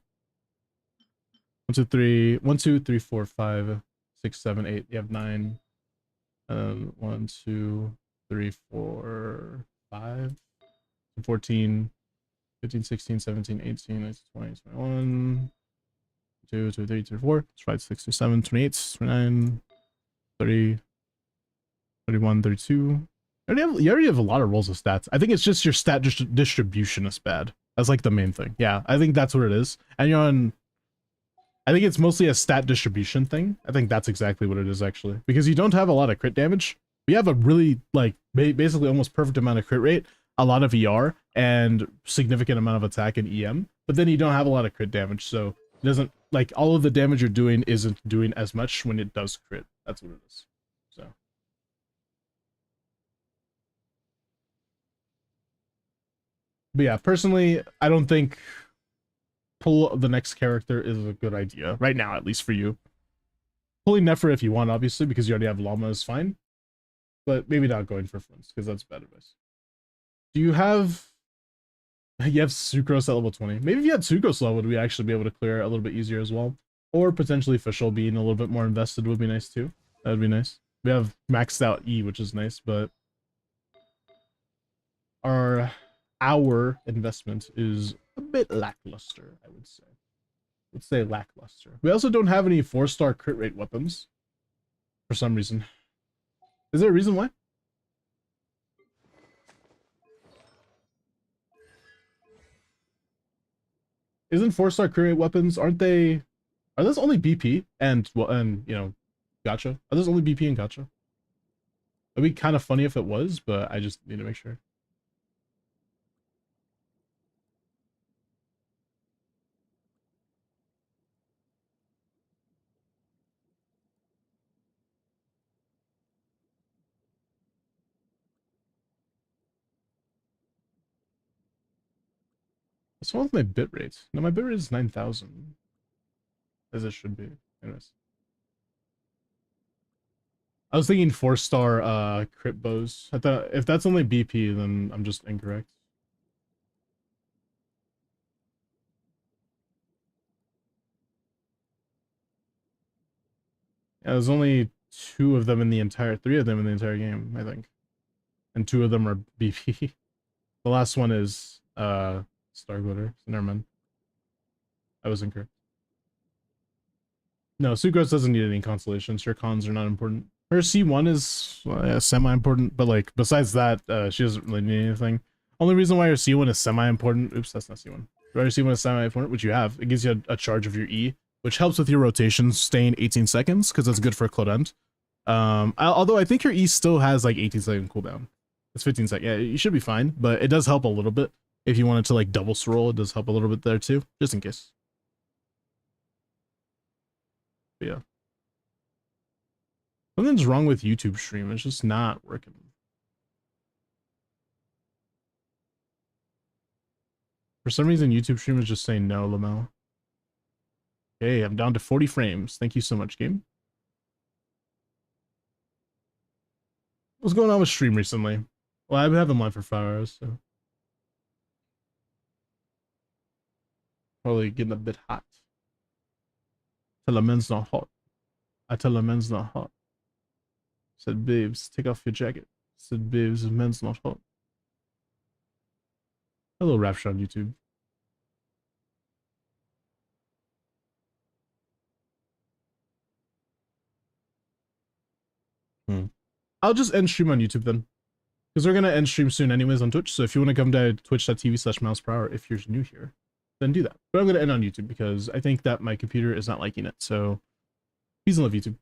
1, 2, 3, 1, 2, 3, 4, 5, 6, 7, 8. You have 9. 1, 2, 3, 4, 5, 14, 15, 16, 17, 18, 19, 20, 21, 2, 2, 3, 2, 4, 5, 6, 7, 28, 29, 30, 31, 32. You already have a lot of rolls of stats. I think it's just your stat distribution is bad. That's like the main thing. Yeah, I think that's what it is. And you're on... I think it's mostly a stat distribution thing. I think that's exactly what it is, actually. Because you don't have a lot of crit damage. We have a really, like, basically almost perfect amount of crit rate, a lot of ER, and significant amount of attack and EM. But then you don't have a lot of crit damage, so it doesn't... Like, all of the damage you're doing isn't doing as much when it does crit. That's what it is. So... But yeah, personally, I don't think pull the next character is a good idea. Right now, at least for you. Pulling Nefer if you want, obviously, because you already have Llama is fine. But maybe not going for Fronts, because that's bad advice. Do you have... You have Sucrose at level 20. Maybe if you had Sucrose level, would we actually be able to clear it a little bit easier as well? Or potentially Fischl being a little bit more invested would be nice too. That would be nice. We have maxed out E, which is nice, but... Our investment is a bit lackluster, I would say. Let's say lackluster. We also don't have any 4-star crit rate weapons. For some reason. Is there a reason why? Isn't 4-star crit rate weapons, aren't they... Are those only BP and, well, and, you know, Gacha? Are those only BP and Gacha? It'd be kind of funny if it was, but I just need to make sure. What's wrong with my bitrate? No, my bitrate is 9,000. As it should be. Anyways. I was thinking 4-star crit bows. I thought if that's only BP, then I'm just incorrect. Yeah, there's only 2 of them in the entire, 3 of them in the entire game, I think. And 2 of them are BP. The last one is Star Glitter, so never mind. I was incorrect. No, Sucrose doesn't need any constellations. Her cons are not important. Her C1 is semi-important, but like besides that, she doesn't really need anything. Only reason why her C1 is semi-important, oops, that's not C1. Why her C1 is semi-important, which you have, it gives you a charge of your E, which helps with your rotation, staying 18 seconds, because that's good for Clodent. Although I think your E still has like 18-second cooldown. It's 15 seconds. Yeah, you should be fine, but it does help a little bit. If you wanted to like double swirl, it does help a little bit there too, just in case. But yeah. Something's wrong with YouTube stream. It's just not working. For some reason, YouTube stream is just saying no, Lamel. Okay, I'm down to 40 frames. Thank you so much, game. What's going on with stream recently? Well, I've been live for 5 hours, so probably getting a bit hot. Tell the men's not hot. I tell the men's not hot. Said, babes, take off your jacket. Said, babes, the men's not hot. Hello, Rapture on YouTube. I'll just end stream on YouTube then. Because we're going to end stream soon anyways on Twitch. So if you want to come to twitch.tv/mouseperhour if you're new here, then do that. But I'm going to end on YouTube because I think that my computer is not liking it. So peace and love, YouTube.